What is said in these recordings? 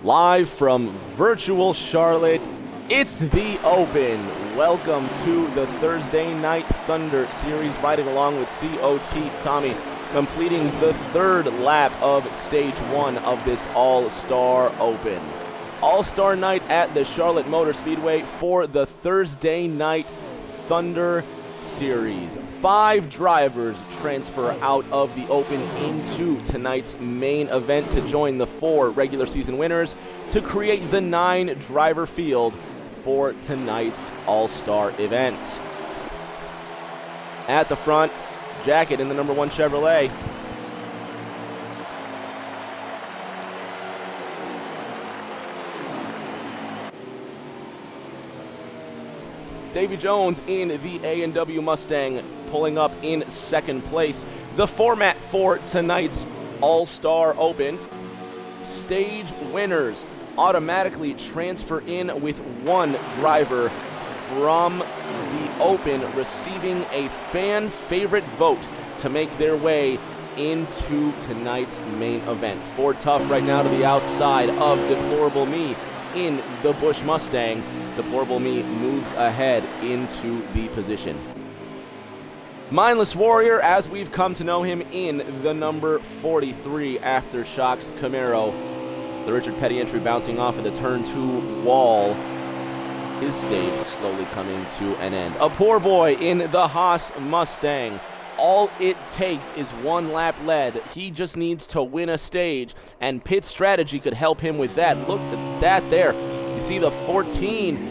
Live from virtual Charlotte, it's the Open. Welcome to the Thursday Night Thunder Series, riding along with COT Tommy, completing the third lap of Stage 1 of this All-Star Open. All-Star Night at the Charlotte Motor Speedway for the Thursday Night Thunder Series. 5 drivers transfer out of the Open into tonight's main event to join the 4 regular season winners to create the 9-driver field for tonight's All-Star event. At the front, Jacket in the number 1 Chevrolet. Davy Jones in the A&W Mustang, pulling up in second place. The format for tonight's All-Star Open: stage winners automatically transfer in with 1 driver from the Open, receiving a fan favorite vote to make their way into tonight's main event. Ford Tough right now to the outside of Deplorable Me in the Busch Mustang. Deplorable Me moves ahead into the position. Mindless Warrior, as we've come to know him, in the number 43 Aftershocks Camaro. The Richard Petty entry bouncing off of the turn 2 wall. His stage slowly coming to an end. A poor boy in the Haas Mustang. All it takes is 1 lap led. He just needs to win a stage, and pit strategy could help him with that. Look at that there. You see the 14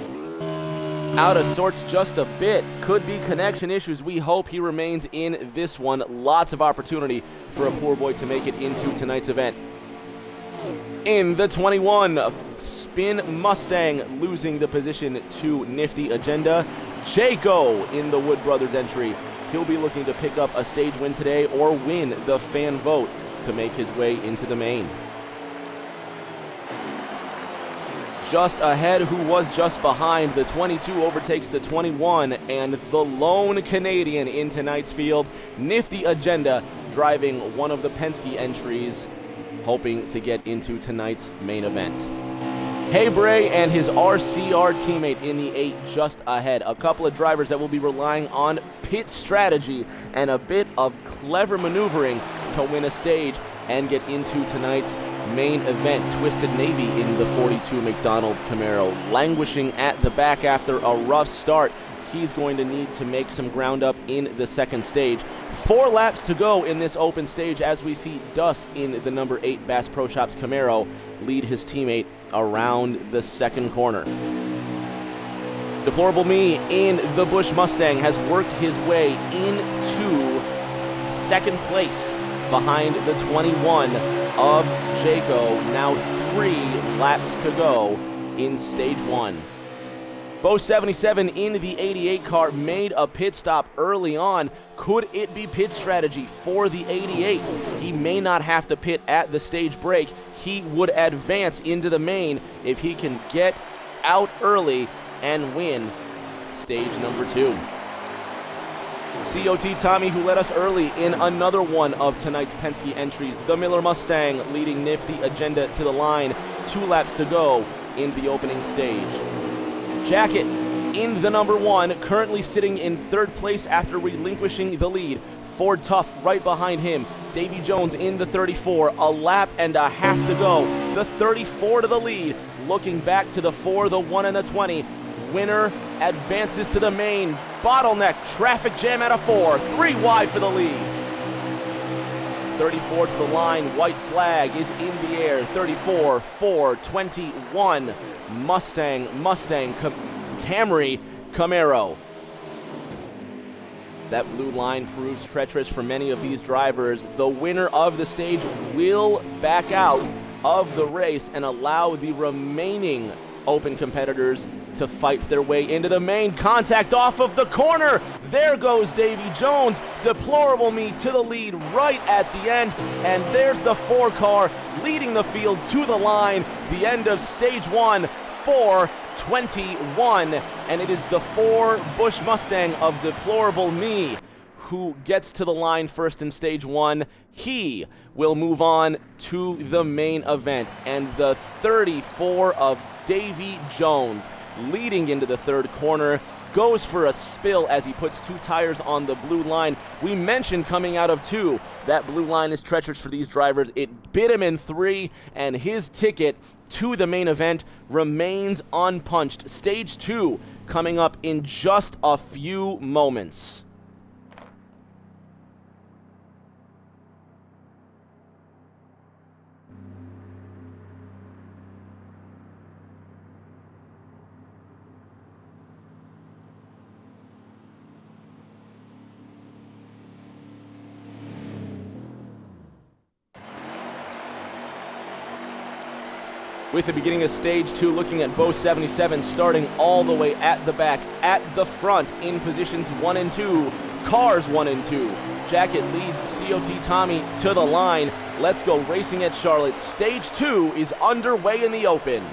out of sorts just a bit. Could be connection issues. We hope he remains in this one. Lots of opportunity for a poor boy to make it into tonight's event. In the 21 Spin Mustang, losing the position to Nifty Agenda. Jaco in the Wood Brothers entry. He'll be looking to pick up a stage win today or win the fan vote to make his way into the main. Just ahead, who was just behind, the 22 overtakes the 21, and the lone Canadian in tonight's field, Nifty Agenda, driving one of the Penske entries, hoping to get into tonight's main event. Hey Bray and his RCR teammate in the 8 just ahead. A couple of drivers that will be relying on pit strategy and a bit of clever maneuvering to win a stage and get into tonight's main event. Twisted Navy in the 42 McDonald's Camaro, languishing at the back after a rough start. He's going to need to make some ground up in the second stage. 4 laps to go in this open stage as we see Dust in the number 8 Bass Pro Shops Camaro lead his teammate around the second corner. Deplorable Me in the Busch Mustang has worked his way into second place behind the 21 of Jaco. Now 3 laps to go in stage 1. Bo 77 in the 88 car made a pit stop early on. Could it be pit strategy for the 88? He may not have to pit at the stage break. He would advance into the main if he can get out early and win stage number 2. COT Tommy, who led us early in another one of tonight's Penske entries. The Miller Mustang leading Nifty Agenda to the line. 2 laps to go in the opening stage. Jacket in the number 1, currently sitting in 3rd place after relinquishing the lead. Ford Tough right behind him. Davy Jones in the 34, a lap and a half to go. The 34 to the lead, looking back to the 4, the 1, and the 20. Winner advances to the main. Bottleneck, traffic jam at a 4, 3 wide for the lead. 34 to the line, white flag is in the air. 34, 4, 21, Mustang, Camry, Camaro. That blue line proves treacherous for many of these drivers. The winner of the stage will back out of the race and allow the remaining Open competitors to fight their way into the main. Contact off of the corner. There goes Davy Jones. Deplorable Me to the lead right at the end. And there's the 4 car leading the field to the line. The end of stage 1, 4:21. And it is the 4 Busch Mustang of Deplorable Me who gets to the line first in stage 1, he will move on to the main event. And the 34 of Davy Jones, leading into the third corner, goes for a spill as he puts 2 tires on the blue line. We mentioned coming out of 2, that blue line is treacherous for these drivers. It bit him in 3, and his ticket to the main event remains unpunched. Stage 2 coming up in just a few moments. With the beginning of stage 2, looking at Bo 77 starting all the way at the back, at the front in positions 1 and 2, cars 1 and 2. Jacket leads COT Tommy to the line. Let's go racing at Charlotte. Stage 2 is underway in the open.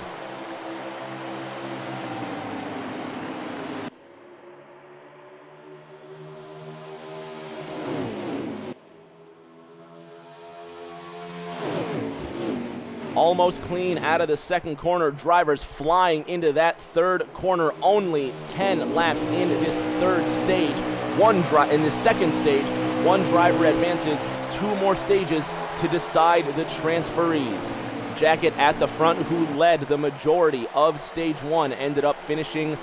Almost clean out of the second corner. Drivers flying into that third corner. Only 10 laps in this third stage. In the second stage, 1 driver advances 2 more stages to decide the transferees. Jacket at the front, who led the majority of stage 1, ended up finishing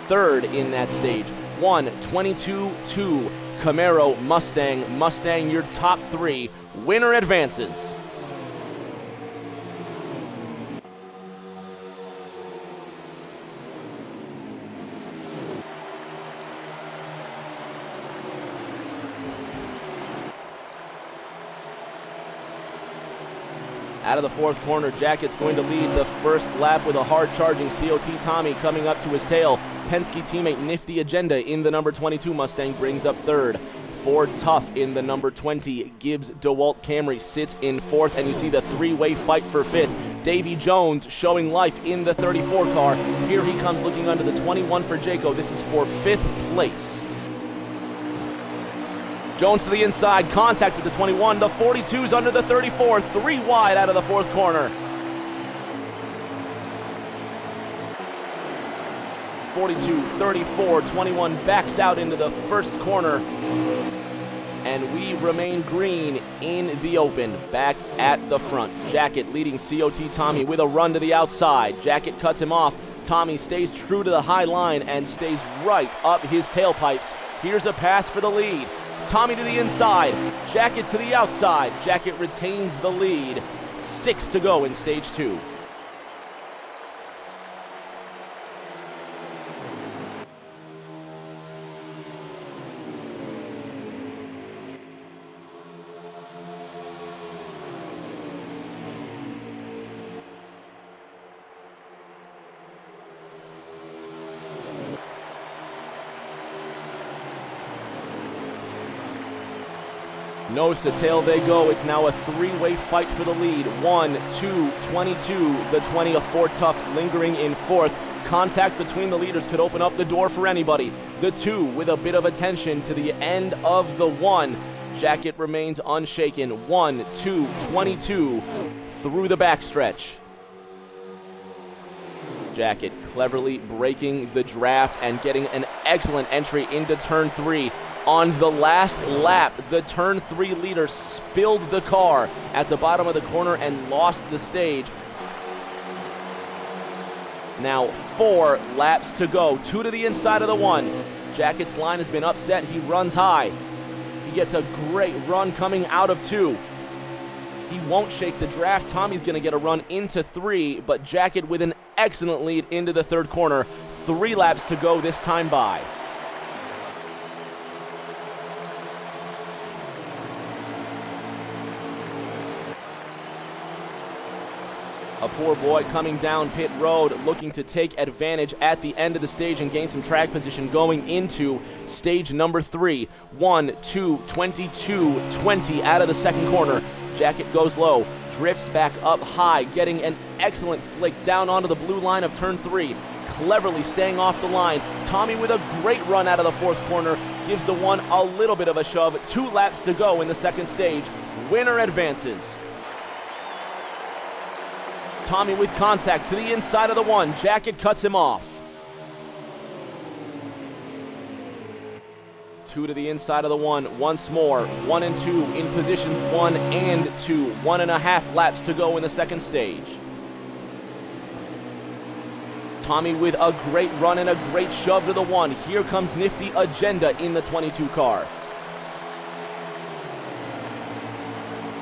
3rd in that stage. 1:22.2 Camaro Mustang. Mustang, your top 3. Winner advances. Out of the fourth corner, Jacket's going to lead the first lap with a hard-charging COT Tommy coming up to his tail. Penske teammate Nifty Agenda in the number 22 Mustang brings up 3rd. Ford Tough in the number 20. Gibbs DeWalt Camry sits in 4th, and you see the 3-way fight for 5th. Davy Jones showing life in the 34 car. Here he comes looking under the 21 for Jayco. This is for 5th place. Jones to the inside, contact with the 21. The 42's under the 34, 3 wide out of the fourth corner. 42, 34, 21 backs out into the first corner. And we remain green in the open, back at the front. Jacket leading COT Tommy with a run to the outside. Jacket cuts him off. Tommy stays true to the high line and stays right up his tailpipes. Here's a pass for the lead. Tommy to the inside, Jacket to the outside. Jacket retains the lead. 6 to go in stage 2. Nose to tail they go. It's now a 3-way fight for the lead. 1, 2, 22. The 20 of Ford Tough lingering in 4th. Contact between the leaders could open up the door for anybody. The 2 with a bit of attention to the end of the 1. Jacket remains unshaken. 1, 2, 22 through the backstretch. Jacket cleverly breaking the draft and getting an excellent entry into turn 3. On the last lap, the turn 3 leader spilled the car at the bottom of the corner and lost the stage. Now 4 laps to go, 2 to the inside of the 1. Jacket's line has been upset. He runs high. He gets a great run coming out of 2. He won't shake the draft. Tommy's going to get a run into 3, but Jacket with an excellent lead into the third corner. 3 laps to go this time by. A poor boy coming down pit road, looking to take advantage at the end of the stage and gain some track position going into stage number 3. 1, 2, 22, 20 out of the second corner. Jacket goes low, drifts back up high, getting an excellent flick down onto the blue line of turn 3. Cleverly staying off the line. Tommy with a great run out of the fourth corner, gives the one a little bit of a shove. 2 laps to go in the second stage. Winner advances. Tommy with contact to the inside of the one. Jacket cuts him off. 2 to the inside of the one once more. 1 and 2 in positions 1 and 2. 1.5 laps to go in the second stage. Tommy with a great run and a great shove to the one. Here comes Nifty Agenda in the 22 car.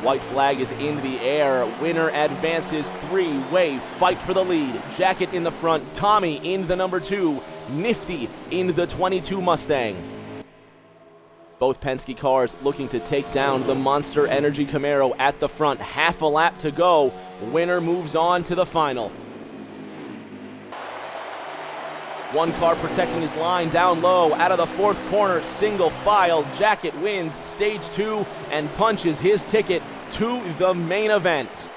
White flag is in the air. Winner advances. 3-way fight for the lead. Jacket in the front. Tommy in the number 2. Nifty in the 22 Mustang. Both Penske cars looking to take down the Monster Energy Camaro at the front. Half a lap to go. Winner moves on to the final. One car protecting his line down low. Out of the 4th corner, single file. Jacket wins stage 2 and punches his ticket to the main event.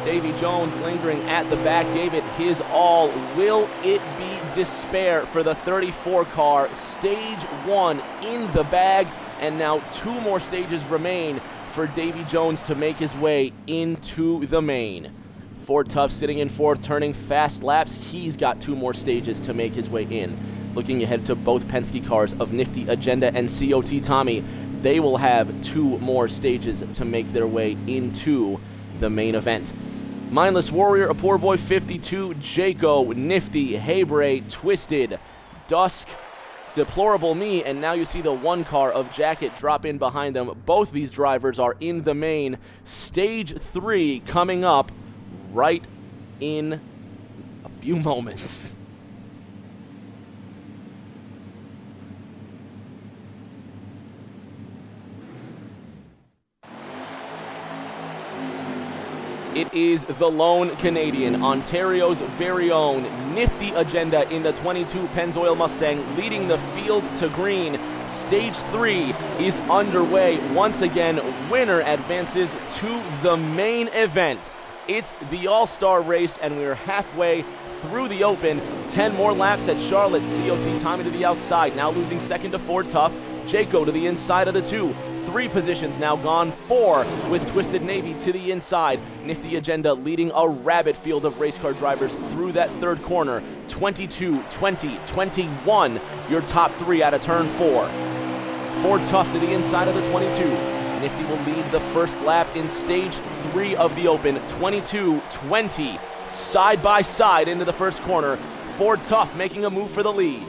Davy Jones lingering at the back, gave it his all. Will it be despair for the 34 car? Stage 1 in the bag, and now 2 more stages remain for Davy Jones to make his way into the main. Ford Tough sitting in 4th, turning fast laps. He's got 2 more stages to make his way in. Looking ahead to both Penske cars of Nifty Agenda and COT Tommy, they will have 2 more stages to make their way into the main event. Mindless Warrior, A Poor Boy 52, Jayco, Nifty, Haybray, Twisted, Dusk, Deplorable Me, and now you see the 1 car of Jacket drop in behind them. Both these drivers are in the main. Stage 3 coming up right in a few moments. It is the lone Canadian, Ontario's very own Nifty Agenda in the 22 Pennzoil Mustang, leading the field to green. Stage 3 is underway. Once again, winner advances to the main event. It's the All-Star race, and we're halfway through the open. 10 more laps at Charlotte. COT Tommy to the outside, now losing second to Ford Tough. Jayco to the inside of the 2. 3 positions now gone. 4 with Twisted Navy to the inside. Nifty Agenda leading a rabid field of race car drivers through that 3rd corner. 22, 20, 21, your top 3 out of turn 4. Ford Tough to the inside of the 22. Nifty will lead the first lap in stage 3 of the open. 22-20, side by side into the 1st corner. Ford Tough making a move for the lead.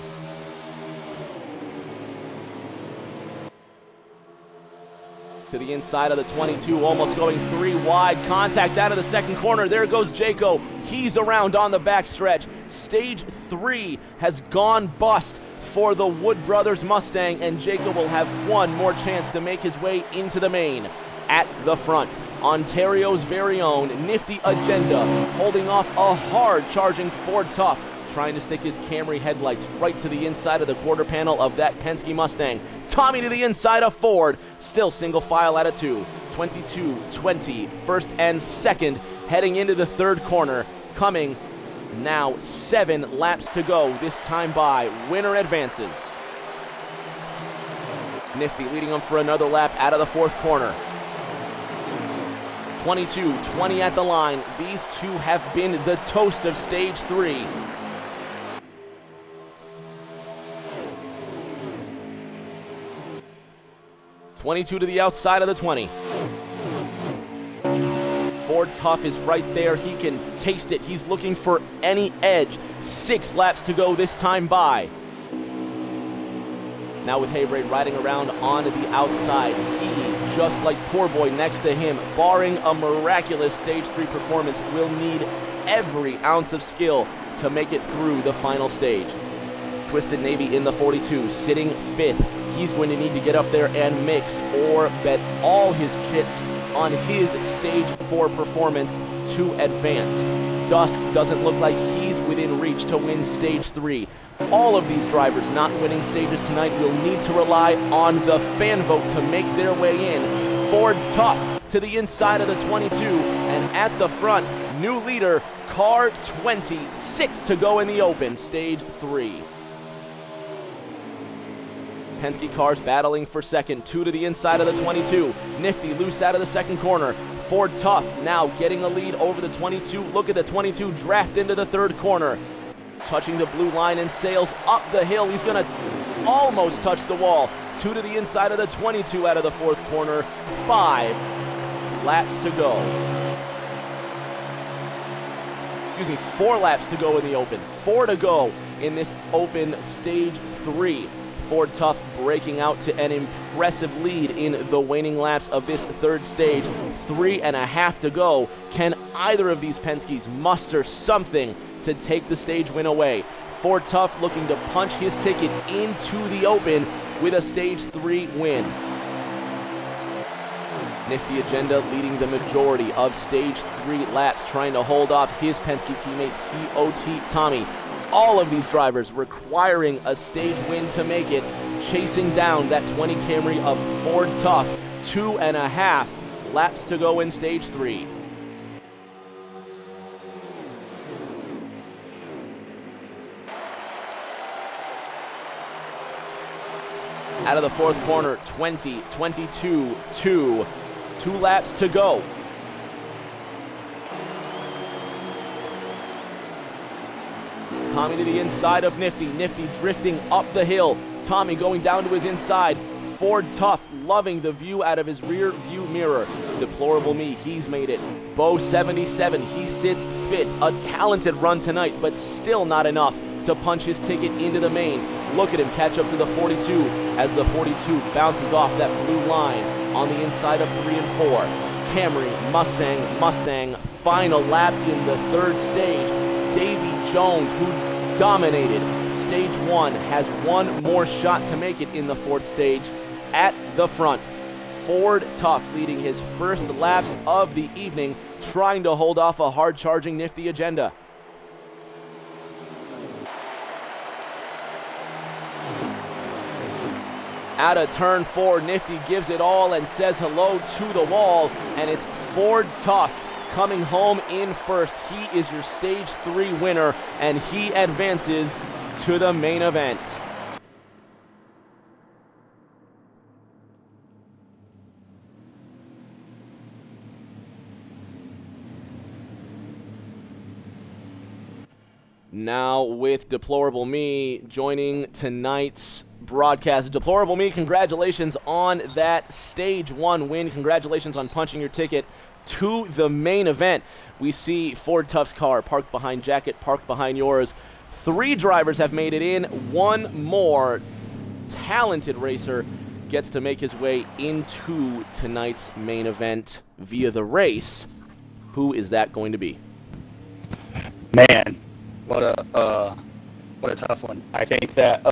To the inside of the 22, almost going 3 wide. Contact out of the 2nd corner. There goes Jayco. He's around on the backstretch. Stage 3 has gone bust for the Wood Brothers Mustang, and Jayco will have 1 more chance to make his way into the main. At the front, Ontario's very own Nifty Agenda holding off a hard-charging Ford Tough, trying to stick his Camry headlights right to the inside of the quarter panel of that Penske Mustang. Tommy to the inside of Ford, still single file out of 2. 22-20, 1st and 2nd, heading into the 3rd corner. Coming now 7 laps to go, this time by. Winner advances. Nifty leading them for another lap out of the 4th corner. 22-20 at the line. These 2 have been the toast of stage 3. .22 to the outside of the 20. Ford Tough is right there. He can taste it. He's looking for any edge. 6 laps to go, this time by. Now with Haybray riding around on the outside. He, just like Poor Boy next to him, barring a miraculous stage 3 performance, will need every ounce of skill to make it through the final stage. Twisted Navy in the 42, sitting 5th. He's going to need to get up there and mix or bet all his chips on his stage 4 performance to advance. Dusk doesn't look like he's within reach to win stage 3. All of these drivers not winning stages tonight will need to rely on the fan vote to make their way in. Ford Tough to the inside of the 22, and at the front, new leader car 26 to go in the open, stage 3. Penske cars battling for second, 2 to the inside of the 22. Nifty loose out of the second corner. Ford Tough now getting a lead over the 22. Look at the 22 draft into the third corner. Touching the blue line and sails up the hill. He's going to almost touch the wall. 2 to the inside of the 22 out of the fourth corner. 5 laps to go. 4 laps to go in the open. 4 to go in this open stage 3. Ford Tough breaking out to an impressive lead in the waning laps of this third stage. 3.5 to go. Can either of these Penske's muster something to take the stage win away? Ford Tough looking to punch his ticket into the open with a stage 3 win. Nifty Agenda leading the majority of stage 3 laps, trying to hold off his Penske teammate COT Tommy. All of these drivers requiring a stage win to make it, chasing down that 20 Camry of Ford Tough. 2.5 laps to go in stage 3. Out of the fourth corner, 20, 22, 2. 2 laps to go. Tommy to the inside of Nifty. Nifty drifting up the hill. Tommy going down to his inside. Ford Tough loving the view out of his rear view mirror. Deplorable Me, he's made it. Bo 77, he sits fifth. A talented run tonight, but still not enough to punch his ticket into the main. Look at him catch up to the 42 as the 42 bounces off that blue line on the inside of 3 and 4. Camry, Mustang, final lap in the third stage. Davy Jones, who dominated stage 1, has one more shot to make it in the fourth stage. At the front, Ford Tough leading his first laps of the evening, trying to hold off a hard-charging Nifty Agenda. Out of turn 4, Nifty gives it all and says hello to the wall, and it's Ford Tough coming home in first. He is your stage 3 winner, and he advances to the main event. Now with Deplorable Me joining tonight's broadcast. Deplorable Me, congratulations on that stage 1 win. Congratulations on punching your ticket to the main event. We see Ford Tough's car parked behind Jacket, parked behind yours. 3 drivers have made it in. 1 more talented racer gets to make his way into tonight's main event via the race. Who is that going to be? Man, what a tough one. I think that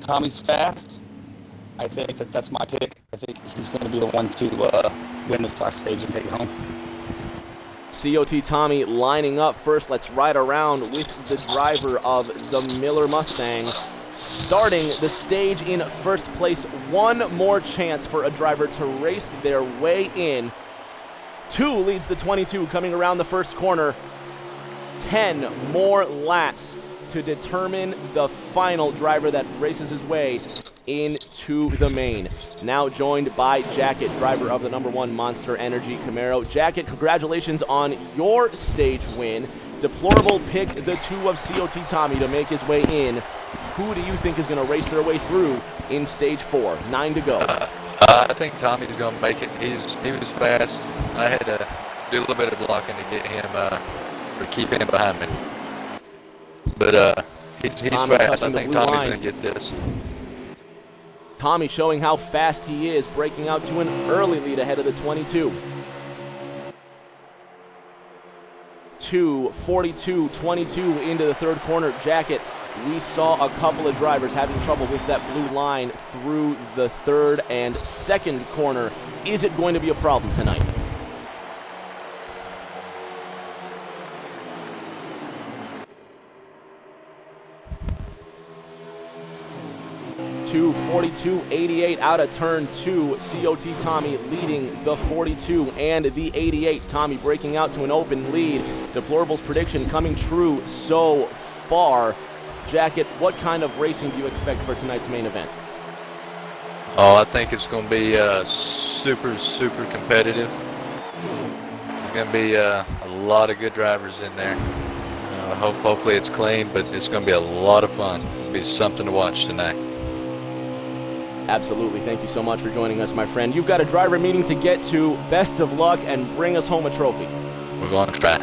Tommy's fast. I think that's my pick. I think he's going to be the one to win this last stage and take it home. COT Tommy lining up first. Let's ride around with the driver of the Miller Mustang. Starting the stage in first place. 1 more chance for a driver to race their way in. 2 leads the 22 coming around the first corner. 10 more laps to determine the final driver that races his way into the main. Now joined by Jacket, driver of the #1 Monster Energy Camaro. Jacket, congratulations on your stage win. Deplorable picked the 2 of COT Tommy to make his way in. Who do you think is going to race their way through in stage 4? 9 to go. I think Tommy's going to make it. He was fast. I had to do a little bit of blocking to get him, or keep him behind me. But he's fast. I think Tommy's going to get this. Tommy showing how fast he is, breaking out to an early lead ahead of the 22. 42-22 into the third corner. Jacket, we saw a couple of drivers having trouble with that blue line through the third and second corner. Is it going to be a problem tonight? to 42.88 out of turn 2. COT Tommy leading the 42 and the 88. Tommy breaking out to an open lead. Deplorable's prediction coming true so far. Jacket, what kind of racing do you expect for tonight's main event? Oh, I think it's going to be super, super competitive. There's going to be a lot of good drivers in there. Hopefully it's clean, but it's going to be a lot of fun. It'll be something to watch tonight. Absolutely. Thank you so much for joining us, my friend. You've got a driver meeting to get to. Best of luck and bring us home a trophy. We're going to try.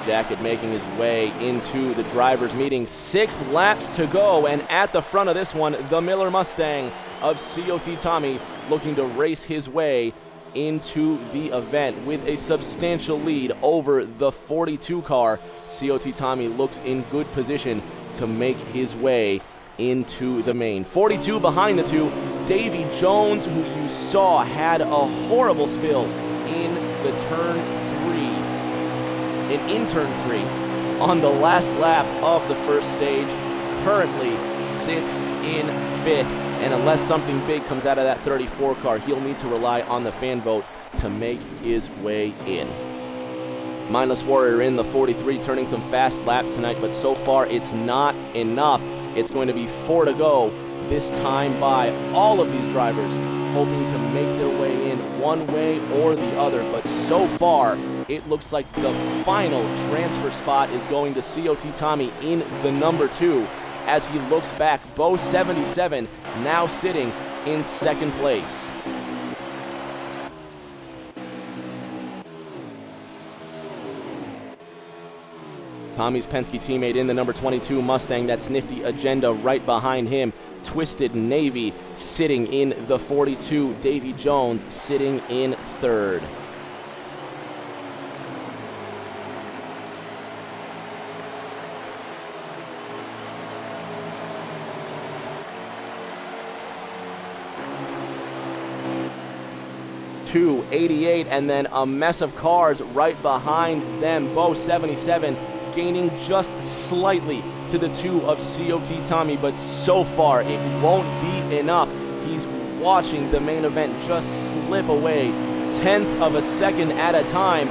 Jacket making his way into the driver's meeting. 6 laps to go, and at the front of this one, the Miller Mustang of COT Tommy looking to race his way into the event with a substantial lead over the 42 car. COT Tommy looks in good position to make his way into the main. 42 behind the 2, Davy Jones, who you saw had a horrible spill in turn 3 on the last lap of the first stage, currently sits in 5th, and unless something big comes out of that 34 car, he'll need to rely on the fan vote to make his way in. Mindless Warrior in the 43, turning some fast laps tonight, but so far it's not enough. It's going to be 4 to go, this time by all of these drivers hoping to make their way in one way or the other, but so far it looks like the final transfer spot is going to COT Tommy in the number 2 as he looks back. Bo 77 now sitting in 2nd place. Tommy's Penske teammate in the number 22 Mustang, that's Nifty Agenda right behind him. Twisted Navy sitting in the 42. Davy Jones sitting in 3rd. To 88, and then a mess of cars right behind them. Bo 77 gaining just slightly to the 2 of COT Tommy, but so far it won't be enough. He's watching the main event just slip away, tenths of a second at a time.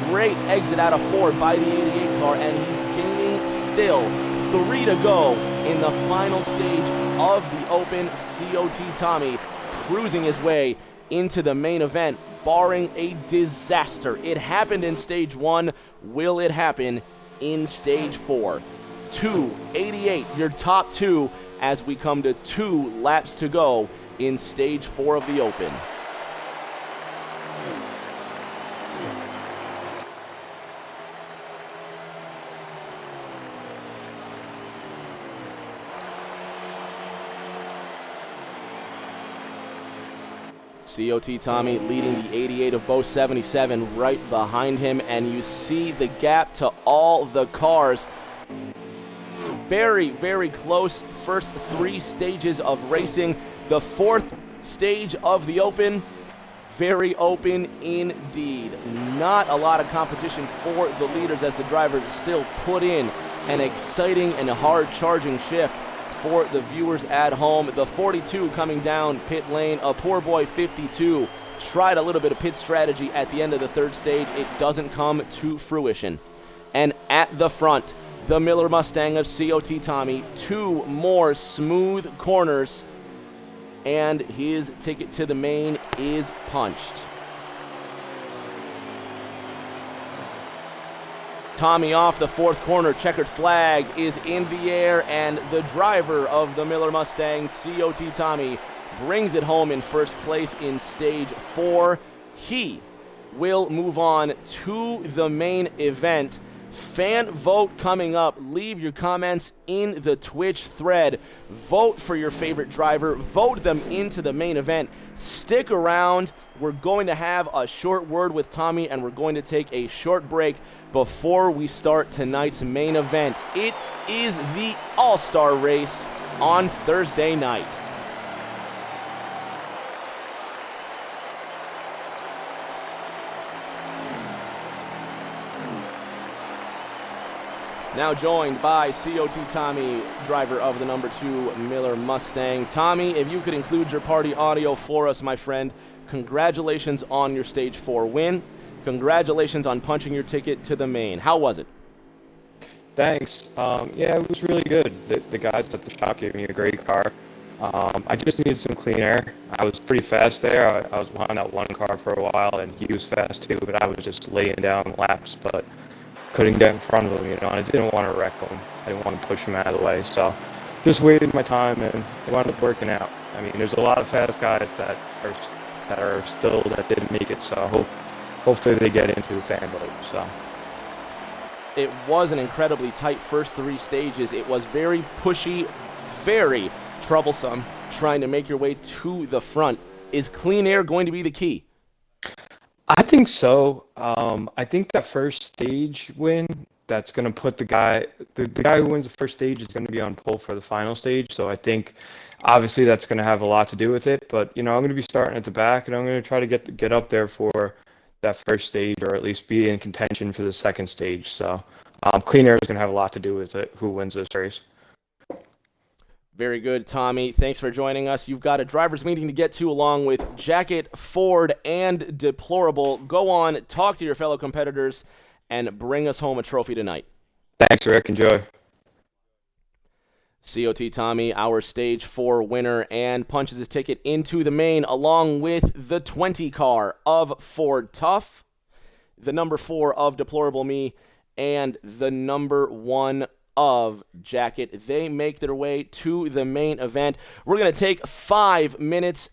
Great exit out of 4 by the 88 car, and he's gaining still. 3 to go in the final stage of the Open. COT Tommy cruising his way into the main event, barring a disaster. It happened in stage 1. Will it happen in stage 4? 2:88, your top 2, as we come to 2 laps to go in stage 4 of the Open. COT Tommy leading the 88 of Bo 77 right behind him, and you see the gap to all the cars. Very, very close first 3 stages of racing. The 4th stage of the Open, very open indeed. Not a lot of competition for the leaders as the drivers still put in an exciting and hard-charging shift for the viewers at home. The 42 coming down pit lane, a poor boy 52 tried a little bit of pit strategy at the end of the 3rd stage. It doesn't come to fruition. And at the front, the Miller Mustang of COT Tommy, 2 more smooth corners, and his ticket to the main is punched. Tommy off the 4th corner, checkered flag is in the air, and the driver of the Miller Mustang, COT Tommy, brings it home in 1st place in stage 4. He will move on to the main event. Fan vote coming up. Leave your comments in the Twitch thread. Vote for your favorite driver. Vote them into the main event. Stick around. We're going to have a short word with Tommy, and we're going to take a short break before we start tonight's main event. It is the All-Star Race on Thursday night. Now joined by COT Tommy, driver of the number 2 Miller Mustang. Tommy, if you could include your party audio for us, my friend, congratulations on your Stage 4 win. Congratulations on punching your ticket to the main. How was it? Thanks. Yeah, it was really good. The guys at the shop gave me a great car. I just needed some clean air. I was pretty fast there. I was behind that one car for a while, and he was fast too, but I was just laying down laps, but couldn't get in front of him, and I didn't want to wreck him. I didn't want to push him out of the way, so just waited my time, and it wound up working out. I mean, there's a lot of fast guys that didn't make it, so hopefully they get into the fan vote. So. It was an incredibly tight first 3 stages. It was very pushy, very troublesome trying to make your way to the front. Is clean air going to be the key? I think so. I think that first stage win, that's going to put the guy who wins the first stage is going to be on pole for the final stage. So I think obviously that's going to have a lot to do with it. But, I'm going to be starting at the back, and I'm going to try to get up there for that first stage, or at least be in contention for the second stage. So clean air is going to have a lot to do with it, who wins this race. Very good, Tommy. Thanks for joining us. You've got a driver's meeting to get to along with Jacket, Ford, and Deplorable. Go on, talk to your fellow competitors, and bring us home a trophy tonight. Thanks, Rick. Enjoy. COT Tommy, our Stage 4 winner, and punches his ticket into the main along with the 20 car of Ford Tough, the number 4 of Deplorable Me, and the number 1 of Jacket. They make their way to the main event. We're going to take 5 minutes.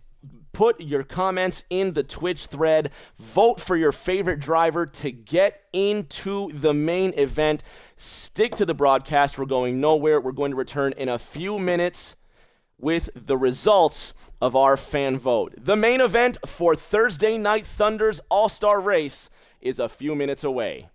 Put your comments in the Twitch thread. Vote for your favorite driver to get into the main event. Stick to the broadcast. We're going nowhere. We're going to return in a few minutes with the results of our fan vote. The main event for Thursday Night Thunder's All-Star Race is a few minutes away.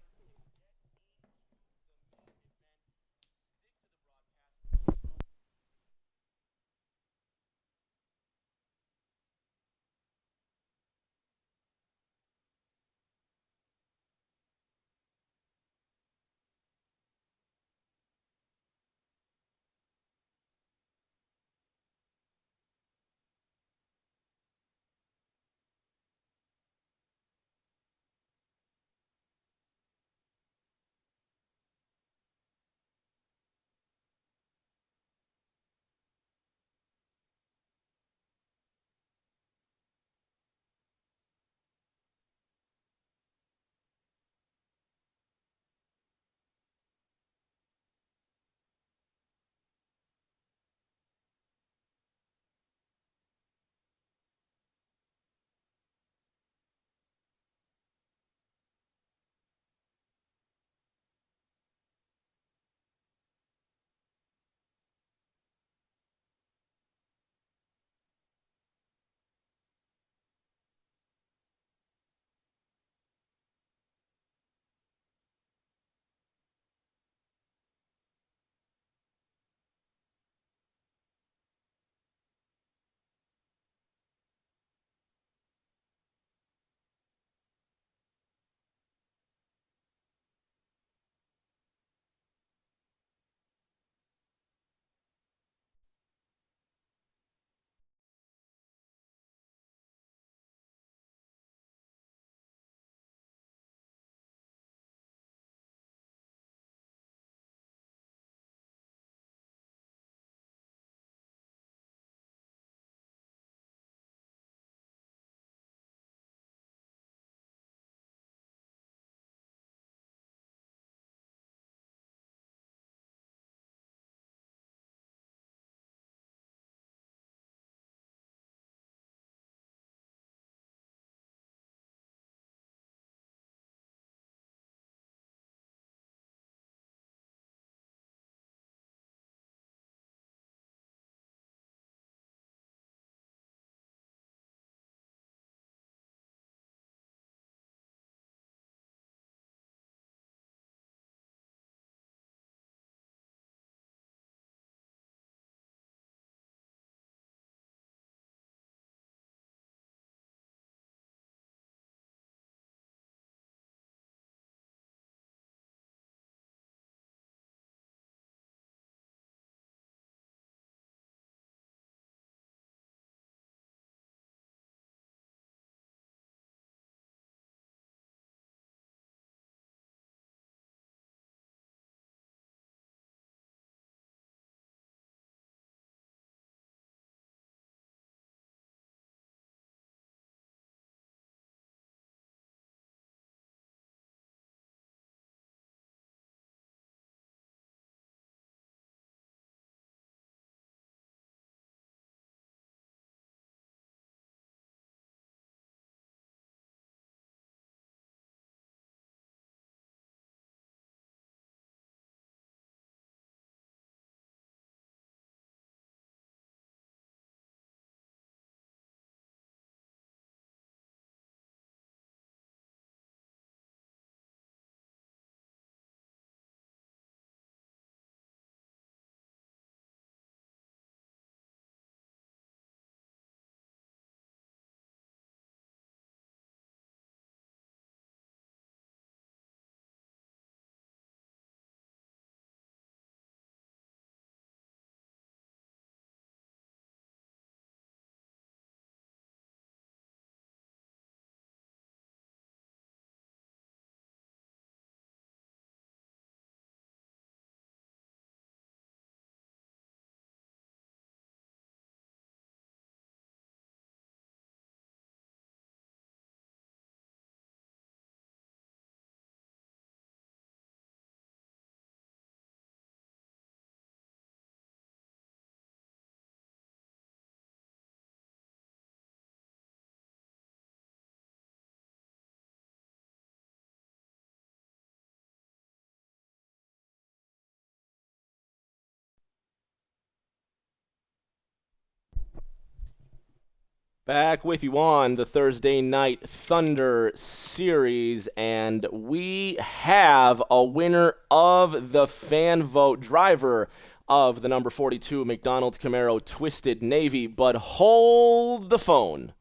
Back with you on the Thursday Night Thunder Series, and we have a winner of the fan vote, driver of the number 42 McDonald's Camaro Twisted Navy. But hold the phone.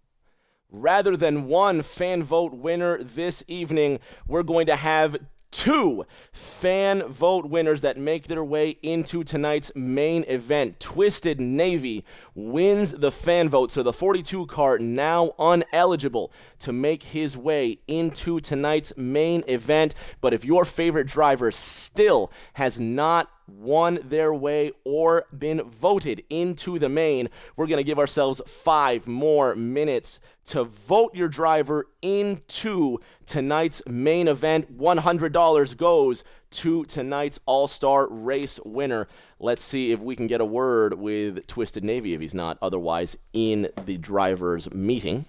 Rather than one fan vote winner this evening, we're going to have two fan vote winners that make their way into tonight's main event. Twisted Navy wins the fan vote, so the 42 car now uneligible to make his way into tonight's main event. But if your favorite driver still has not won their way or been voted into the main, we're going to give ourselves 5 more minutes to vote your driver into tonight's main event. $100 goes to tonight's All-Star Race winner. Let's see if we can get a word with Twisted Navy if he's not otherwise in the driver's meeting.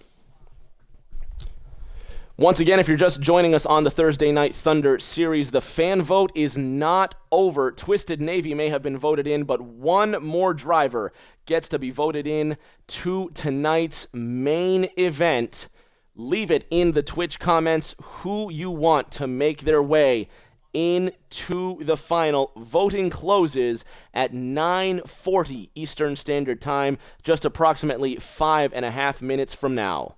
Once again, if you're just joining us on the Thursday Night Thunder Series, the fan vote is not over. Twisted Navy may have been voted in, but one more driver gets to be voted in to tonight's main event. Leave it in the Twitch comments who you want to make their way into the final. Voting closes at 9:40 Eastern Standard Time, just approximately 5.5 minutes from now.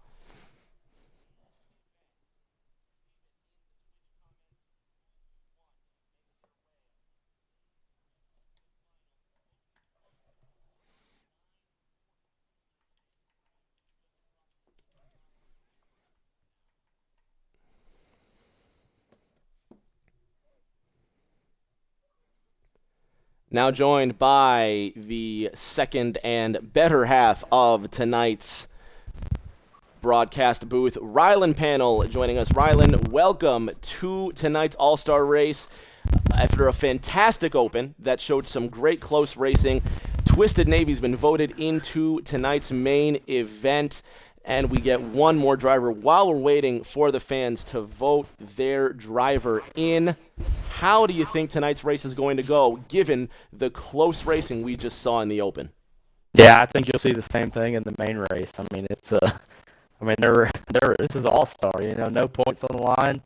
Now joined by the second and better half of tonight's broadcast booth, Rylan Panel joining us. Rylan, welcome to tonight's All-Star Race. After a fantastic open that showed some great close racing, Twisted Navy's been voted into tonight's main event, and we get one more driver while we're waiting for the fans to vote their driver in. How do you think tonight's race is going to go, given the close racing we just saw in the Open? Yeah, I think you'll see the same thing in the main race. I mean, this is all-star. No points on the line.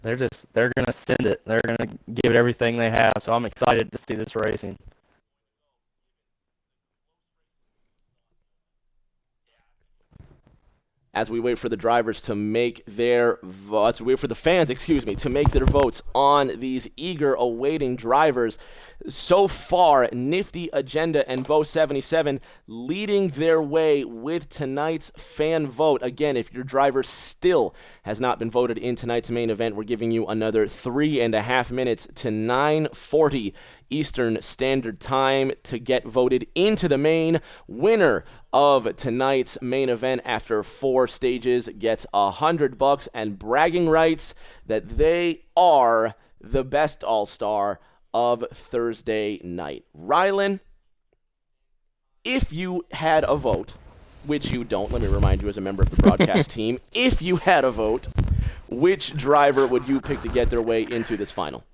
They're gonna send it. They're gonna give it everything they have. So I'm excited to see this racing. As we wait for the drivers to make their votes, wait for the fans, to make their votes on these eager awaiting drivers. So far, Nifty Agenda and Bo 77 leading their way with tonight's fan vote. Again, if your driver still has not been voted in tonight's main event, we're giving you another 3.5 minutes to 9:40 Eastern Standard Time to get voted into the main. Winner of tonight's main event after 4 stages gets $100 and bragging rights that they are the best all-star of Thursday night. Rylan, if you had a vote, which you don't, let me remind you as a member of the broadcast team, if you had a vote, which driver would you pick to get their way into this final?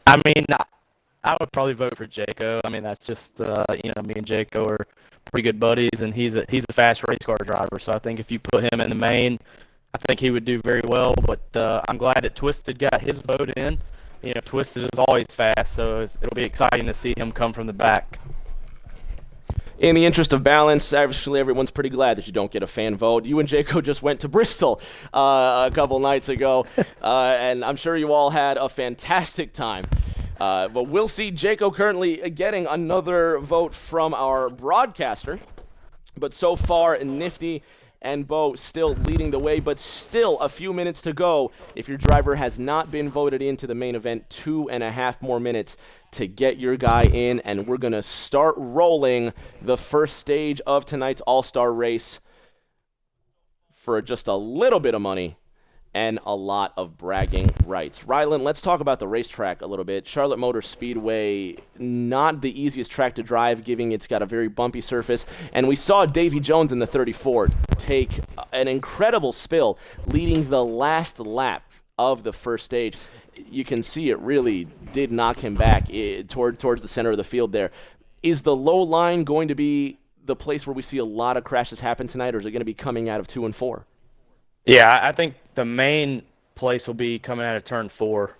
I mean, I would probably vote for Jayco. I mean, that's just me and Jayco are pretty good buddies, and he's a fast race car driver. So I think if you put him in the main, I think he would do very well. But I'm glad that Twisted got his vote in. Twisted is always fast, so it'll be exciting to see him come from the back. In the interest of balance, actually everyone's pretty glad that you don't get a fan vote. You and Jayco just went to Bristol a couple nights ago, and I'm sure you all had a fantastic time. But we'll see Jayco currently getting another vote from our broadcaster. But so far, Nifty and Bo still leading the way, but still a few minutes to go. If your driver has not been voted into the main event, 2.5 more minutes to get your guy in, and we're going to start rolling the first stage of tonight's All-Star Race for just a little bit of money and a lot of bragging rights. Rylan, let's talk about the racetrack a little bit. Charlotte Motor Speedway, not the easiest track to drive, given it's got a very bumpy surface. And we saw Davy Jones in the 34 take an incredible spill, leading the last lap of the first stage. You can see it really did knock him back towards the center of the field there. Is the low line going to be the place where we see a lot of crashes happen tonight, or is it going to be coming out of 2 and 4? Yeah, I think the main place will be coming out of turn 4.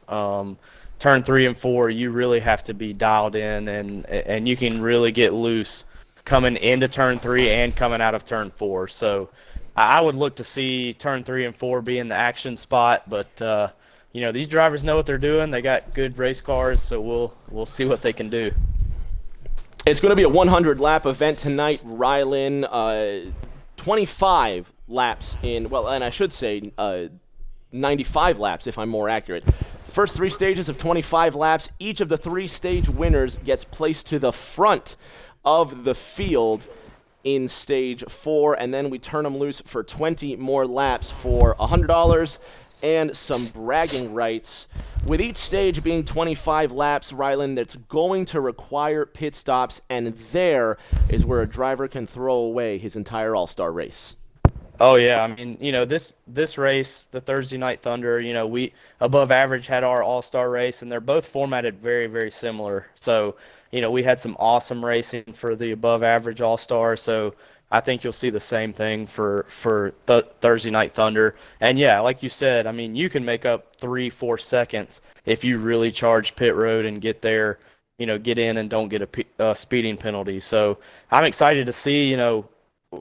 Turn 3 and 4, you really have to be dialed in, and you can really get loose coming into turn 3 and coming out of turn 4. So I would look to see turn 3 and 4 be in the action spot, but these drivers know what they're doing. They got good race cars, so we'll see what they can do. It's going to be a 100-lap event tonight, Rylan. 25 laps in, well, and I should say 95 laps if I'm more accurate. First 3 stages of 25 laps. Each of the 3 stage winners gets placed to the front of the field in stage 4, and then we turn them loose for 20 more laps for $100 and some bragging rights. With each stage being 25 laps, Rylan, that's going to require pit stops, and there is where a driver can throw away his entire All-Star race. Oh yeah, I mean, this race, the Thursday Night Thunder, we above average had our All-Star race, and they're both formatted very, very similar. So, we had some awesome racing for the above average All-Star. So I think you'll see the same thing for Thursday Night Thunder. And yeah, like you said, I mean, you can make up 3-4 seconds if you really charge pit road and get there, get in and don't get a speeding penalty. So I'm excited to see,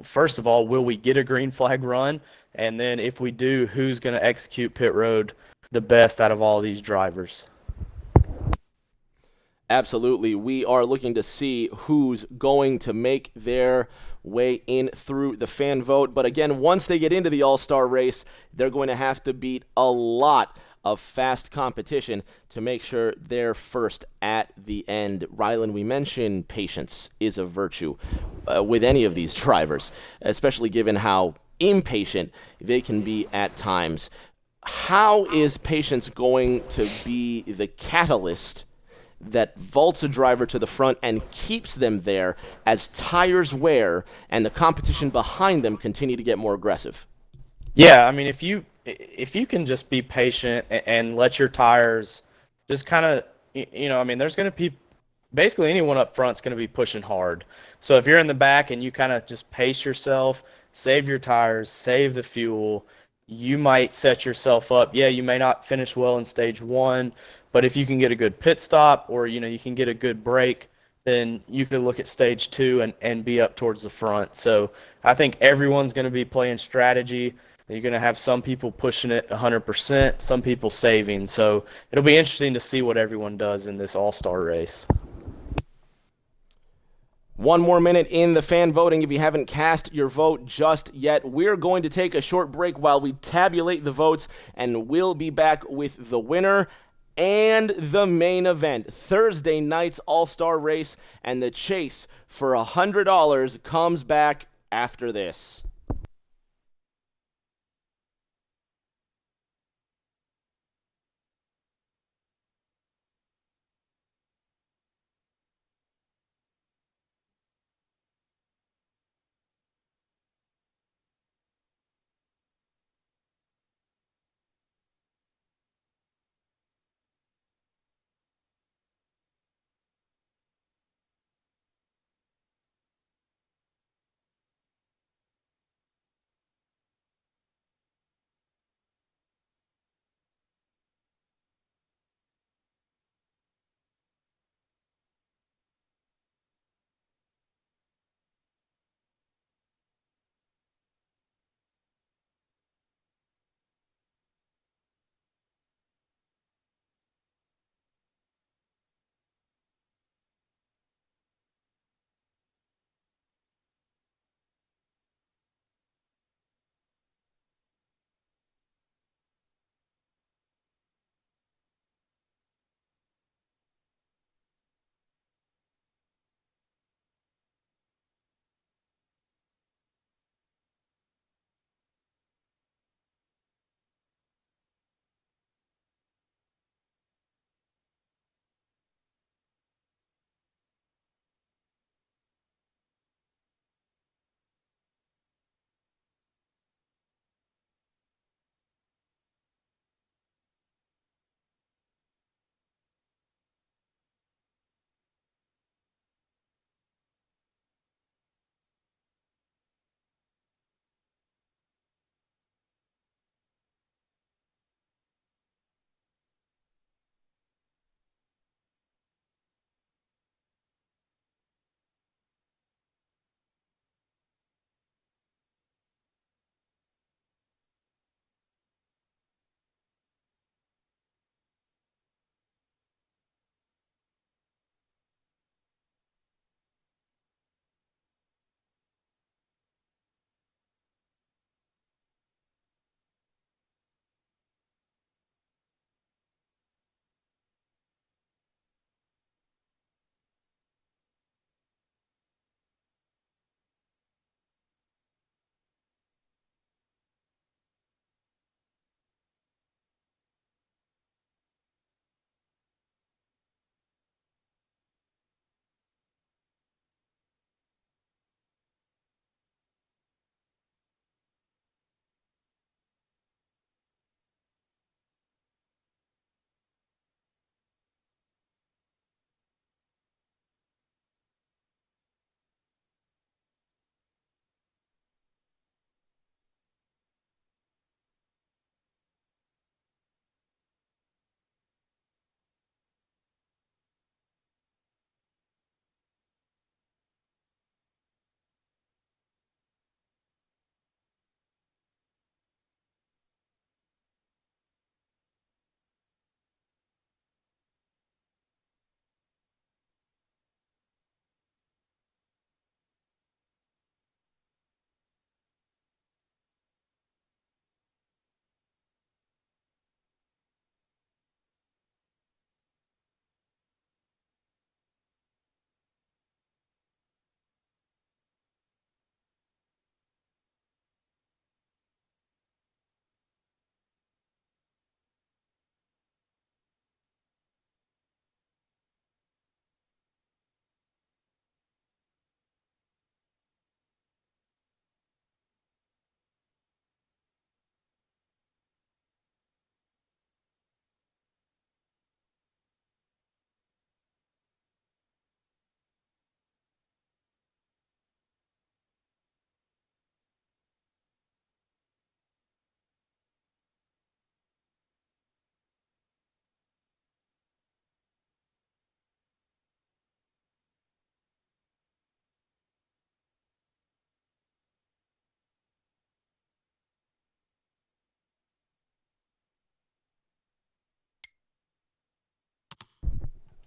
first of all, will we get a green flag run? And then if we do, who's going to execute pit road the best out of all these drivers? Absolutely. We are looking to see who's going to make their way in through the fan vote. But again, once they get into the All-Star race, they're going to have to beat a lot of fast competition to make sure they're first at the end. Rylan, we mentioned patience is a virtue with any of these drivers, especially given how impatient they can be at times. How is patience going to be the catalyst that vaults a driver to the front and keeps them there as tires wear and the competition behind them continue to get more aggressive? Yeah, I mean, if you can just be patient and let your tires just kind of, I mean, there's going to be basically anyone up front's going to be pushing hard. So if you're in the back and you kind of just pace yourself, save your tires, save the fuel, you might set yourself up. Yeah, you may not finish well in stage 1, but if you can get a good pit stop or, you can get a good break, then you could look at stage 2 and be up towards the front. So I think everyone's going to be playing strategy. You're going to have some people pushing it 100%, some people saving. So it'll be interesting to see what everyone does in this all-star race. 1 more minute in the fan voting. If you haven't cast your vote just yet, we're going to take a short break while we tabulate the votes, and we'll be back with the winner and the main event, Thursday night's All-Star race, and the chase for $100 comes back after this.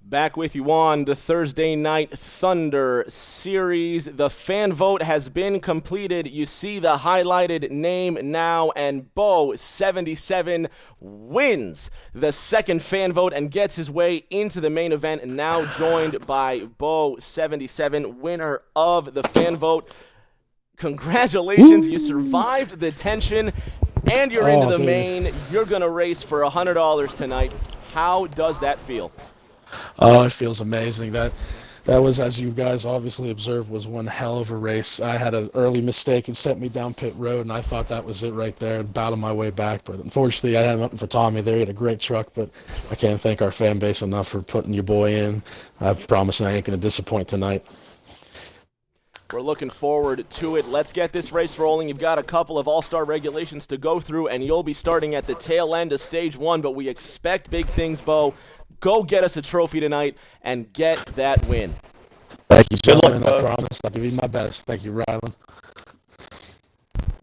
Back with you on the Thursday Night Thunder series. The fan vote has been completed. You see the highlighted name now, and Bo77 wins the second fan vote and gets his way into the main event, and now joined by Bo77, winner of the fan vote. Congratulations, you survived the tension, and you're into the main. You're going to race for $100 tonight. How does that feel? Oh, it feels amazing. That was, as you guys obviously observed, was one hell of a race. I had an early mistake and sent me down pit road, and I thought that was it right there and battled my way back. But unfortunately, I had nothing for Tommy there. He had a great truck, but I can't thank our fan base enough for putting your boy in. I promise I ain't going to disappoint tonight. We're looking forward to it. Let's get this race rolling. You've got a couple of all-star regulations to go through, and you'll be starting at the tail end of stage 1, but we expect big things, Bo. Go get us a trophy tonight and get that win. Thank you, gentlemen. I promise I'll give you my best. Thank you, Rylan.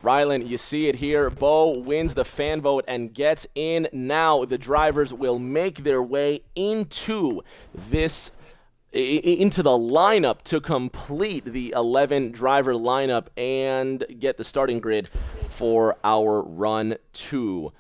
Rylan, you see it here. Bo wins the fan vote and gets in. Now the drivers will make their way into the lineup to complete the 11 driver lineup and get the starting grid for our run 2.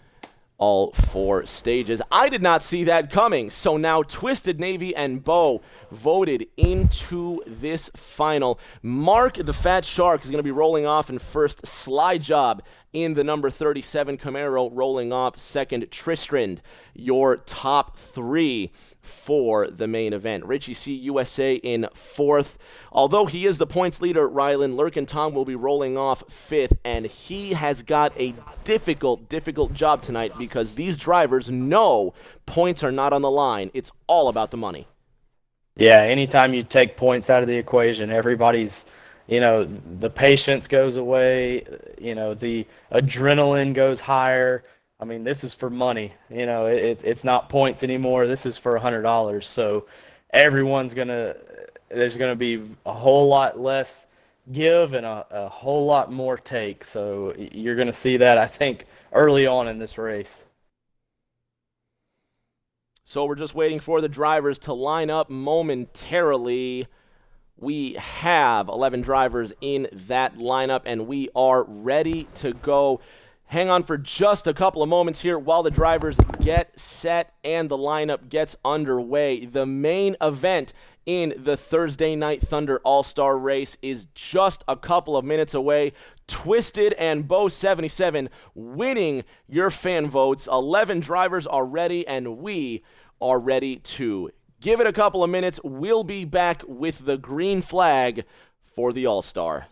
All 4 stages. I did not see that coming, so now Twisted Navy and Bo voted into this final. Mark the Fat Shark is going to be rolling off in first. Sly Job in the number 37 Camaro rolling off second. Tristrand, your top 3 for the main event. Richie C. USA in 4th. Although he is the points leader, Rylan, Lurkin Tom will be rolling off 5th, and he has got a difficult job tonight because these drivers know points are not on the line. It's all about the money. Yeah, anytime you take points out of the equation, everybody's, the patience goes away, the adrenaline goes higher. I mean, this is for money. It's not points anymore. This is for $100. So there's going to be a whole lot less give and a whole lot more take. So you're going to see that, I think, early on in this race. So we're just waiting for the drivers to line up momentarily. We have 11 drivers in that lineup, and we are ready to go. Hang on for just a couple of moments here while the drivers get set and the lineup gets underway. The main event in the Thursday Night Thunder All-Star Race is just a couple of minutes away. Twisted and Bo77 winning your fan votes. 11 drivers are ready, and we are ready too. Give it a couple of minutes. We'll be back with the green flag for the All-Star.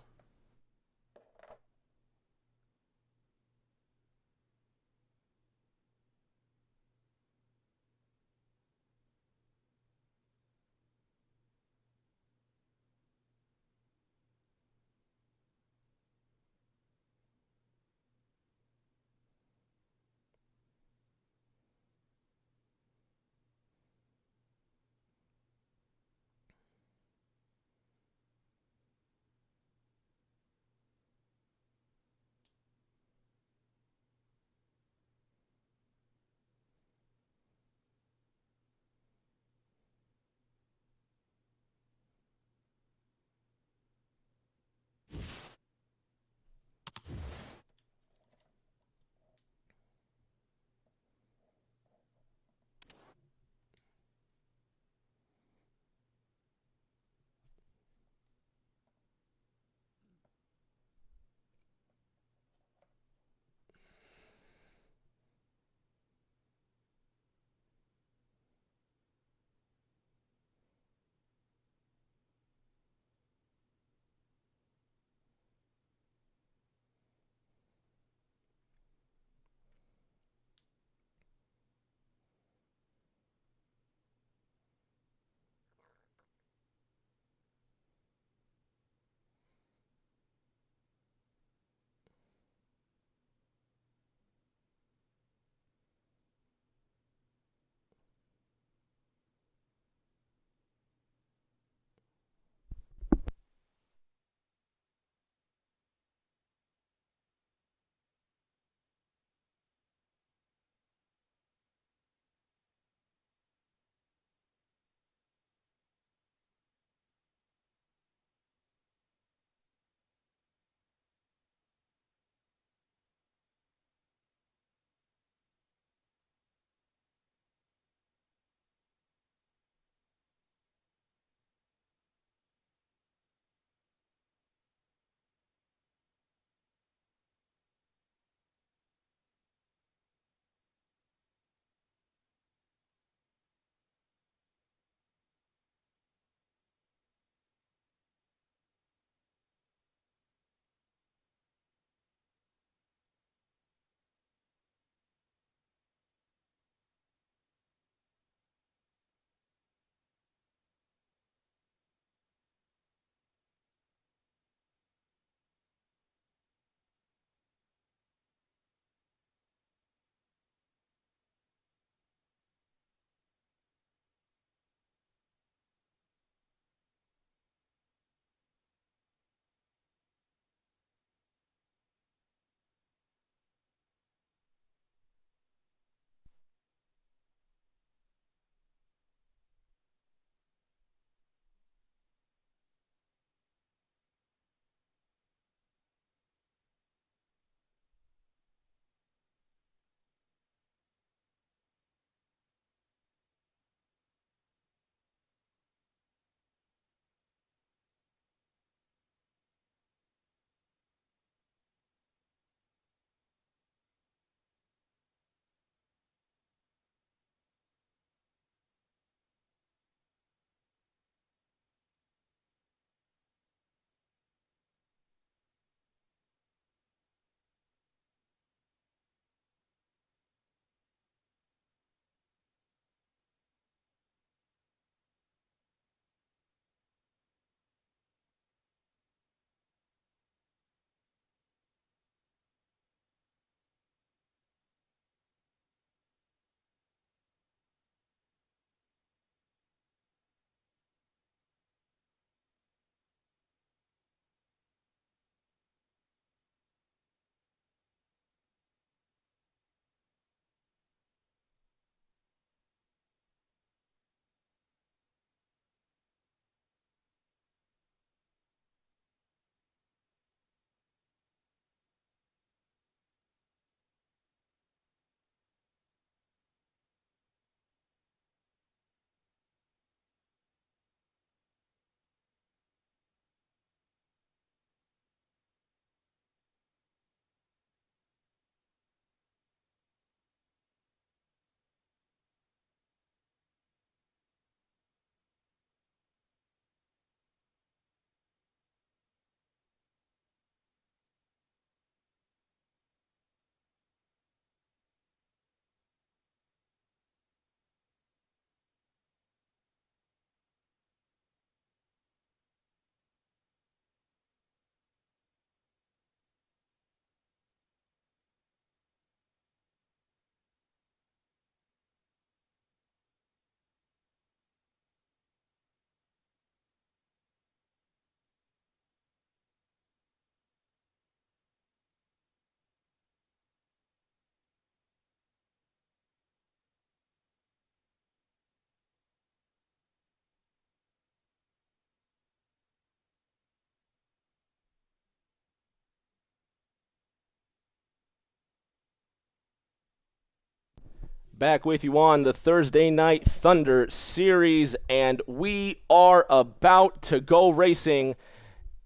Back with you on the Thursday Night Thunder Series, and we are about to go racing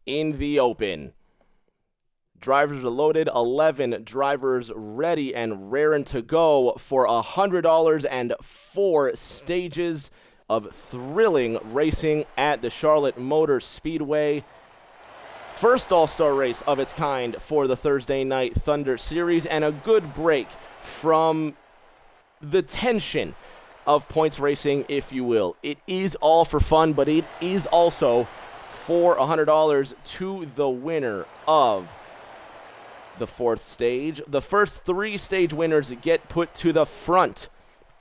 in the open. Drivers are loaded, 11 drivers ready and raring to go for $100 and 4 stages of thrilling racing at the Charlotte Motor Speedway. First All-Star race of its kind for the Thursday Night Thunder Series, and a good break from the tension of points racing, if you will. It is all for fun, but it is also for $100 to the winner of the 4th stage. The first 3 stage winners get put to the front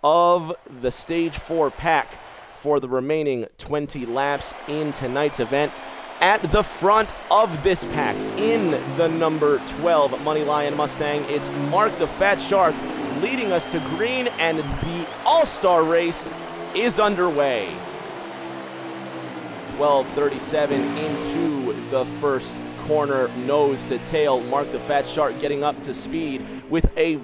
of the Stage 4 pack for the remaining 20 laps in tonight's event. At the front of this pack, in the number 12 Money Lion Mustang, it's Mark the Fat Shark leading us to green, and the All-Star race is underway. 12:37 into the first corner, nose to tail. Mark the Fat Shark getting up to speed with a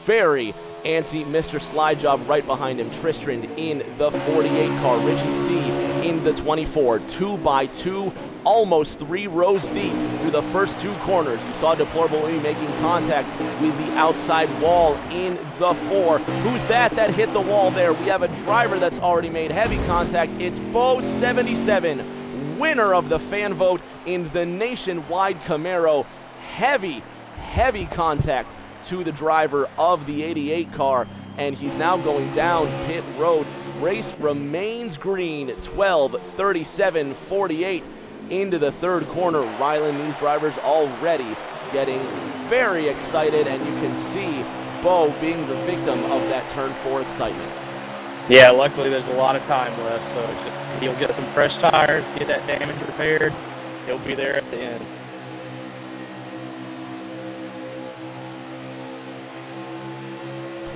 very antsy Mr. Slide Job right behind him. Tristram in the 48 car. Richie C in the 24. 2x2, almost 3 rows deep through the first 2 corners. You saw Deplorable Me making contact with the outside wall in the 4. Who's that hit the wall there? We have a driver that's already made heavy contact. It's Bo77, winner of the fan vote in the Nationwide Camaro. Heavy contact to the driver of the 88 car, and he's now going down pit road. Race remains green, 12:37:48 into the 3rd corner. Ryland, these drivers already getting very excited, and you can see Bo being the victim of that turn 4 excitement. Yeah, luckily there's a lot of time left, so just he'll get some fresh tires, get that damage repaired. He'll be there at the end.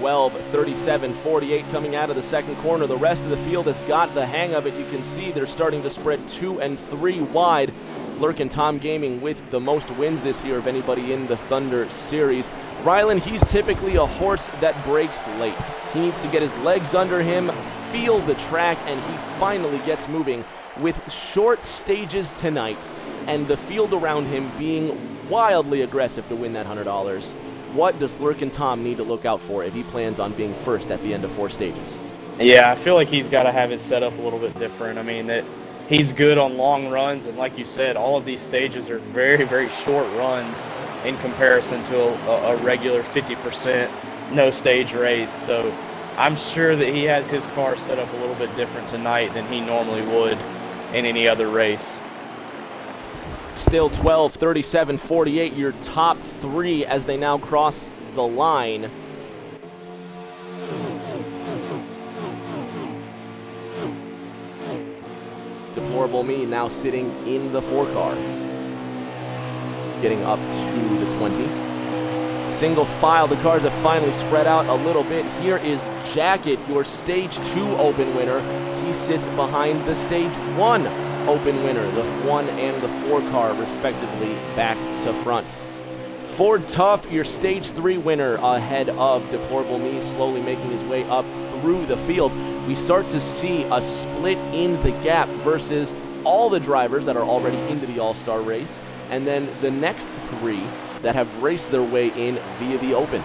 12:37:48 coming out of the 2nd corner. The rest of the field has got the hang of it. You can see they're starting to spread 2 and 3 wide. Lurkin Tom Gaming with the most wins this year of anybody in the Thunder Series. Ryland, he's typically a horse that breaks late. He needs to get his legs under him, feel the track, and he finally gets moving with short stages tonight and the field around him being wildly aggressive to win that $100. What does Lurkin Tom need to look out for if he plans on being first at the end of 4 stages? Yeah, I feel like he's got to have his setup a little bit different. I mean, he's good on long runs, and like you said, all of these stages are very, very short runs in comparison to a regular 50% no stage race. So I'm sure that he has his car set up a little bit different tonight than he normally would in any other race. Still 12:37:48, your top 3 as they now cross the line. Deplorable Me now sitting in the 4 car. Getting up to the 20. Single file, the cars have finally spread out a little bit. Here is Jacket, your Stage 2 Open winner. He sits behind the Stage 1 Open winner, the 1 and the 4 car, respectively, back to front. Ford Tough, your Stage 3 winner, ahead of Deplorable Me, slowly making his way up through the field. We start to see a split in the gap versus all the drivers that are already into the All-Star race, and then the next 3 that have raced their way in via the Open.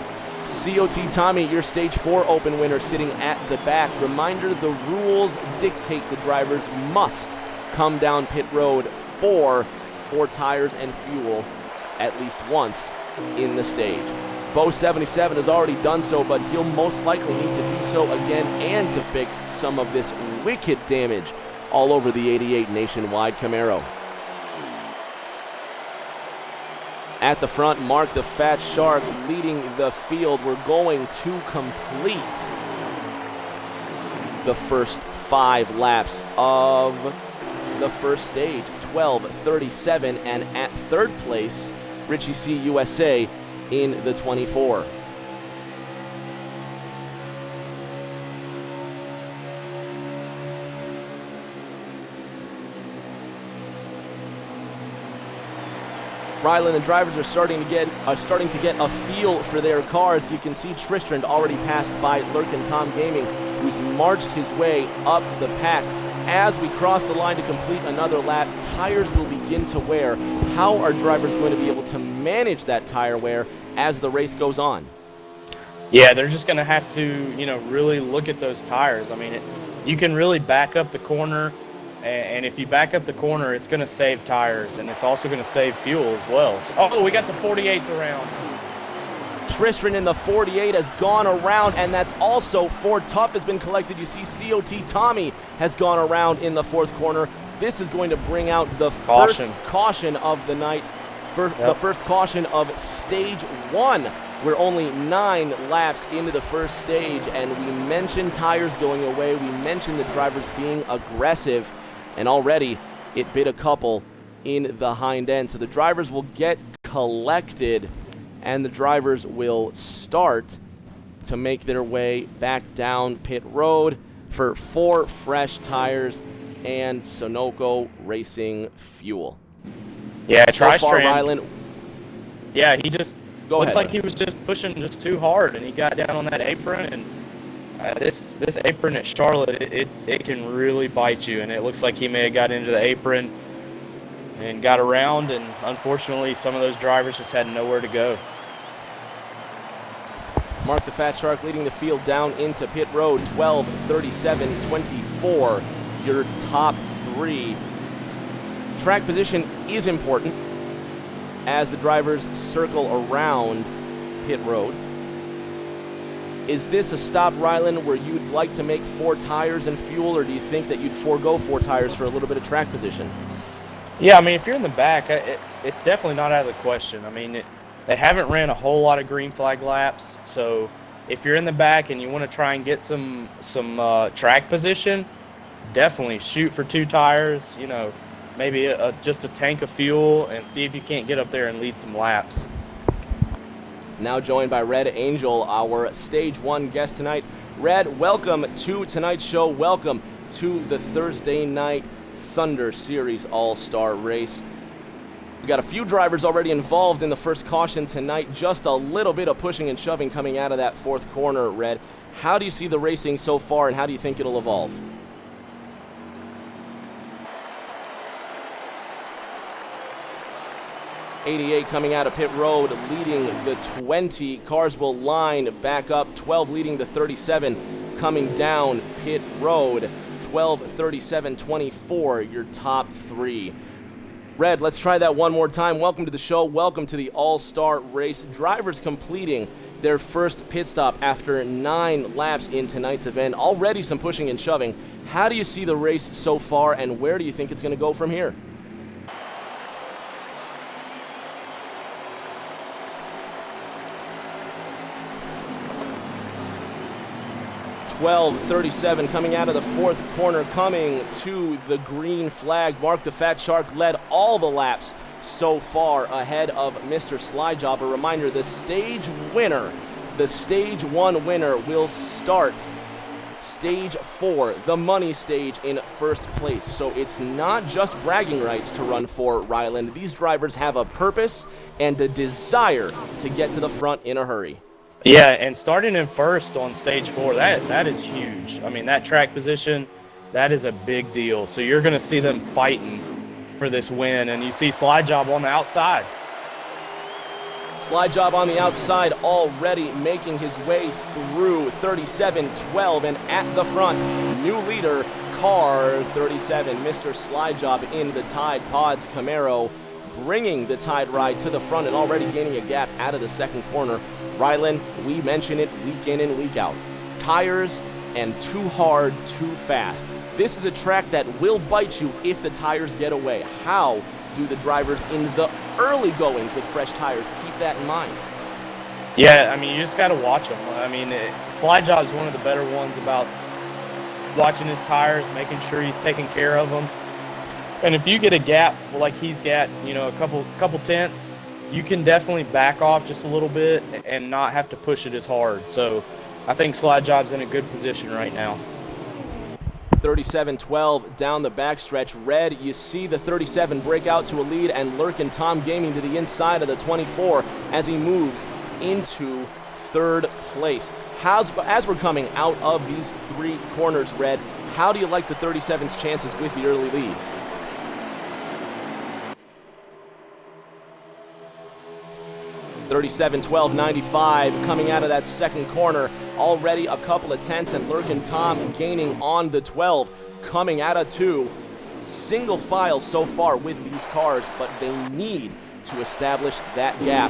COT Tommy, your Stage 4 Open winner, sitting at the back. Reminder, the rules dictate the drivers must come down pit road for tires and fuel at least once in the stage. Bo77 has already done so, but he'll most likely need to do so again and to fix some of this wicked damage all over the 88 Nationwide Camaro. At the front, Mark the Fat Shark leading the field. We're going to complete the first 5 laps of the first stage, 12:37, and at 3rd place, Richie C USA in the 24. Ryland, the drivers are starting to get a feel for their cars. You can see Tristram already passed by Lurkin Tom Gaming, who's marched his way up the pack. As we cross the line to complete another lap, tires will begin to wear. How are drivers going to be able to manage that tire wear as the race goes on? Yeah, they're just going to have to, really look at those tires. I mean, you can really back up the corner, and if you back up the corner, it's going to save tires, and it's also going to save fuel as well. So, we got the 48th around. Tristram in the 48 has gone around, and that's also Ford Tough has been collected. You see COT Tommy has gone around in the fourth corner. This is going to bring out the first caution of the night, the first caution of stage 1. We're only 9 laps into the first stage, and we mentioned tires going away. We mentioned the drivers being aggressive, and already it bit a couple in the hind end. So the drivers will get collected, and the drivers will start to make their way back down pit road for 4 fresh tires and Sunoco Racing fuel. Yeah, so far, Ryland. Yeah, he just looks like he was just pushing just too hard, and he got down on that apron, and this apron at Charlotte, it can really bite you, and it looks like he may have got into the apron and got around, and unfortunately some of those drivers just had nowhere to go. Mark the Fat Shark leading the field down into pit road, 12, 37, 24, your top 3. Track position is important as the drivers circle around pit road. Is this a stop, Ryland, where you'd like to make 4 tires and fuel, or do you think that you'd forego 4 tires for a little bit of track position? Yeah, I mean, if you're in the back, it's definitely not out of the question. I mean, they haven't ran a whole lot of green flag laps, so if you're in the back and you want to try and get some track position, definitely shoot for 2 tires, maybe just a tank of fuel, and see if you can't get up there and lead some laps. Now joined by Red Angel, our Stage 1 guest tonight. Red, welcome to tonight's show. Welcome to the Thursday Night Thunder Series All-Star Race. We got a few drivers already involved in the first caution tonight. Just a little bit of pushing and shoving coming out of that fourth corner, Red. How do you see the racing so far, and how do you think it'll evolve? 88 coming out of pit road, leading the 20. Cars will line back up. 12 leading the 37, coming down pit road. 12, 37, 24, your top 3. Red, let's try that one more time. Welcome to the show. Welcome to the All-Star Race. Drivers completing their first pit stop after 9 laps in tonight's event. Already some pushing and shoving. How do you see the race so far, and where do you think it's going to go from here? 12:37 coming out of the fourth corner, coming to the green flag. Mark the Fat Shark led all the laps so far ahead of Mr. Slyjob. A reminder, the stage 1 winner will start stage 4, the money stage, in first place. So it's not just bragging rights to run for Ryland. These drivers have a purpose and a desire to get to the front in a hurry. Yeah, and starting in first on stage 4, that is huge. I mean, that track position, that is a big deal. So you're going to see them fighting for this win, and you see Slyjob on the outside. Slyjob on the outside already making his way through 37-12, and at the front, new leader, car 37, Mr. Slyjob in the Tide Pods Camaro, bringing the Tide ride to the front and already gaining a gap out of the second corner. Ryland, we mention it week in and week out. Tires and too hard, too fast. This is a track that will bite you if the tires get away. How do the drivers in the early goings with fresh tires keep that in mind? Yeah, I mean, you just got to watch them. I mean, Slyjob is one of the better ones about watching his tires, making sure he's taking care of them. And if you get a gap like he's got, a couple tenths, you can definitely back off just a little bit and not have to push it as hard. So I think Slyjob's in a good position right now. 37-12 down the backstretch. Red, you see the 37 break out to a lead, and Lurkin Tom Gaming to the inside of the 24 as he moves into third place. As we're coming out of these three corners, Red, how do you like the 37's chances with the early lead? (37-12-95) coming out of that second corner. Already a couple of tenths, and Lurkin Tom gaining on the 12, coming out of 2. Single file so far with these cars, but they need to establish that gap.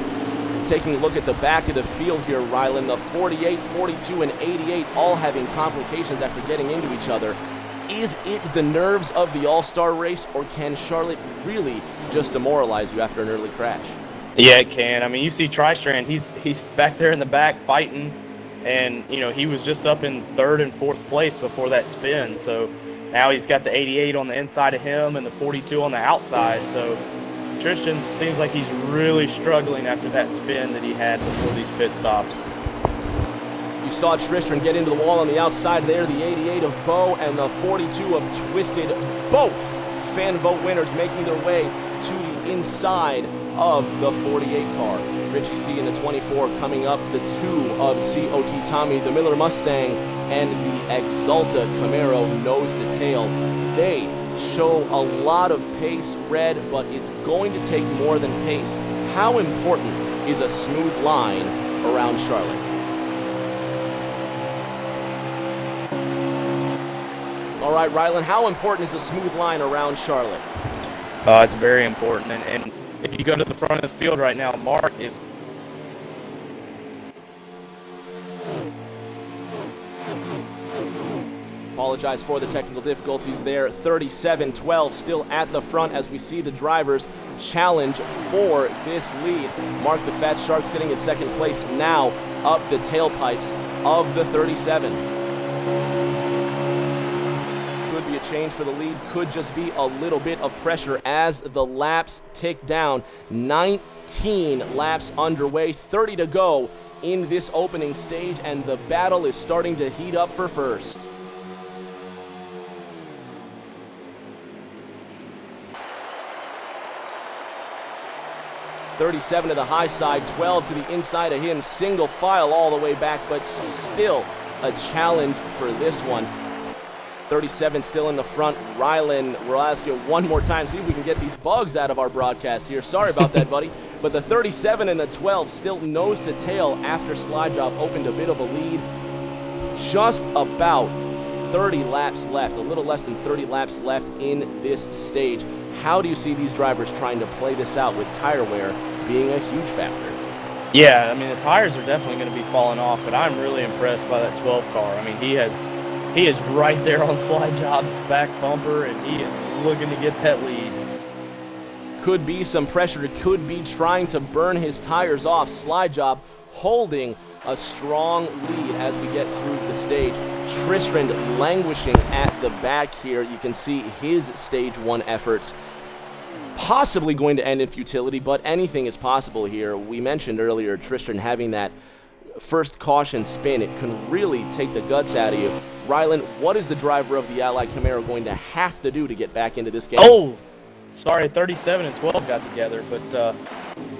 Taking a look at the back of the field here, Rylan, the 48, 42, and 88 all having complications after getting into each other. Is it the nerves of the All-Star race, or can Charlotte really just demoralize you after an early crash? Yeah, it can. I mean, you see Tri-Strand, he's back there in the back fighting, and, you know, he was just up in third and fourth place before that spin. So now he's got the 88 on the inside of him and the 42 on the outside. So Tristan seems like he's really struggling after that spin that he had before these pit stops. You saw Tristan get into the wall on the outside there, the 88 of Bo and the 42 of Twisted, both fan vote winners making their way to the inside of the 48 car. Richie C in the 24 coming up, the 2 of COT Tommy, the Miller Mustang, and the Exalta Camaro nose to tail. They show a lot of pace, Red, but it's going to take more than pace. How important is a smooth line around Charlotte? All right, Rylan, how important is a smooth line around Charlotte? It's very important, and if you go to the front of the field right now, Mark is... Apologize for the technical difficulties there. 37-12 still at the front as we see the drivers challenge for this lead. Mark the Fat Shark sitting in second place now up the tailpipes of the 37. Could be a change for the lead, could just be a little bit of pressure as the laps tick down. 19 laps underway, 30 to go in this opening stage, and the battle is starting to heat up for first. (37 to the high side, 12 to the inside of him, single file all the way back, but still a challenge for this one. 37 still in the front. Rylan, we'll ask you one more time, see if we can get these bugs out of our broadcast here. Sorry about that, buddy. But the 37 and the 12 still nose to tail after Slide Job opened a bit of a lead. Just about 30 laps left, a little less than 30 laps left in this stage. How do you see these drivers trying to play this out with tire wear being a huge factor? Yeah, I mean, the tires are definitely going to be falling off, but I'm really impressed by that 12 car. I mean, he is right there on Slide Job's back bumper, and he is looking to get that lead. Could be some pressure. It could be trying to burn his tires off. Slide Job holding a strong lead as we get through the stage. Tristan languishing at the back here. You can see his stage 1 efforts possibly going to end in futility, but anything is possible here. We mentioned earlier Tristan having that first caution spin. It can really take the guts out of you. Rylan, what is the driver of the Ally Camaro going to have to do to get back into this game? Oh, sorry, 37 and 12 got together, but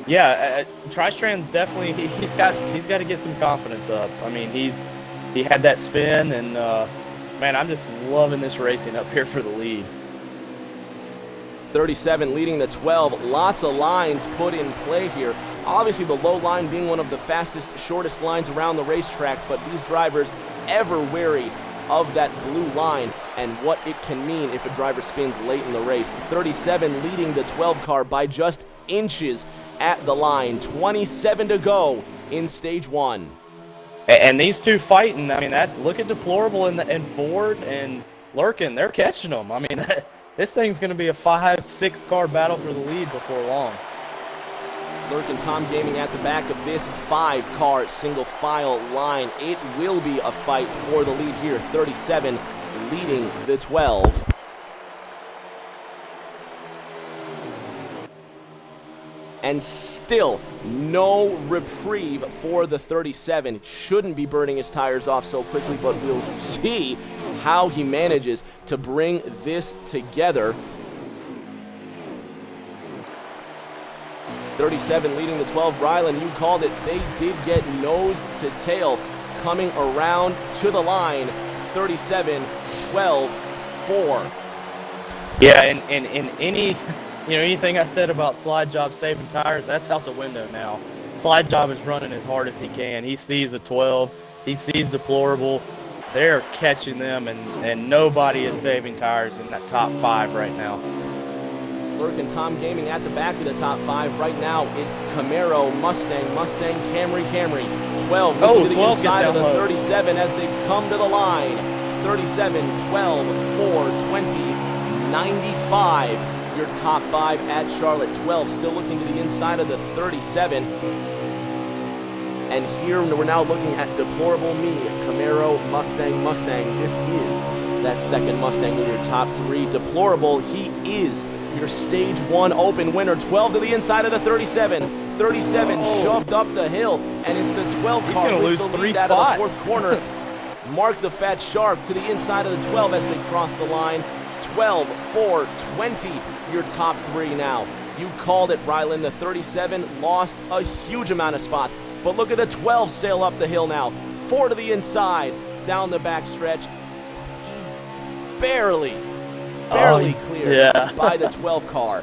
yeah, Tri-Strand's definitely he's got to get some confidence up. I mean, he had that spin, and man, I'm just loving this racing up here for the lead. 37 leading the 12. Lots of lines put in play here. Obviously, the low line being one of the fastest, shortest lines around the racetrack, but these drivers ever wary of that blue line and what it can mean if a driver spins late in the race. 37 leading the 12 car by just inches at the line. 27 to go in stage 1. And these two fighting, I mean, look at Deplorable and Ford and Lurkin. They're catching them. I mean, this thing's going to be a 5-6 car battle for the lead before long. Lurkin Tom Gaming at the back of this 5-car single file line. It will be a fight for the lead here. 37 leading the 12. And still no reprieve for the 37. Shouldn't be burning his tires off so quickly, but we'll see how he manages to bring this together. 37 leading the 12. Ryland, you called it. They did get nose to tail coming around to the line. 37, 12, 4. Yeah, and any, anything I said about Slide Job saving tires, that's out the window now. Slide Job is running as hard as he can. He sees a 12. He sees Deplorable. They're catching them, and nobody is saving tires in that top 5 right now. Lurkin Tom Gaming at the back of the top 5 right now. It's Camaro, Mustang, Camry. 12 to the inside of the 37 as they come to the line. 37, 12, 4, 20, 95. Your top 5 at Charlotte. 12 still looking to the inside of the 37. And here we're now looking at Deplorable Me, Camaro, Mustang. This is that second Mustang in your top 3. Deplorable, he is your Stage 1 Open winner. 12 to the inside of the 37. 37 shoved up the hill, and it's the 12 He's car gonna with lose the 3 lead out of spots. the 4th corner. Mark the Fat Shark to the inside of the 12 as they cross the line. 12, 4, 20, your top 3 now. You called it, Ryland. The 37 lost a huge amount of spots, but look at the 12 sail up the hill now. 4 to the inside, down the back stretch. He barely cleared by the 12 car.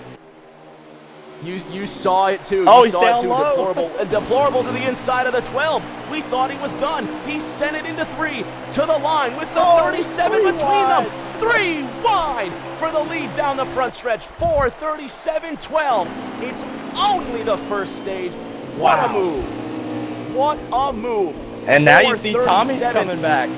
You saw it too. Oh, you he's saw down it too. low. Deplorable to the inside of the 12. We thought he was done. He sent it into 3 to the line with the 37 between them. 3 wide for the lead down the front stretch. 4, 37, 12. It's only the first stage. What a move. What a move. And now you 4, see Tommy's 37 coming back.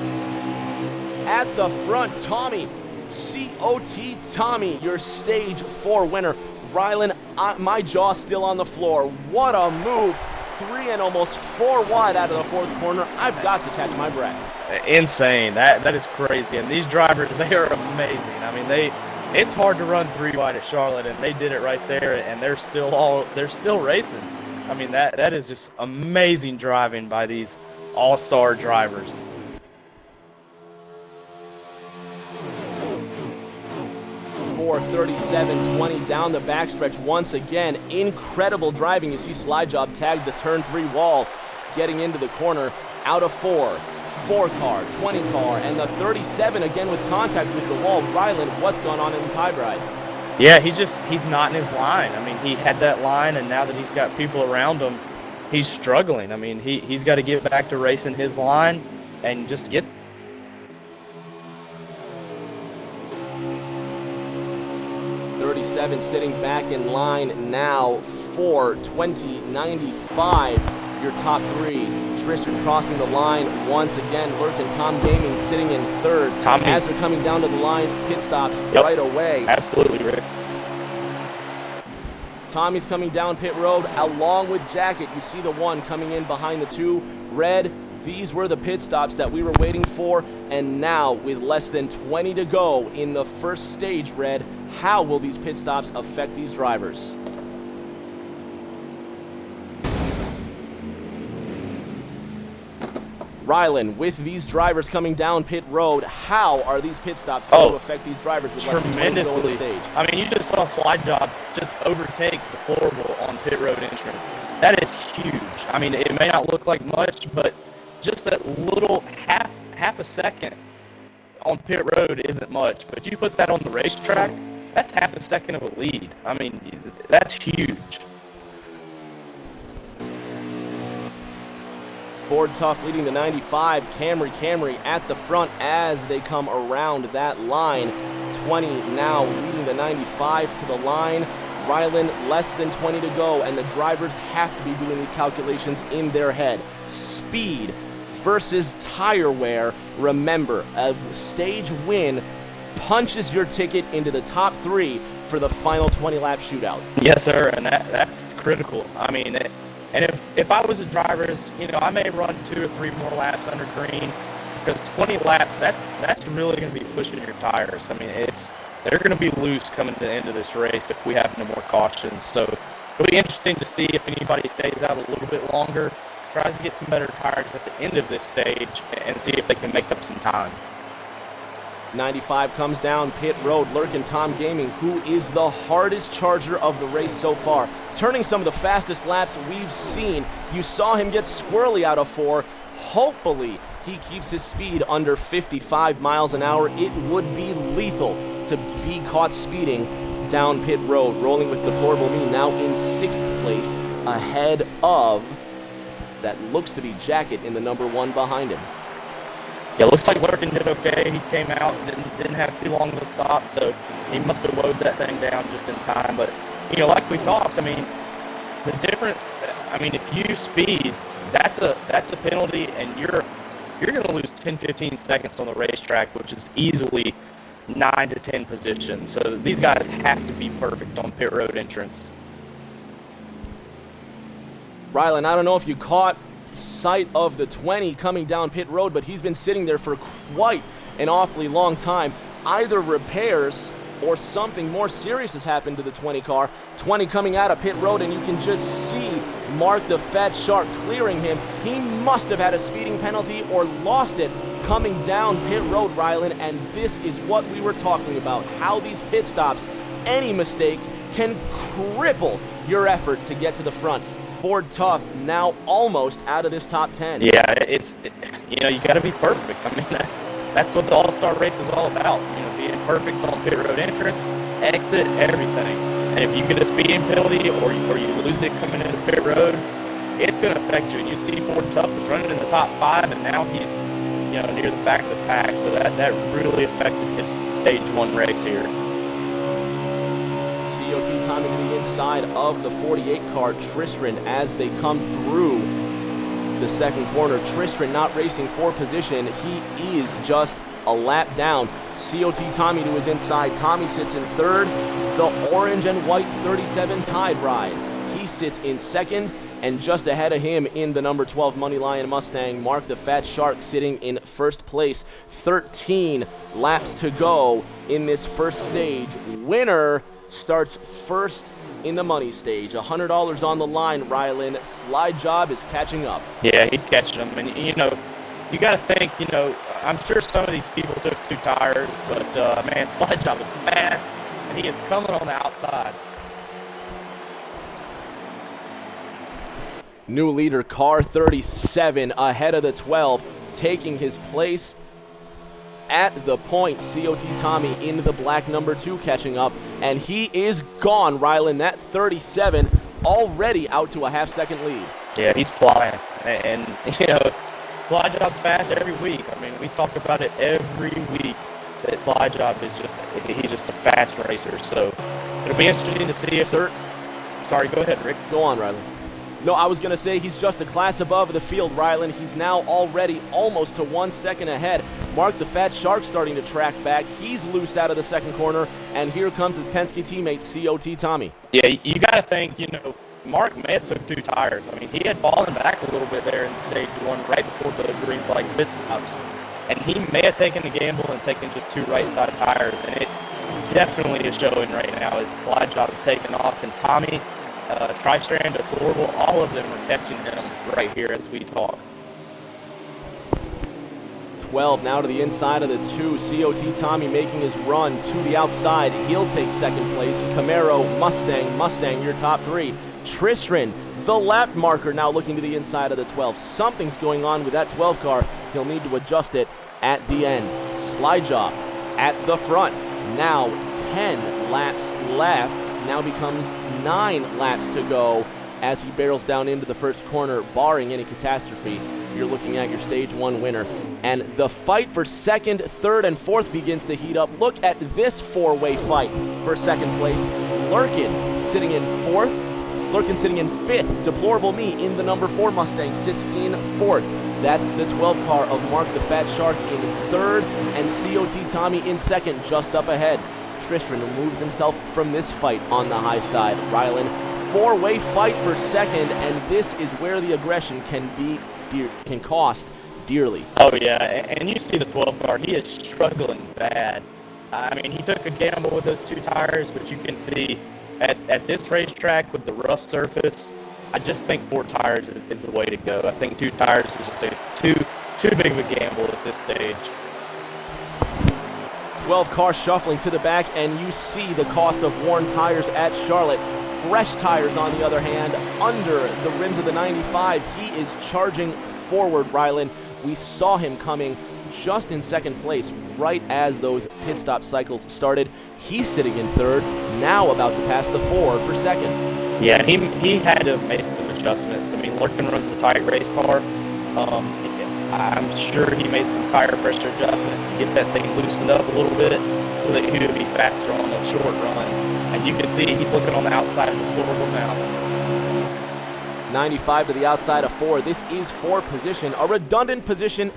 at the front. Tommy, COT Tommy, your Stage 4 winner. Ryland, my jaw's still on the floor. What a move. 3 and almost 4 wide out of the 4th corner. I've got to catch my breath. Insane. That is crazy. And these drivers, they are amazing. I mean, it's hard to run 3 wide at Charlotte, and they did it right there, and they're still racing. I mean, that is just amazing driving by these all-star drivers. For 37-20 down the backstretch once again. Incredible driving. You see Slide Job tag the turn 3 wall, getting into the corner out of 4. 4 car, 20 car, and the 37 again with contact with the wall. Ryland, what's going on in the tie ride? Yeah, he's not in his line. I mean, he had that line, and now that he's got people around him, he's struggling. I mean, he's got to get back to racing his line and just get. 37 sitting back in line now for 2095. Your top 3. Tristan crossing the line once again. Lurkin Tom Gaming sitting in 3rd. As they're coming down to the line, pit stops right away. Absolutely, Rick. Tommy's coming down pit road along with Jacket. You see the 1 coming in behind the 2. Red, these were the pit stops that we were waiting for. And now, with less than 20 to go in the first stage, Red, how will these pit stops affect these drivers? Ryland, with these drivers coming down pit road, how are these pit stops going to affect these drivers with less than 20 to go on the stage? I mean, you just saw Slide Job just overtake Deplorable on pit road entrance. That is huge. I mean, it may not look like much, but just that little half a second on pit road isn't much. But you put that on the racetrack, that's half a second of a lead. I mean, that's huge. Ford Tough leading the 95. Camry at the front as they come around that line. 20 now leading the 95 to the line. Ryland, less than 20 to go, and the drivers have to be doing these calculations in their head. Speed versus tire wear. Remember, a stage win punches your ticket into the top 3 for the final 20-lap shootout. Yes, sir, and that's critical. I mean, and if I was a driver, I may run 2 or 3 more laps under green, because 20 laps, that's really going to be pushing your tires. I mean, they're going to be loose coming to the end of this race if we have no more cautions. So it'll be interesting to see if anybody stays out a little bit longer, tries to get some better tires at the end of this stage, and see if they can make up some time. 95 comes down pit road. Lurkin Tom Gaming, who is the hardest charger of the race so far, turning some of the fastest laps we've seen. You saw him get squirrely out of 4. Hopefully, he keeps his speed under 55 miles an hour. It would be lethal to be caught speeding down pit road. Rolling with Deplorable Me now in 6th place, ahead of that looks to be Jacket in the number 1 behind him. Yeah, looks like Lurkin did okay. He came out, didn't have too long to stop, so he must have loaded that thing down just in time. But, you know, like we talked, I mean, the difference, I mean, if you speed, that's a penalty, and you're going to lose 10, 15 seconds on the racetrack, which is easily 9 to 10 positions. So these guys have to be perfect on pit road entrance. Rylan, I don't know if you caught sight of the 20 coming down pit road, but he's been sitting there for quite an awfully long time. Either repairs or something more serious has happened to the 20 car. 20 coming out of pit road, and you can just see Mark the Fat Shark clearing him. He must have had a speeding penalty or lost it coming down pit road, Rylan, and this is what we were talking about, how these pit stops, any mistake can cripple your effort to get to the front. Ford Tough now almost out of this top 10. Yeah, you know, you got to be perfect. I mean, that's what the All-Star race is all about. You know, being perfect on pit road entrance, exit, everything. And if you get a speeding penalty or you lose it coming into pit road, it's going to affect you. And you see Ford Tough was running in the top 5, and now he's, you know, near the back of the pack. So that really affected his stage 1 race here. COT timing to the inside of the 48 car, Tristram, as they come through the second corner. Tristram not racing for position. He is just a lap down. COT Tommy to his inside. Tommy sits in 3rd. The orange and white 37 Tide Ride. He sits in 2nd. And just ahead of him in the number 12 Money Lion Mustang, Mark the Fat Shark sitting in 1st place. 13 laps to go in this first stage. Winner starts first in the money stage. $100 on the line, Rylan. Slide Job is catching up. Yeah, he's catching them. And, you know, you got to think, you know, I'm sure some of these people took 2 tires, but, man, Slide Job is fast, and he is coming on the outside. New leader, car 37, ahead of the 12, taking his place at the point. COT Tommy in the black number 2 catching up, and he is gone, Rylan. That 37 already out to a half-second lead. Yeah, he's flying, and you know, Slide Job's fast every week. I mean, we talk about it every week, that Slide Job is he's just a fast racer, so it'll be interesting to see if Sorry, go ahead, Rick. Go on, Rylan. No, I was going to say he's just a class above the field, Rylan. He's now already almost to 1 second ahead. Mark the Fat Shark starting to track back. He's loose out of the second corner, and here comes his Penske teammate, COT Tommy. Yeah, you got to think, you know, Mark may have took 2 tires. I mean, he had fallen back a little bit there in stage 1 right before the green flag pit stops. And he may have taken a gamble and taken just 2 right side tires, and it definitely is showing right now as Slide Job is taking off, and Tommy, Tri-Strand, Deplorable, all of them are catching him right here as we talk. 12 now to the inside of the 2. COT Tommy making his run to the outside. He'll take 2nd place. Camaro, Mustang, your top 3. Tristram, the lap marker, now looking to the inside of the 12. Something's going on with that 12 car. He'll need to adjust it at the end. Slide Job at the front. Now 10 laps left. Now becomes 9 laps to go as he barrels down into the first corner, barring any catastrophe. You're looking at your stage 1 winner. And the fight for 2nd, 3rd, and 4th begins to heat up. Look at this 4-way fight for 2nd place. Lurkin sitting in 4th. Lurkin sitting in 5th. Deplorable Me in the number 4 Mustang sits in 4th. That's the 12 car of Mark the Fat Shark in 3rd, and COT Tommy in 2nd, just up ahead. Tristram removes himself from this fight on the high side. Rylan, 4-way fight for 2nd, and this is where the aggression can cost dearly. Oh yeah, and you see the 12 car, he is struggling bad. I mean, he took a gamble with those 2 tires, but you can see at this racetrack with the rough surface, I just think 4 tires is the way to go. I think 2 tires is just too big of a gamble at this stage. 12 car shuffling to the back, and you see the cost of worn tires at Charlotte. Fresh tires, on the other hand, under the rims of the 95. He is charging forward, Rylan. We saw him coming just in second place right as those pit stop cycles started. He's sitting in third, now about to pass the 4 for second. Yeah, he had to make some adjustments. I mean, Lurkin runs a tight race car. I'm sure he made some tire pressure adjustments to get that thing loosened up a little bit so that he would be faster on the short run. And you can see he's looking on the outside of the portal now. 95 to the outside of 4. This is for position, a redundant position,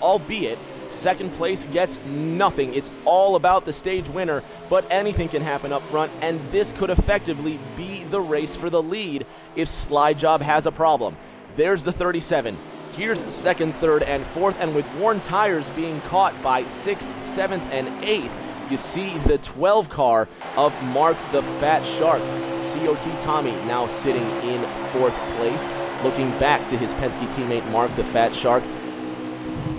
albeit second place gets nothing. It's all about the stage winner, but anything can happen up front, and this could effectively be the race for the lead if Slide Job has a problem. There's the 37. Here's second, third, and fourth, and with worn tires being caught by 6th, 7th, and 8th, you see the 12 car of Mark the Fat Shark. COT Tommy now sitting in 4th place, looking back to his Penske teammate Mark the Fat Shark.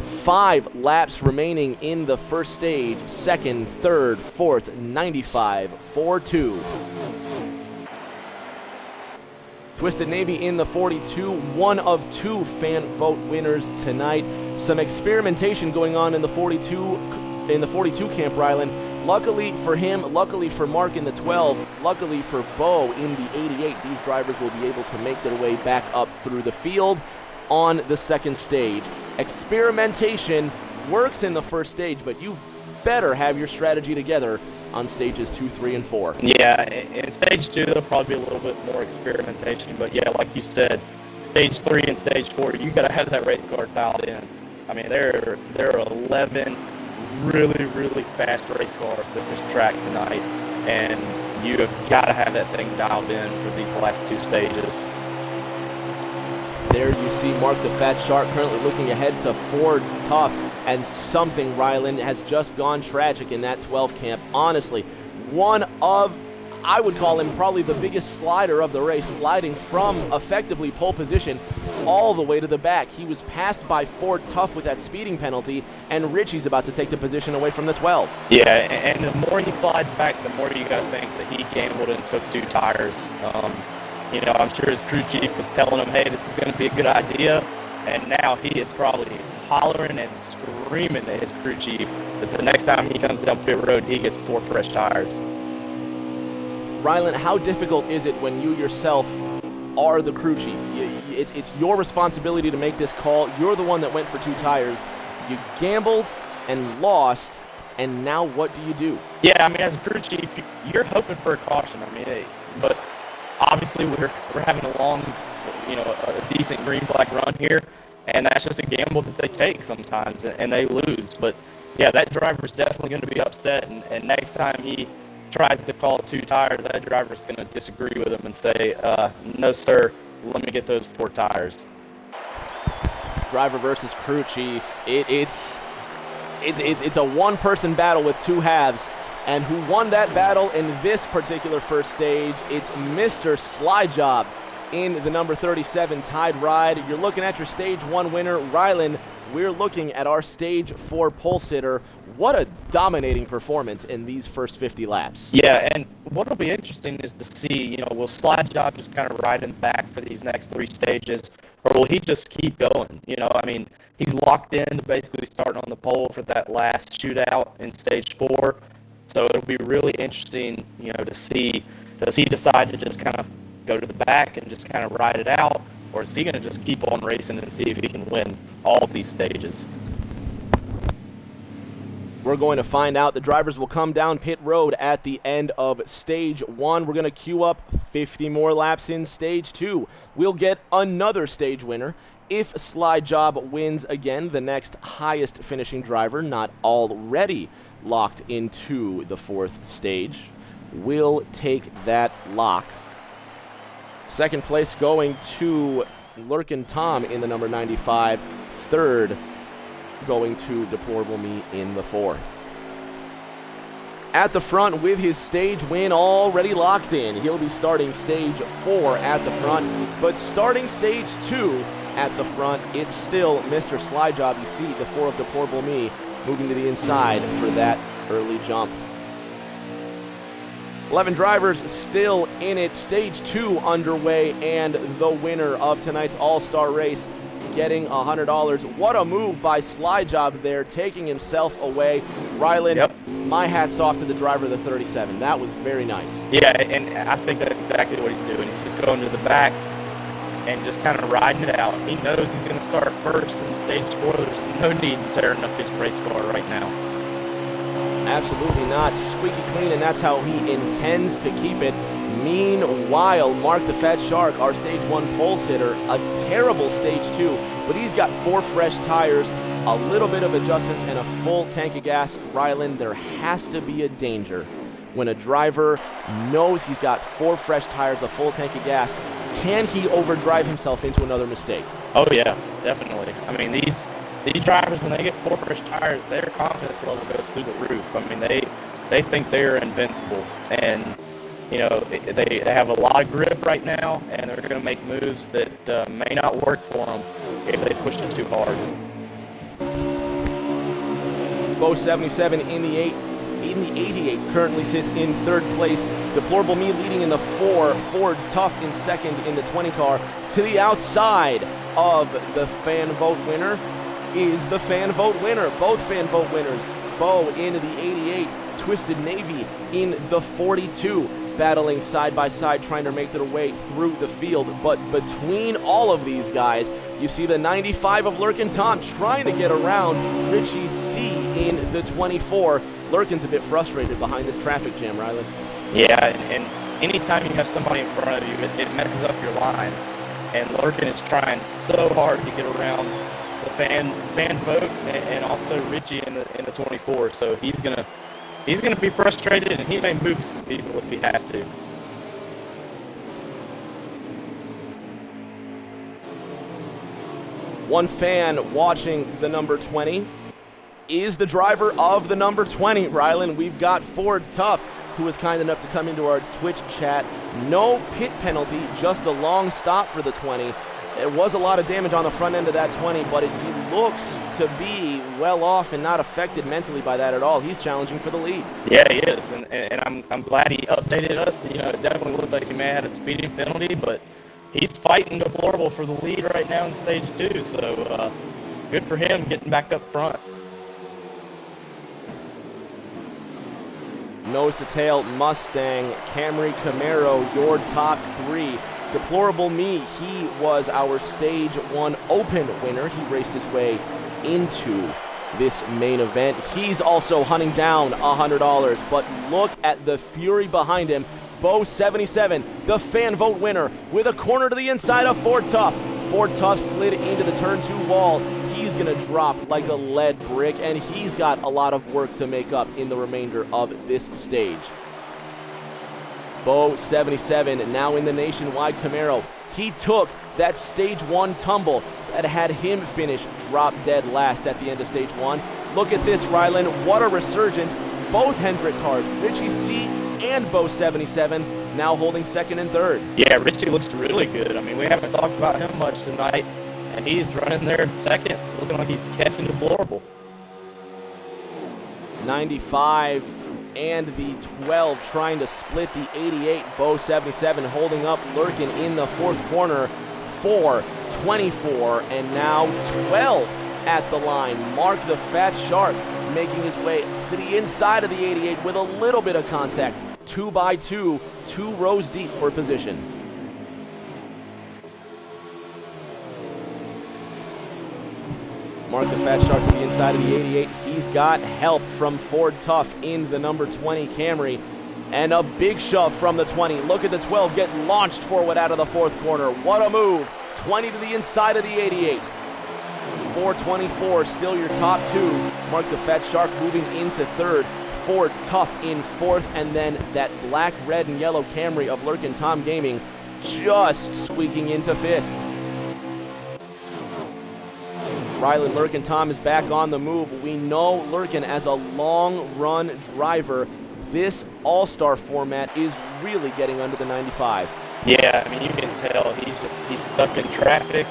5 laps remaining in the first stage. Second, third, fourth, 95, 4-2. Twisted Navy in the 42, one of 2 fan vote winners tonight. Some experimentation going on in the 42 camp, Rylan. Luckily for him, luckily for Mark in the 12, luckily for Bo in the 88, these drivers will be able to make their way back up through the field on the second stage. Experimentation works in the first stage, but you better have your strategy together on stages 2, 3, and 4. Yeah, in stage 2, there'll probably be a little bit more experimentation, but yeah, like you said, stage 3 and stage 4, you got to have that race car dialed in. I mean, there are 11 really, really fast race cars at this track tonight, and you have got to have that thing dialed in for these last 2 stages. There you see Mark the Fat Shark currently looking ahead to Ford Tough, and something, Rylan, has just gone tragic in that 12 camp. Honestly, one of, I would call him probably the biggest slider of the race, sliding from effectively pole position all the way to the back. He was passed by Ford Tough with that speeding penalty, and Richie's about to take the position away from the 12. Yeah, and the more he slides back, the more you got to think that he gambled and took 2 tires. You know, I'm sure his crew chief was telling him, hey, this is going to be a good idea, and now he is probably hollering and screaming at his crew chief that the next time he comes down pit road, he gets 4 fresh tires. Rylan, how difficult is it when you yourself are the crew chief? It's your responsibility to make this call. You're the one that went for 2 tires. You gambled and lost, and now what do you do? Yeah, I mean, as a crew chief, you're hoping for a caution. I mean, but obviously we're having a long, you know, a decent green flag run here, and that's just a gamble that they take sometimes, and they lose. But yeah, that driver's definitely going to be upset, and next time he tries to call 2 tires, that driver's going to disagree with him and say, no sir, let me get those 4 tires. Driver versus crew chief. It's a one-person battle with 2 halves. And who won that battle in this particular first stage? It's Mr. Slide Job in the number 37 Tide Ride. You're looking at your stage 1 winner, Rylan. We're looking at our stage 4 pole sitter. What a dominating performance in these first 50 laps. Yeah, and what'll be interesting is to see, you know, will Slide Job just kind of ride him back for these next 3 stages, or will he just keep going? You know, I mean, he's locked in to basically starting on the pole for that last shootout in stage 4. So it'll be really interesting, you know, to see, does he decide to just kind of go to the back and just kind of ride it out, or is he going to just keep on racing and see if he can win all of these stages? We're going to find out. The drivers will come down pit road at the end of stage 1. We're going to queue up 50 more laps in stage 2. We'll get another stage winner. If Slide Job wins again, the next highest finishing driver, not already locked into the 4th stage, will take that lock. Second place going to Lurkin Tom in the number 95. Third going to Deplorable Me in the 4. At the front with his stage win already locked in, he'll be starting stage 4 at the front, but starting stage 2 at the front, it's still Mr. Slide Job. You see the 4 of Deplorable Me moving to the inside for that early jump. 11 drivers still in it. Stage 2 underway, and the winner of tonight's All-Star race getting $100. What a move by Slyjob there, taking himself away. Rylan, Yep. my hat's off to the driver of the 37. That was very nice. Yeah, and I think that's exactly what he's doing. He's just going to the back and just kind of riding it out. He knows he's going to start first in stage 4. There's no need to tearing up his race car right now. Absolutely not. Squeaky clean, and that's how he intends to keep it. Meanwhile, Mark the Fat Shark, our stage 1 pole sitter, a terrible stage 2, but he's got 4 fresh tires, a little bit of adjustments, and a full tank of gas. Rylan, there has to be a danger when a driver knows he's got 4 fresh tires, a full tank of gas. Can he overdrive himself into another mistake? Oh yeah, definitely. I mean, these drivers, when they get 4 fresh tires, their confidence level goes through the roof. I mean, they think they're invincible, and you know, they have a lot of grip right now, and they're going to make moves that may not work for them if they push it too hard. Bo 77 in the 88 currently sits in 3rd place. Deplorable Me leading in the 4. Ford Tough in 2nd in the 20 car. To the outside of the fan vote winner is the fan vote winner. Both fan vote winners. Bo in the 88. Twisted Navy in the 42. Battling side by side, trying to make their way through the field. But between all of these guys, you see the 95 of Lurkin Tom trying to get around Richie C in the 24. Lurkin's a bit frustrated behind this traffic jam, Rylan. Yeah, and anytime you have somebody in front of you, it messes up your line. And Lurkin is trying so hard to get around the fan vote and also Richie in the 24. So he's gonna be frustrated, and he may move some people if he has to. One fan watching the number 20 is the driver of the number 20, Rylan. We've got Ford Tough, who was kind enough to come into our Twitch chat. No pit penalty, just a long stop for the 20. There was a lot of damage on the front end of that 20, but he looks to be well off and not affected mentally by that at all. He's challenging for the lead. Yeah, he is, and I'm glad he updated us. You know, it definitely looked like he may have had a speeding penalty, but he's fighting Deplorable for the lead right now in stage 2. So good for him getting back up front. Nose to tail Mustang, Camry, Camaro, your top 3. Deplorable Me, he was our stage 1 open winner. He raced his way into this main event. He's also hunting down $100, but look at the fury behind him. Bo 77, the fan vote winner, with a corner to the inside of Ford Tough. Ford Tough slid into the turn 2 wall. He's going to drop like a lead brick, and he's got a lot of work to make up in the remainder of this stage. Bo 77 now in the Nationwide Camaro. He took that stage 1 tumble that had him finish drop dead last at the end of stage 1. Look at this, Rylan. What a resurgence. Both Hendrick cars, Richie C and Bo 77, now holding 2nd and 3rd. Yeah, Richie looks really good. I mean, we haven't talked about him much tonight, and he's running there in 2nd, looking like he's catching Deplorable. 95 and the 12 trying to split the 88. Bo 77 holding up Lurkin in the 4th corner. 4, 24, and now 12 at the line. Mark the Fat Shark making his way to the inside of the 88 with a little bit of contact. 2 by 2, 2 rows deep for position. Mark the Fat Shark to the inside of the 88. He's got help from Ford Tough in the number 20 Camry. And a big shove from the 20. Look at the 12 get launched forward out of the 4th corner. What a move. 20 to the inside of the 88. 424, still your top 2. Mark the Fat Shark moving into 3rd. Ford Tough in 4th. And then that black, red, and yellow Camry of Lurkin Tom Gaming just squeaking into 5th. Rylan Lurkin Tom is back on the move. We know Lurkin as a long-run driver. This all-star format is really getting under the 95. Yeah, I mean, you can tell he's stuck in traffic.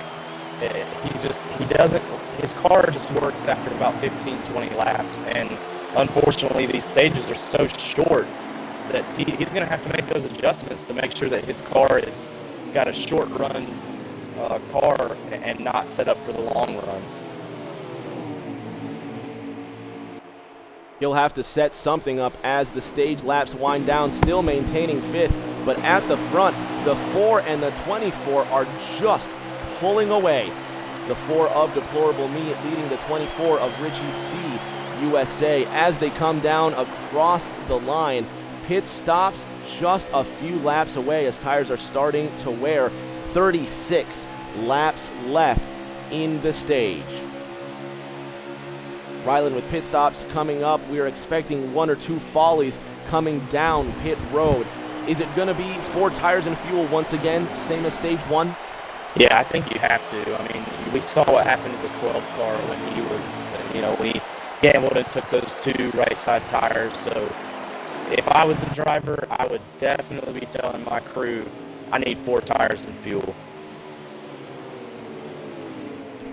His car just works after about 15, 20 laps, and unfortunately, these stages are so short that he's going to have to make those adjustments to make sure that his car is got a short run car and not set up for the long run. He'll have to set something up as the stage laps wind down, still maintaining 5th, but at the front, the 4 and the 24 are just pulling away. The 4 of Deplorable Me leading the 24 of Richie C. USA as they come down across the line. Pit stops just a few laps away as tires are starting to wear. 36 laps left in the stage. Ryland with pit stops coming up. We are expecting 1 or 2 follies coming down pit road. Is it going to be 4 tires and fuel once again, same as stage 1? Yeah, I think you have to. I mean, we saw what happened to the 12 car when he was, when he gambled and took those 2 right side tires. So if I was a driver, I would definitely be telling my crew, I need 4 tires and fuel.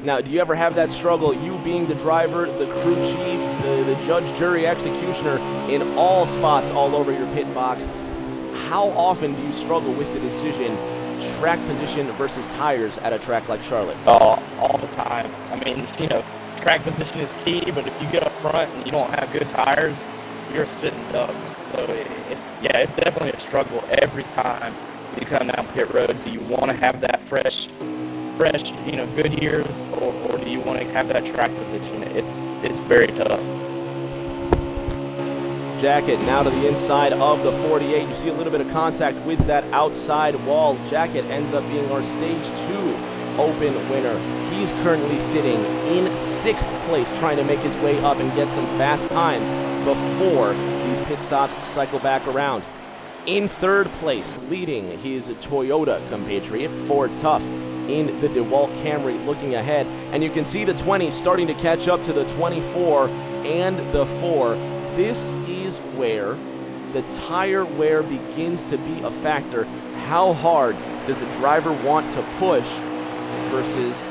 Now, do you ever have that struggle, you being the driver, the crew chief, the judge, jury, executioner, in all spots all over your pit box? How often do you struggle with the decision, track position versus tires at a track like Charlotte? All the time. I mean, track position is key, but if you get up front and you don't have good tires, you're sitting duck. So it's definitely a struggle every time you come down pit road. Do you want to have that fresh, good years, or do you want to have that track position? It's very tough. Jacket now to the inside of the 48. You see a little bit of contact with that outside wall. Jacket ends up being our stage 2 open winner. He's currently sitting in 6th place, trying to make his way up and get some fast times before these pit stops cycle back around. In 3rd place, leading his Toyota compatriot, Ford Tough, in the DeWalt Camry, looking ahead. And you can see the 20 starting to catch up to the 24 and the 4. This is where the tire wear begins to be a factor. How hard does a driver want to push versus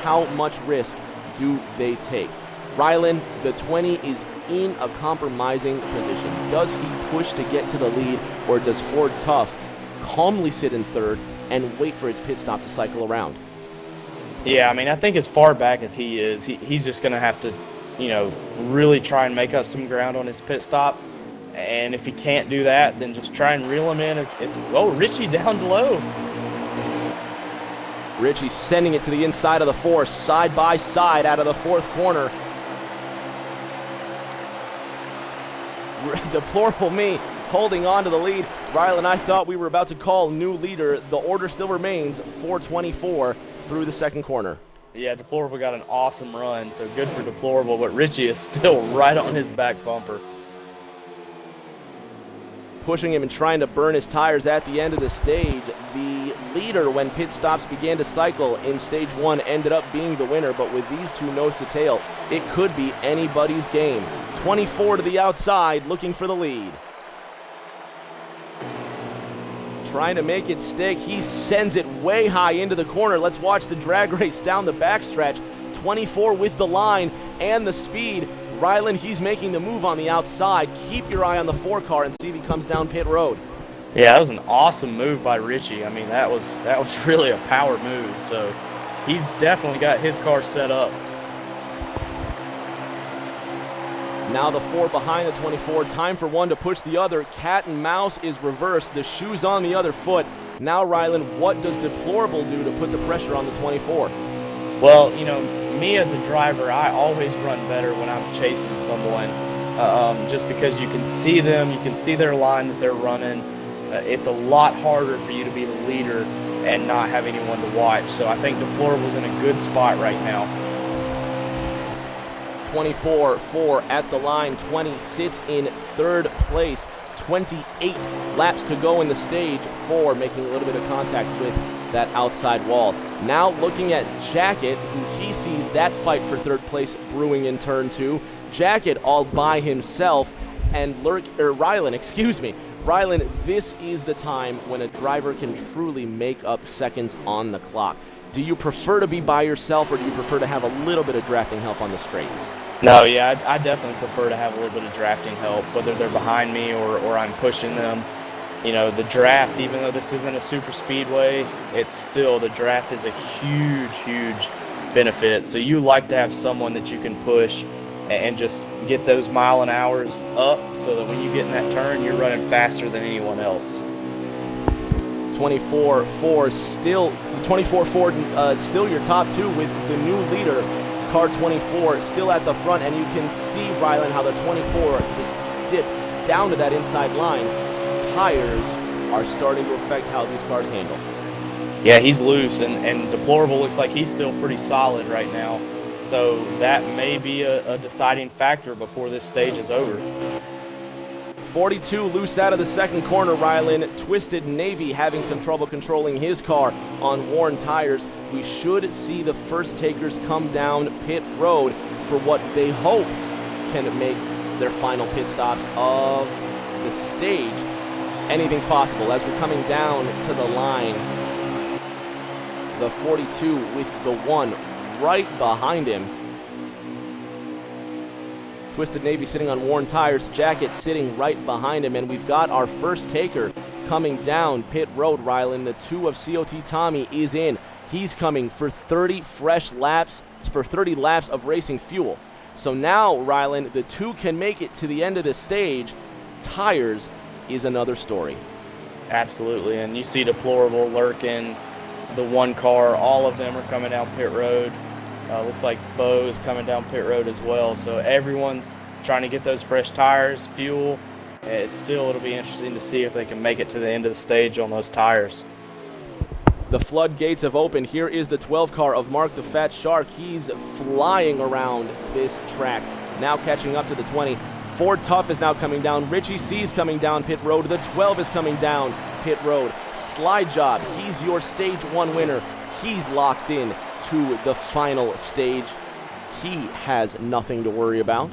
how much risk do they take? Ryland, the 20, is in a compromising position. Does he push to get to the lead, or does Ford Tough calmly sit in 3rd and wait for his pit stop to cycle around? Yeah, I mean, I think as far back as he is, he's just going to have to, really try and make up some ground on his pit stop. And if he can't do that, then just try and reel him in as Richie down low. Richie sending it to the inside of the 4, side by side out of the 4th corner. Deplorable Me holding on to the lead. Ryland, I thought we were about to call new leader. The order still remains 424 through the 2nd corner. Yeah, Deplorable got an awesome run, so good for Deplorable, but Richie is still right on his back bumper. Pushing him and trying to burn his tires at the end of the stage. The leader, when pit stops began to cycle in stage 1, ended up being the winner, but with these 2 nose to tail, it could be anybody's game. 24 to the outside, looking for the lead. Trying to make it stick. He sends it way high into the corner. Let's watch the drag race down the backstretch. 24 with the line and the speed. Ryland, he's making the move on the outside. Keep your eye on the 4 car and see if he comes down pit road. Yeah, that was an awesome move by Richie. I mean, that was really a power move. So he's definitely got his car set up. Now the 4 behind the 24. Time for one to push the other. Cat and mouse is reversed. The shoe's on the other foot. Now, Ryland, what does Deplorable do to put the pressure on the 24? Well, me as a driver, I always run better when I'm chasing someone. Just because you can see them, you can see their line that they're running. It's a lot harder for you to be the leader and not have anyone to watch. So I think Deplorable's in a good spot right now. 24, 4 at the line. 20 sits in 3rd place. 28 laps to go in the stage. 4 making a little bit of contact with that outside wall. Now looking at Jacket, who he sees that fight for 3rd place brewing in turn 2. Jacket all by himself, and Ryland, this is the time when a driver can truly make up seconds on the clock. Do you prefer to be by yourself, or do you prefer to have a little bit of drafting help on the straights? No, yeah, I definitely prefer to have a little bit of drafting help, whether they're behind me or I'm pushing them. You know, the draft, even though this isn't a super speedway, the draft is a huge benefit. So you like to have someone that you can push and just get those mile an hours up so that when you get in that turn, you're running faster than anyone else. 24-4 still your top two with the new leader, car 24, still at the front, and you can see, Rylan, how the 24 just dipped down to that inside line. Tires are starting to affect how these cars handle. Yeah, he's loose, and Deplorable looks like he's still pretty solid right now. So that may be a deciding factor before this stage is over. 42 loose out of the second corner, Rylan. Twisted Navy having some trouble controlling his car on worn tires. We should see the first takers come down pit road for what they hope can make their final pit stops of the stage. Anything's possible as we're coming down to the line. The 42 with the one right behind him. Twisted Navy sitting on worn tires, Jacket sitting right behind him, and we've got our first taker coming down pit road, Rylan. The 2 of COT Tommy is in. He's coming for 30 laps of racing fuel. So now, Rylan, the 2 can make it to the end of the stage. Tires is another story. Absolutely, and you see Deplorable, Lurkin, the 1 car, all of them are coming down pit road. Looks like Bo is coming down pit road as well. So everyone's trying to get those fresh tires, fuel. It'll be interesting to see if they can make it to the end of the stage on those tires. The floodgates have opened. Here is the 12 car of Mark the Fat Shark. He's flying around this track. Now catching up to the 20. Ford Tough is now coming down. Richie C's coming down pit road. The 12 is coming down pit road. Slide Job, he's your stage 1 winner. He's locked in to the final stage. He has nothing to worry about.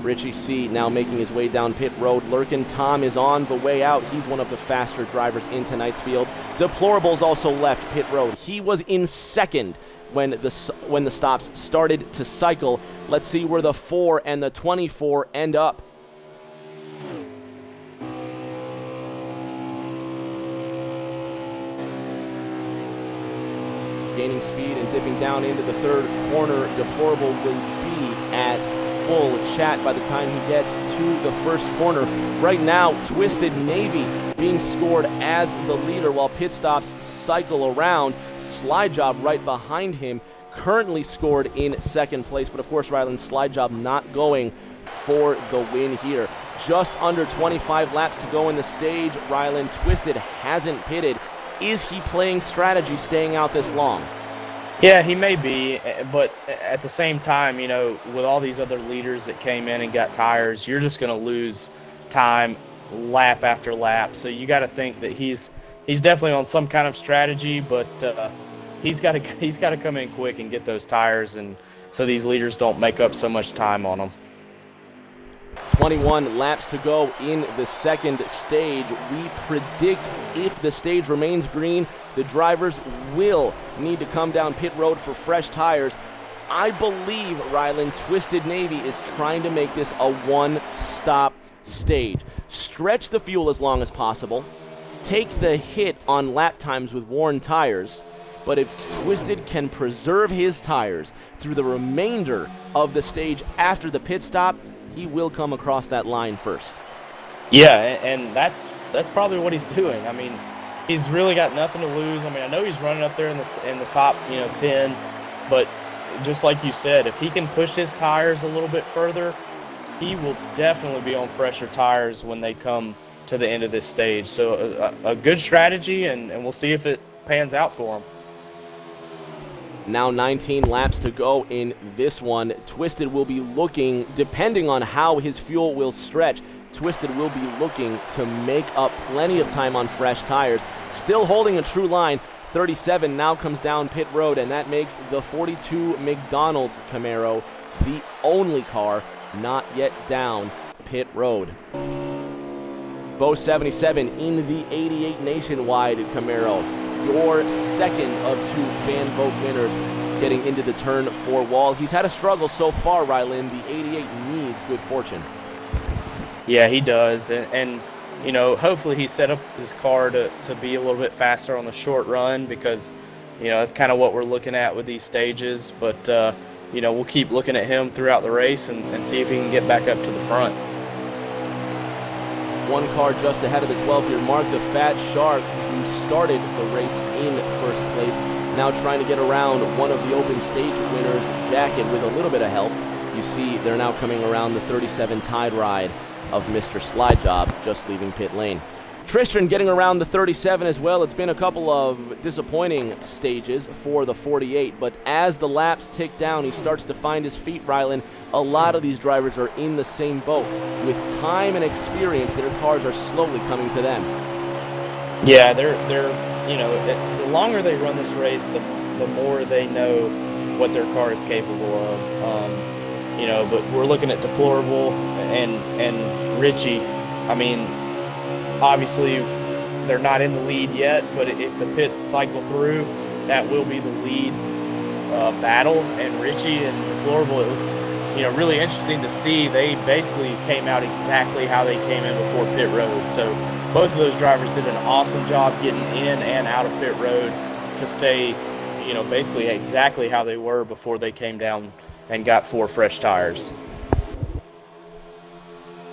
Richie C now making his way down pit road. Lurkin Tom is on the way out. He's one of the faster drivers in tonight's field. Deplorable's also left pit road. He was in second when the stops started to cycle. Let's see where the 4 and the 24 end up. Gaining speed and dipping down into the third corner. Deplorable will be at full chat by the time he gets to the first corner. Right now, Twisted Navy being scored as the leader while pit stops cycle around. Slide Job right behind him, currently scored in second place. But of course, Rylan, Slide Job not going for the win here. Just under 25 laps to go in the stage. Rylan, Twisted hasn't pitted. Is he playing strategy staying out this long? Yeah, he may be, but at the same time, you know, with all these other leaders that came in and got tires, you're just going to lose time lap after lap. So you got to think that he's definitely on some kind of strategy, but he's got to come in quick and get those tires, and so these leaders don't make up so much time on them. 21 laps to go in the second stage. We predict if the stage remains green, the drivers will need to come down pit road for fresh tires. I believe, Rylan, Twisted Navy is trying to make this a one-stop stage. Stretch the fuel as long as possible. Take the hit on lap times with worn tires. But if Twisted can preserve his tires through the remainder of the stage after the pit stop, he will come across that line first. Yeah, and that's probably what he's doing. I mean, he's really got nothing to lose. I mean, I know he's running up there in the top, 10, but just like you said, if he can push his tires a little bit further, he will definitely be on fresher tires when they come to the end of this stage. So a good strategy, and we'll see if it pans out for him. Now 19 laps to go in this one. Twisted will be looking, depending on how his fuel will stretch, Twisted will be looking to make up plenty of time on fresh tires. Still holding a true line. 37 now comes down pit road, and that makes the 42 McDonald's Camaro the only car not yet down pit road. Bo 77 in the 88 Nationwide Camaro. your second of 2 fan vote winners getting into the turn 4 wall. He's had a struggle so far, Rylan. The 88 needs good fortune. Yeah, he does, and you know, hopefully he set up his car to be a little bit faster on the short run, because you know that's kind of what we're looking at with these stages. But you know, we'll keep looking at him throughout the race and see if he can get back up to the front. One car just ahead of the 12-year mark, the Fat Shark, who started the race in first place, now trying to get around one of the open stage winners, Jacket, with a little bit of help. You see they're now coming around the 37 Tide Ride of Mr. Slide Job, just leaving pit lane. Tristan getting around the 37 as well. It's been a couple of disappointing stages for the 48, but as the laps tick down, he starts to find his feet, Rylan. A lot of these drivers are in the same boat. With time and experience, their cars are slowly coming to them. Yeah, they're you know, the longer they run this race, the more they know what their car is capable of. You know, but we're looking at Deplorable and Richie. I mean, obviously they're not in the lead yet, but if the pits cycle through, that will be the lead battle. And Richie and Deplorable, it was, you know, really interesting to see. They basically came out exactly how they came in before pit road. So both of those drivers did an awesome job getting in and out of pit road to stay, you know, basically exactly how they were before they came down and got 4 fresh tires.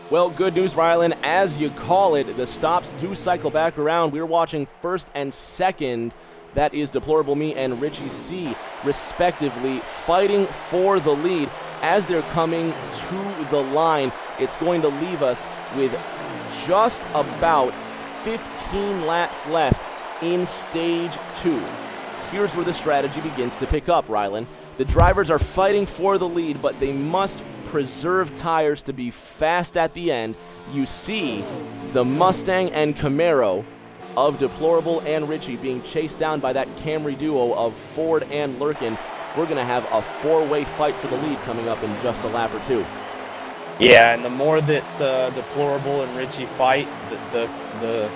Well, good news, Rylan. As you call it, the stops do cycle back around. We're watching first and second. That is Deplorable Me and Richie C, respectively, fighting for the lead. As they're coming to the line, it's going to leave us with just about 15 laps left in stage 2. Here's where the strategy begins to pick up, Rylan. The drivers are fighting for the lead, but they must preserve tires to be fast at the end. You see the Mustang and Camaro of Deplorable and Richie being chased down by that Camry duo of Ford and Lurkin. We're going to have a 4-way fight for the lead coming up in just a lap or 2. Yeah, and the more that Deplorable and Richie fight, the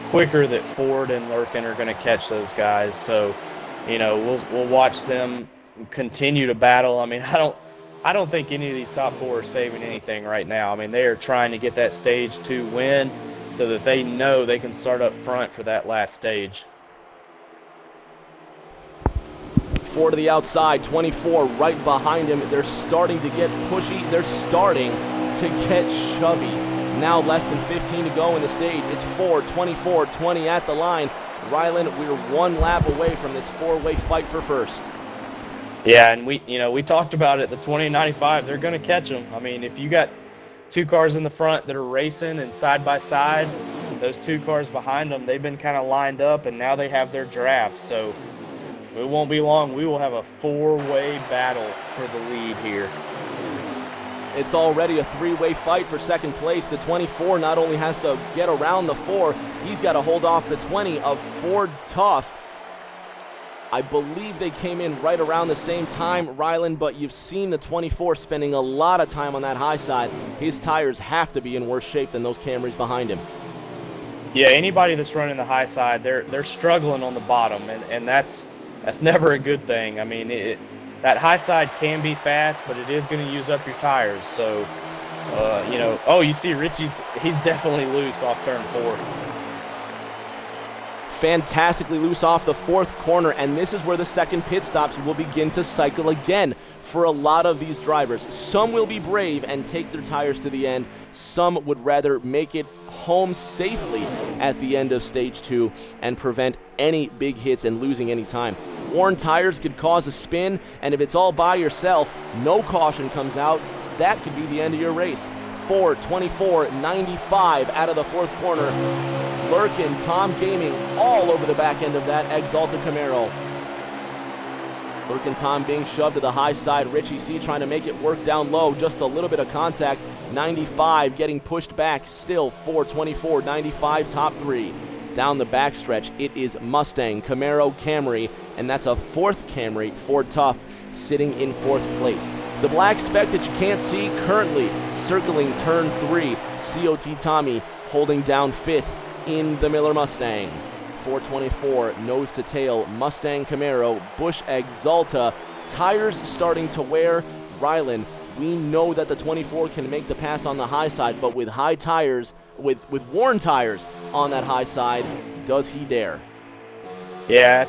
quicker that Ford and Lurkin are going to catch those guys. So, you know, we'll watch them continue to battle. I mean, I don't think any of these top 4 are saving anything right now. I mean, they are trying to get that stage 2 win so that they know they can start up front for that last stage. 4 to the outside, 24 right behind him. They're starting to get pushy. They're starting to get shovey. Now less than 15 to go in the stage. It's 4, 24, 20 at the line. Rylan, we're 1 lap away from this 4-way fight for first. Yeah, and we talked about it, the 2095, they're going to catch them. I mean, if you got 2 cars in the front that are racing and side by side, those 2 cars behind them, they've been kind of lined up, and now they have their draft. So it won't be long. We will have a 4-way battle for the lead here. It's already a 3-way fight for second place. The 24 not only has to get around the 4, he's got to hold off the 20 of Ford Tough. I believe they came in right around the same time, Rylan, but you've seen the 24 spending a lot of time on that high side. His tires have to be in worse shape than those Camrys behind him. Yeah, anybody that's running the high side, they're struggling on the bottom, and that's never a good thing. I mean, that high side can be fast, but it is going to use up your tires. So, you know, oh, you see he's definitely loose off turn 4. Fantastically loose off the 4th corner, and this is where the second pit stops will begin to cycle again for a lot of these drivers. Some will be brave and take their tires to the end. Some would rather make it home safely at the end of stage 2 and prevent any big hits and losing any time. Worn tires could cause a spin, and if it's all by yourself, no caution comes out, that could be the end of your race. 4, 24, 95 out of the 4th corner. Lurkin, Tom Gaming, all over the back end of that Exalted Camaro. Lurkin Tom being shoved to the high side. Richie C trying to make it work down low. Just a little bit of contact. 95 getting pushed back. Still 4, 24, 95 top 3. Down the backstretch, it is Mustang, Camaro, Camry, and that's a 4th Camry, Ford Tough, sitting in 4th place. The black speck that you can't see currently circling turn 3. COT Tommy holding down 5th in the Miller Mustang. 424, nose to tail, Mustang Camaro, Busch Exalta, tires starting to wear. Rylan, we know that the 24 can make the pass on the high side, but with high tires, with worn tires on that high side, does he dare? Yeah,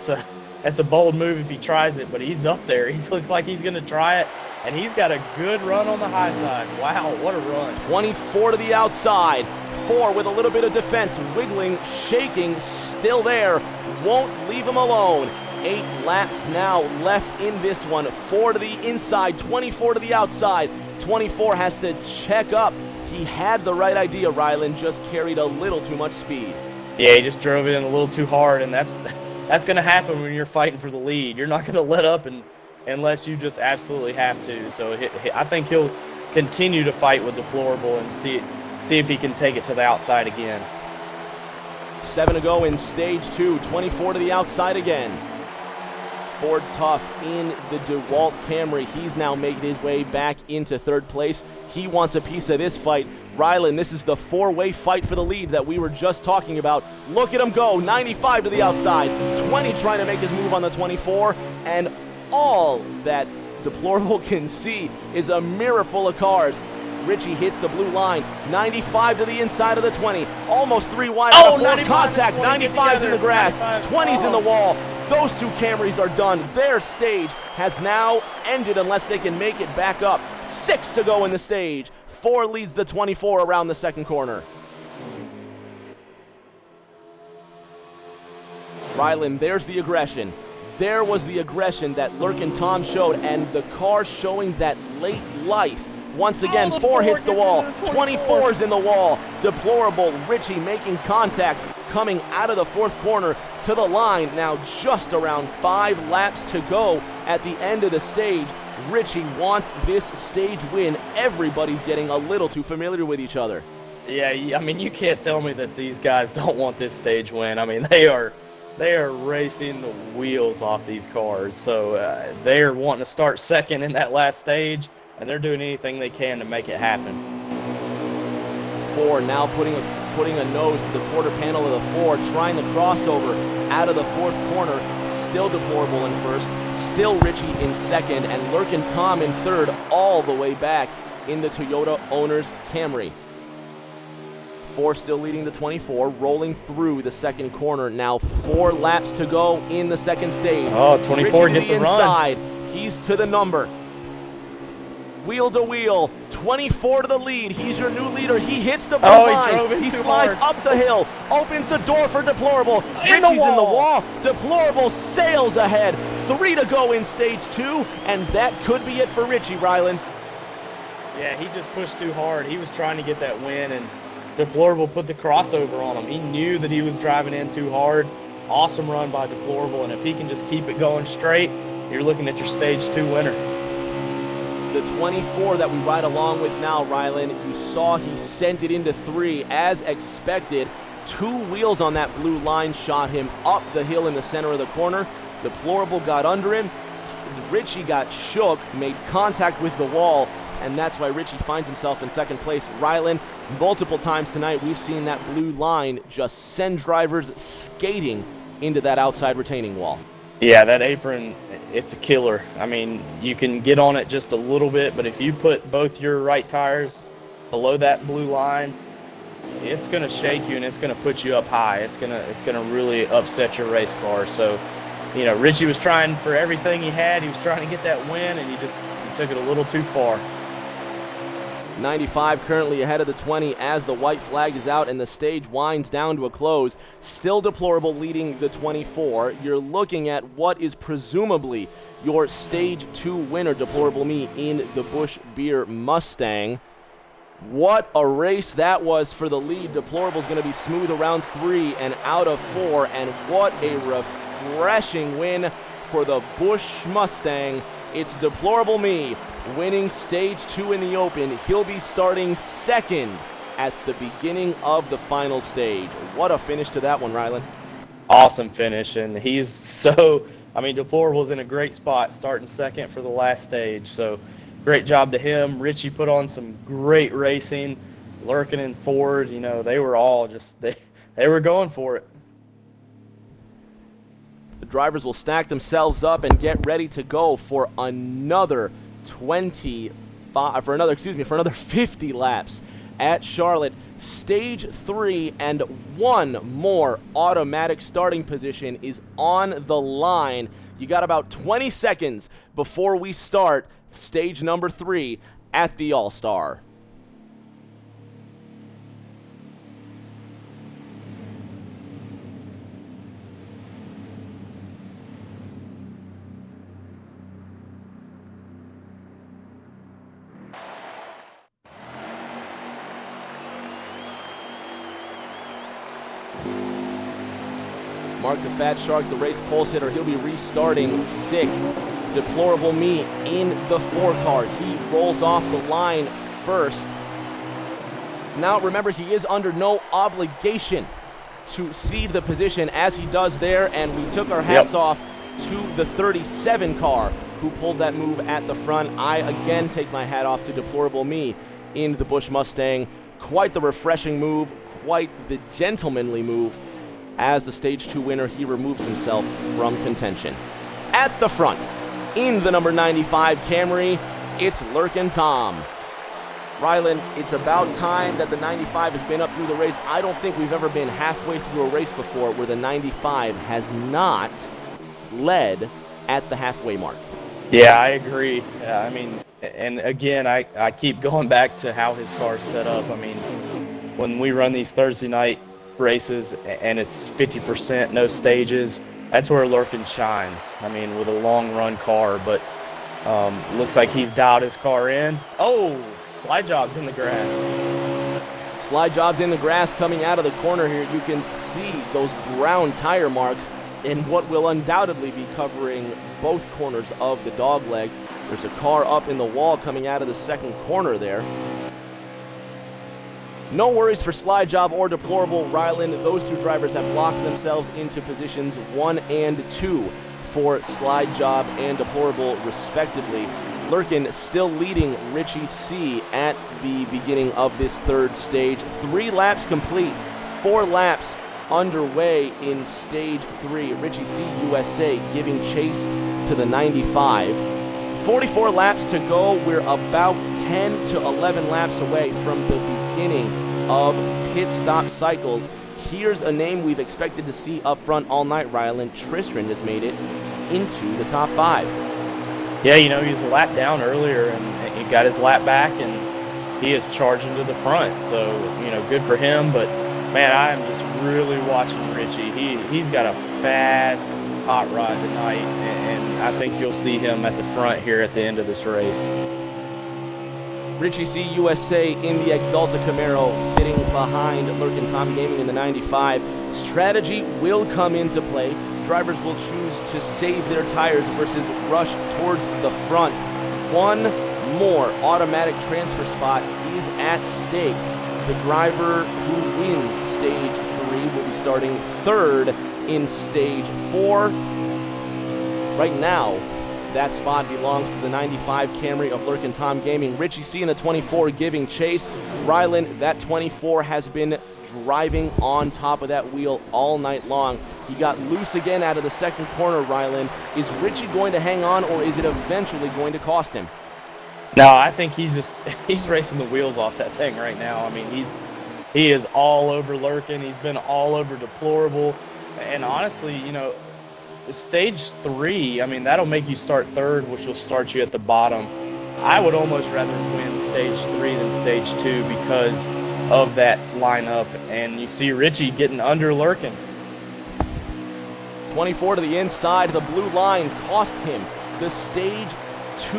that's a bold move if he tries it, but he's up there. He looks like he's going to try it, and he's got a good run on the high side. Wow, what a run. 24 to the outside, 4 with a little bit of defense, wiggling, shaking, still there, won't leave him alone. 8 laps now left in this one, 4 to the inside, 24 to the outside. 24 has to check up. He had the right idea, Rylan, just carried a little too much speed. Yeah, he just drove it in a little too hard, and that's going to happen when you're fighting for the lead. You're not going to let up unless you just absolutely have to. So I think he'll continue to fight with Deplorable and see if he can take it to the outside again. 7 to go in stage 2, 24 to the outside again. Ford Tough in the DeWalt Camry. He's now making his way back into third place. He wants a piece of this fight. Rylan, this is the 4-way fight for the lead that we were just talking about. Look at him go, 95 to the outside, 20 trying to make his move on the 24, and all that Deplorable can see is a mirror full of cars. Richie hits the blue line, 95 to the inside of the 20, almost 3 wide out of 4 contact, 95's in the grass, 20's in the wall. Those two Camrys are done. Their stage has now ended unless they can make it back up. 6 to go in the stage. 4 leads the 24 around the second corner. Rylan, there's the aggression. There was the aggression that Lurkin Tom showed, and the car showing that late life. Once again, 4 hits the wall, 24's in the wall. Deplorable, Richie making contact, coming out of the 4th corner to the line. Now just around 5 laps to go at the end of the stage. Richie wants this stage win. Everybody's getting a little too familiar with each other. Yeah, I mean, you can't tell me that these guys don't want this stage win. I mean, they are racing the wheels off these cars. So they're wanting to start second in that last stage, and they're doing anything they can to make it happen. 4 now putting a nose to the quarter panel of the 4, trying the crossover out of the 4th corner. Still Deplorable in first, still Richie in second, and Lurkin Tom in third, all the way back in the Toyota Owners Camry. 4 still leading the 24, rolling through the second corner. Now 4 laps to go in the second stage. Oh, 24 Richie gets to the a run. inside. He's to the number. Wheel to wheel, 24 to the lead. He's your new leader. He hits the blue line. He slides up the hill, opens the door for Deplorable. Richie's in the wall. Deplorable sails ahead. 3 to go in stage 2, and that could be it for Richie, Rylan. Yeah, he just pushed too hard. He was trying to get that win, and Deplorable put the crossover on him. He knew that he was driving in too hard. Awesome run by Deplorable, and if he can just keep it going straight, you're looking at your stage 2 winner. The 24 that we ride along with now, Rylan, you saw he sent it into 3 as expected. 2 wheels on that blue line shot him up the hill in the center of the corner. Deplorable got under him. Richie got shook, made contact with the wall, and that's why Richie finds himself in second place. Rylan, multiple times tonight we've seen that blue line just send drivers skating into that outside retaining wall. Yeah, that apron, it's a killer. I mean, you can get on it just a little bit, but if you put both your right tires below that blue line, it's going to shake you and it's going to put you up high. It's going to really upset your race car. So, you know, Richie was trying for everything he had. He was trying to get that win, and he took it a little too far. 95 currently ahead of the 20 as the white flag is out and the stage winds down to a close. Still Deplorable leading the 24. You're looking at what is presumably your stage 2 winner, Deplorable Me, in the Busch Beer Mustang. What a race that was for the lead. Deplorable's going to be smooth around 3 and out of 4, and what a refreshing win for the Busch Mustang. It's Deplorable Me winning stage 2 in the open. He'll be starting second at the beginning of the final stage. What a finish to that one, Rylan. Awesome finish, and Deplorable's in a great spot starting second for the last stage, so great job to him. Richie put on some great racing. Lurkin and Ford, they were all just, they were going for it. The drivers will stack themselves up and get ready to go for another 50 laps at Charlotte. Stage 3 and one more automatic starting position is on the line. You got about 20 seconds before we start stage number 3 at the All-Star. Mark the Fat Shark, the race pulse hitter, he'll be restarting 6th. Deplorable Me in the 4 car. He rolls off the line first. Now remember, he is under no obligation to cede the position as he does there, and we took our hats off to the 37 car who pulled that move at the front. I again take my hat off to Deplorable Me in the Busch Mustang. Quite the refreshing move, quite the gentlemanly move. As the Stage 2 winner, he removes himself from contention. At the front, in the number 95 Camry, it's Lurkin Tom. Rylan, it's about time that the 95 has been up through the race. I don't think we've ever been halfway through a race before where the 95 has not led at the halfway mark. Yeah, I agree. I mean, and again, I keep going back to how his car's set up. I mean, when we run these Thursday night races and it's 50%, no stages, that's where Lurkin shines. I mean, with a long run car, but it looks like he's dialed his car in. Oh, slide jobs in the grass. Slide jobs in the grass coming out of the corner here. You can see those brown tire marks in what will undoubtedly be covering both corners of the dogleg. There's a car up in the wall coming out of the second corner there. No worries for Slide Job or Deplorable. Rylan, those two drivers have locked themselves into positions 1 and 2 for Slide Job and Deplorable, respectively. Lurkin still leading Richie C at the beginning of this third stage. 3 laps complete, 4 laps underway in stage 3. Richie C USA giving chase to the 95. 44 laps to go. We're about 10 to 11 laps away from the beginning of pit stop cycles. Here's a name we've expected to see up front all night, Rylan. Tristram has made it into the top 5. Yeah, you know, he was a lap down earlier and he got his lap back and he is charging to the front. So, you know, good for him. But, man, I am just really watching Richie. He's got a fast hot rod tonight, and I think you'll see him at the front here at the end of this race. Richie C USA in the Exalta Camaro, sitting behind Lurkin Tom Gaming in the 95. Strategy will come into play. Drivers will choose to save their tires versus rush towards the front. One more automatic transfer spot is at stake. The driver who wins stage 3 will be starting 3rd in stage 4. Right now, that spot belongs to the 95 Camry of Lurkin Tom Gaming. Richie C in the 24 giving chase. Rylan, that 24 has been driving on top of that wheel all night long. He got loose again out of the second corner, Rylan. Is Richie going to hang on, or is it eventually going to cost him? No, I think he's racing the wheels off that thing right now. I mean, he is all over Lurkin. He's been all over Deplorable. And honestly, you know, stage 3, I mean, that'll make you start 3rd, which will start you at the bottom. I would almost rather win stage 3 than stage 2 because of that lineup. And you see Richie getting under Lurkin. 24 to the inside. The blue line cost him the stage 2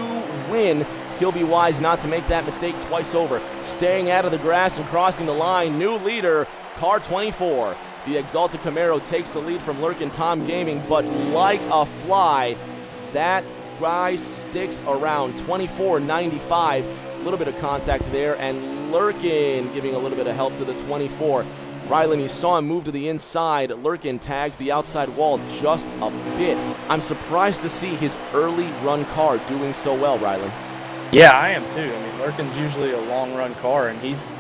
win. He'll be wise not to make that mistake twice over. Staying out of the grass and crossing the line. New leader, car 24. The Exalta Camaro takes the lead from Lurkin Tom Gaming, but like a fly, that guy sticks around. 24.95, a little bit of contact there, and Lurkin giving a little bit of help to the 24. Rylan, you saw him move to the inside. Lurkin tags the outside wall just a bit. I'm surprised to see his early run car doing so well, Rylan. Yeah, I am too. I mean, Lurkin's usually a long run car, and he's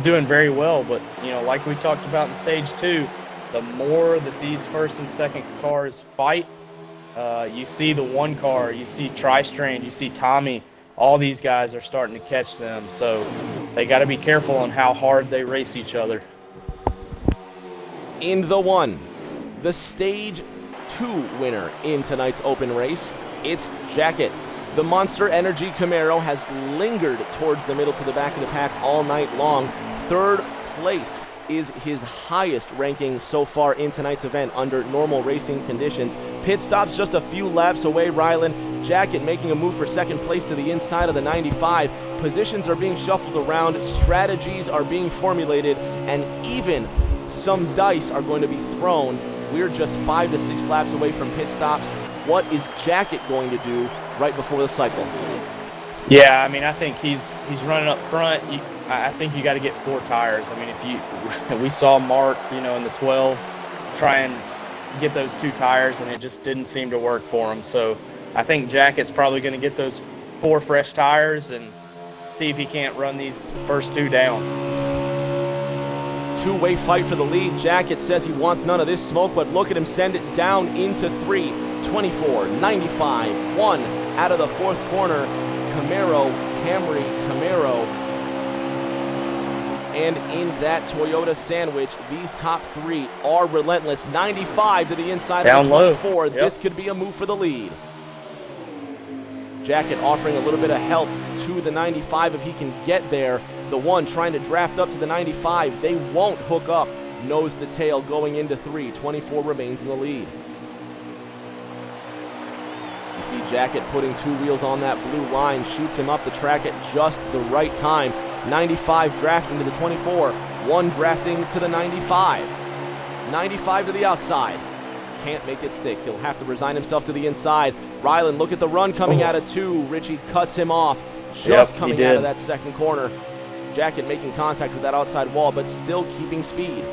doing very well, but, you know, like we talked about in stage 2, the more that these first and second cars fight, you see the one car, you see Tri-Strand, you see Tommy, all these guys are starting to catch them. So they got to be careful on how hard they race each other. In the one, the Stage 2 winner in tonight's open race, it's Jacket. The Monster Energy Camaro has lingered towards the middle to the back of the pack all night long. Third place is his highest ranking so far in tonight's event under normal racing conditions. Pit stops just a few laps away, Rylan. Jacket making a move for second place to the inside of the 95. Positions are being shuffled around, strategies are being formulated, and even some dice are going to be thrown. We're just 5 to 6 laps away from pit stops. What is Jacket going to do right before the cycle? Yeah, I mean, I think he's running up front. I think you got to get 4 tires. I mean, we saw Mark, in the 12 try and get those 2 tires, and it just didn't seem to work for him. So I think Jacket's probably going to get those 4 fresh tires and see if he can't run these first 2 down. Two-way fight for the lead. Jacket says he wants none of this smoke, but look at him send it down into 3. 24, 95, 1 out of the 4th corner. Camaro, Camry, Camaro. And in that Toyota sandwich, these top 3 are relentless. 95 to the inside down of the 24. Yep. This could be a move for the lead. Jacket offering a little bit of help to the 95 if he can get there. The one trying to draft up to the 95. They won't hook up nose to tail going into 3. 24 remains in the lead. You see Jacket putting 2 wheels on that blue line, shoots him up the track at just the right time. 95 drafting to the 24, 1 drafting to the 95. 95 to the outside. Can't make it stick. He'll have to resign himself to the inside. Rylan, look at the run coming out of 2. Richie cuts him off just coming out of that second corner. Jacket making contact with that outside wall, but still keeping speed.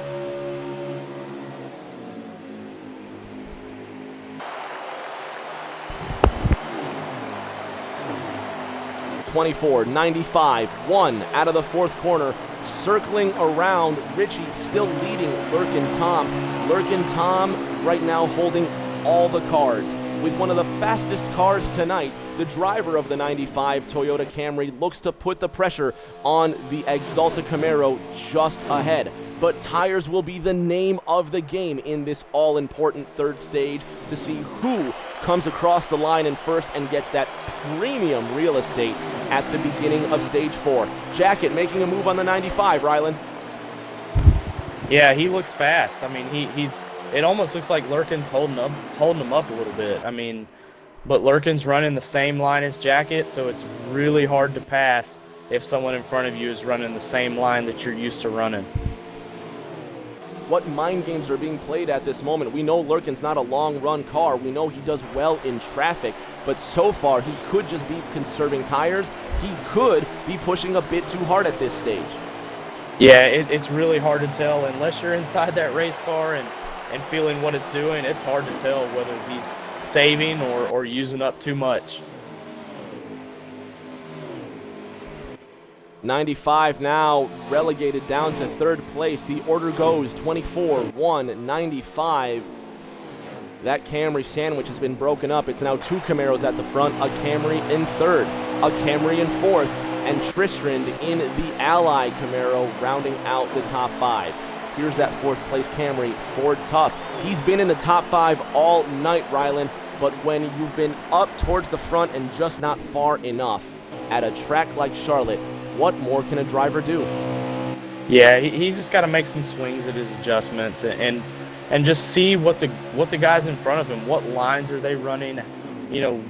.24, 95, 1 out of the 4th corner, circling around. Richie still leading Lurkin Tom. Lurkin Tom right now holding all the cards. With one of the fastest cars tonight, the driver of the 95 Toyota Camry looks to put the pressure on the Axalta Camaro just ahead. But tires will be the name of the game in this all-important 3rd stage to see who comes across the line in first and gets that premium real estate at the beginning of stage 4. Jacket making a move on the 95, Rylan. Yeah, he looks fast. I mean, he's. It almost looks like Lurkin's holding him up a little bit. I mean, but Lurkin's running the same line as Jacket, so it's really hard to pass if someone in front of you is running the same line that you're used to running. What mind games are being played at this moment? We know Lurkin's not a long-run car. We know he does well in traffic, but so far he could just be conserving tires. He could be pushing a bit too hard at this stage. Yeah, it's really hard to tell unless you're inside that race car and feeling what it's doing. It's hard to tell whether he's saving or using up too much. 95 now relegated down to 3rd place. The order goes 24, 1, 95. That Camry sandwich has been broken up. It's now 2 Camaros at the front, a Camry in 3rd, a Camry in 4th, and Tristrand in the Ally Camaro rounding out the top 5. Here's that 4th place Camry, Ford Tough. He's been in the top 5 all night, Rylan, but when you've been up towards the front and just not far enough at a track like Charlotte, what more can a driver do? Yeah, he's just got to make some swings at his adjustments and just see what the guys in front of him, what lines are they running,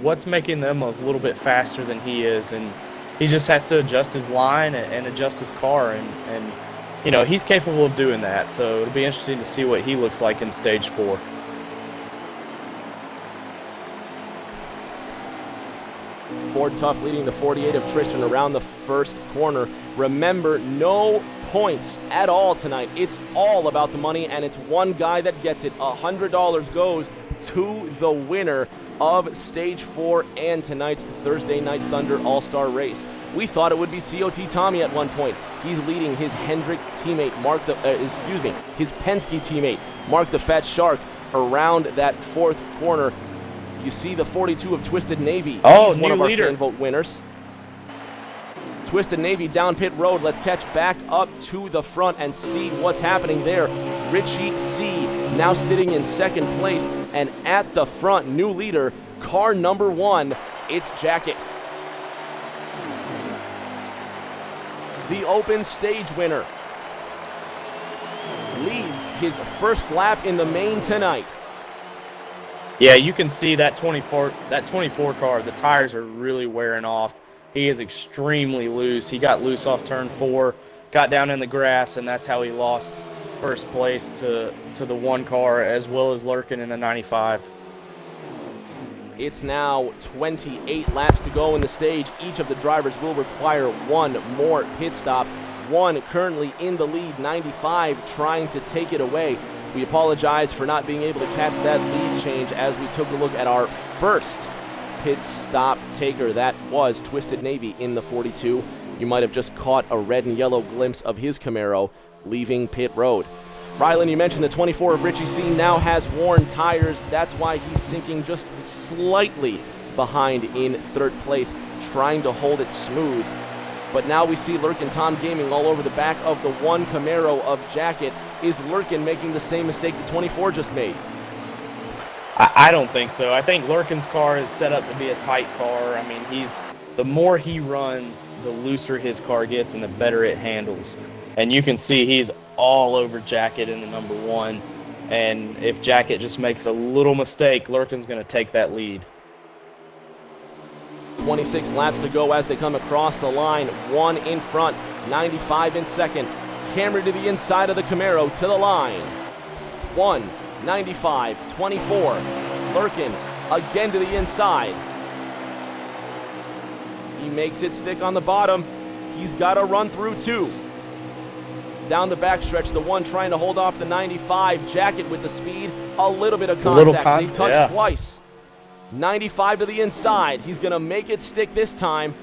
what's making them a little bit faster than he is, and he just has to adjust his line and adjust his car, and he's capable of doing that. So it'll be interesting to see what he looks like in stage 4. Ford Tough leading the 48 of Tristan around the 1st corner. Remember, no points at all tonight. It's all about the money, and it's one guy that gets it. $100 goes to the winner of Stage 4 and tonight's Thursday Night Thunder All-Star Race. We thought it would be COT Tommy at one point. He's leading his Hendrick teammate, his Penske teammate, Mark the Fat Shark, around that fourth corner. You see the 42 of Twisted Navy. Oh, He's one of new our leader. fan vote winners. Twisted Navy down pit road. Let's catch back up to the front and see what's happening there. Richie C now sitting in second place, and at the front, new leader, car number 1, it's Jacket. The open stage winner leads his first lap in the main tonight. Yeah, you can see that 24 car, the tires are really wearing off. He is extremely loose. He got loose off turn 4, got down in the grass, and that's how he lost first place to the 1 car, as well as Lurkin in the 95. It's now 28 laps to go in the stage. Each of the drivers will require 1 more pit stop. 1 currently in the lead, 95 trying to take it away. We apologize for not being able to catch that lead change as we took a look at our first pit stop taker. That was Twisted Navy in the 42. You might have just caught a red and yellow glimpse of his Camaro leaving pit road. Rylan, you mentioned the 24 of Richie C now has worn tires. That's why he's sinking just slightly behind in third place, trying to hold it smooth. But now we see Lurkin Tom Gaming all over the back of the 1 Camaro of Jacket. Is Lurkin making the same mistake the 24 just made? I don't think so. I think Lurkin's car is set up to be a tight car. I mean, the more he runs, the looser his car gets and the better it handles. And you can see he's all over Jacket in the number 1. And if Jacket just makes a little mistake, Lurkin's going to take that lead. 26 laps to go as they come across the line. 1 in front, 95 in second. Camry to the inside of the Camaro to the line. 1, 95, 24. Lurkin again to the inside. He makes it stick on the bottom. He's got to run through 2. Down the backstretch, the 1 trying to hold off the 95. Jacket with the speed, a little bit of contact. He touched twice. 95 to the inside. He's going to make it stick this time.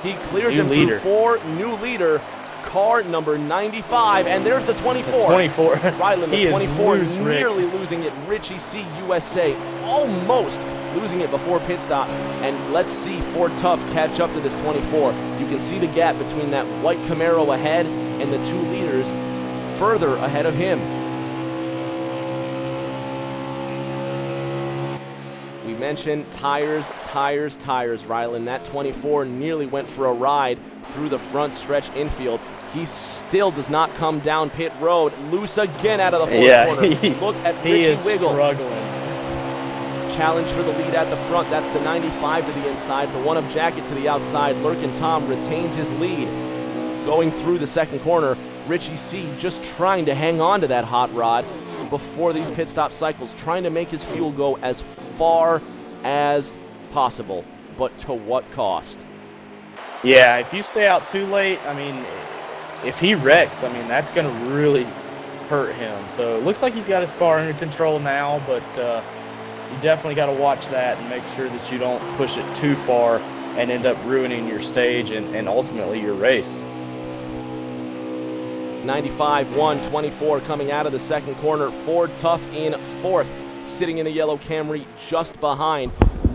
He clears him through 4. New leader, car number 95. And there's the 24. 24. Rylan, the 24 loose, nearly losing it. Richie C. USA almost losing it before pit stops. And let's see Ford Tough catch up to this 24. You can see the gap between that white Camaro ahead and the 2 leaders further ahead of him. We mentioned tires, Rylan. That 24 nearly went for a ride through the front stretch infield. He still does not come down pit road. Loose again out of the fourth corner. Look at Richie Wiggle. Struggling. Challenge for the lead at the front. That's the 95 to the inside. The 1 of Jacket to the outside. Lurkin Tom retains his lead. Going through the second corner, Richie C just trying to hang on to that hot rod before these pit stop cycles, trying to make his fuel go as far as possible. But to what cost? Yeah, if you stay out too late, I mean, if he wrecks, I mean, that's going to really hurt him. So it looks like he's got his car under control now, but you definitely got to watch that and make sure that you don't push it too far and end up ruining your stage and ultimately your race. 95, 1, 24 coming out of the second corner. Ford Tough in fourth, sitting in a yellow Camry just behind.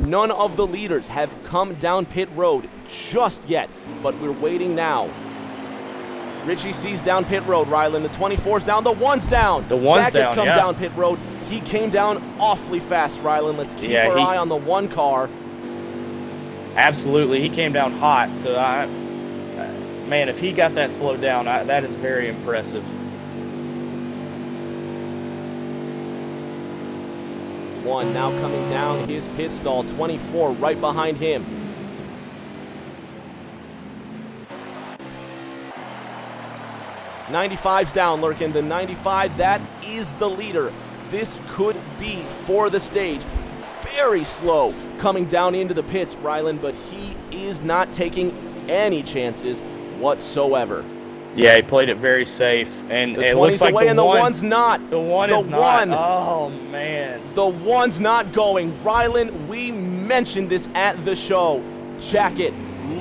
None of the leaders have come down pit road just yet, but we're waiting now. Richie C's down pit road, Rylan. The 24's down, the 1's down. The 1's Jacket's down, come yeah. down pit road. He came down awfully fast, Rylan. Let's keep our eye on the 1 car. Absolutely, he came down hot, so man, if he got that slowed down, that is very impressive. One now coming down his pit stall, 24 right behind him. '95's down, Lurkin. The 95, that is the leader. This could be for the stage. Very slow coming down into the pits, Rylan, but he is not taking any chances whatsoever. Yeah, he played it very safe, and The it 20's looks like away, and the 1's not. The 1 is not. one. Oh man. The 1's not going. Rylan, we mentioned this at the show. Jacket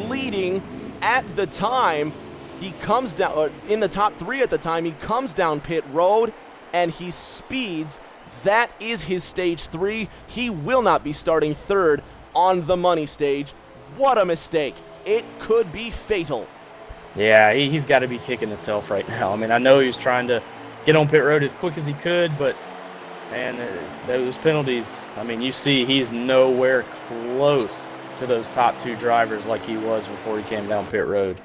leading at the time. He comes down, in the top 3 at the time, he comes down pit road and he speeds. That is his stage 3. He will not be starting 3rd on the money stage. What a mistake. It could be fatal. Yeah, he's got to be kicking himself right now. I mean, I know he was trying to get on pit road as quick as he could, but, man, those penalties, I mean, you see he's nowhere close to those top 2 drivers like he was before he came down pit road.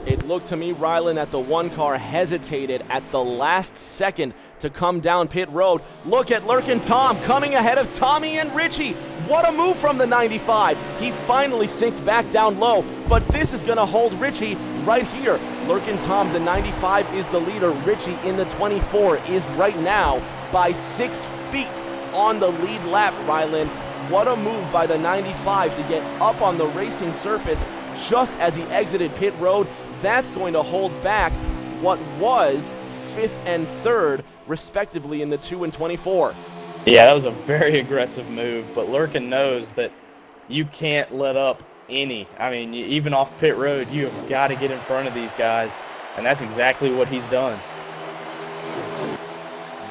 It looked to me, Rylan, that the 1 car hesitated at the last second to come down pit road. Look at Lurkin Tom coming ahead of Tommy and Richie. What a move from the 95. He finally sinks back down low, but this is going to hold Richie right here. Lurkin Tom, the 95, is the leader. Richie in the 24 is right now by 6 feet on the lead lap, Rylan. What a move by the 95 to get up on the racing surface just as he exited pit road. That's going to hold back what was 5th and 3rd, respectively, in the 2 and 24. Yeah, that was a very aggressive move, but Lurkin knows that you can't let up any. I mean, even off pit road, you have got to get in front of these guys, and that's exactly what he's done.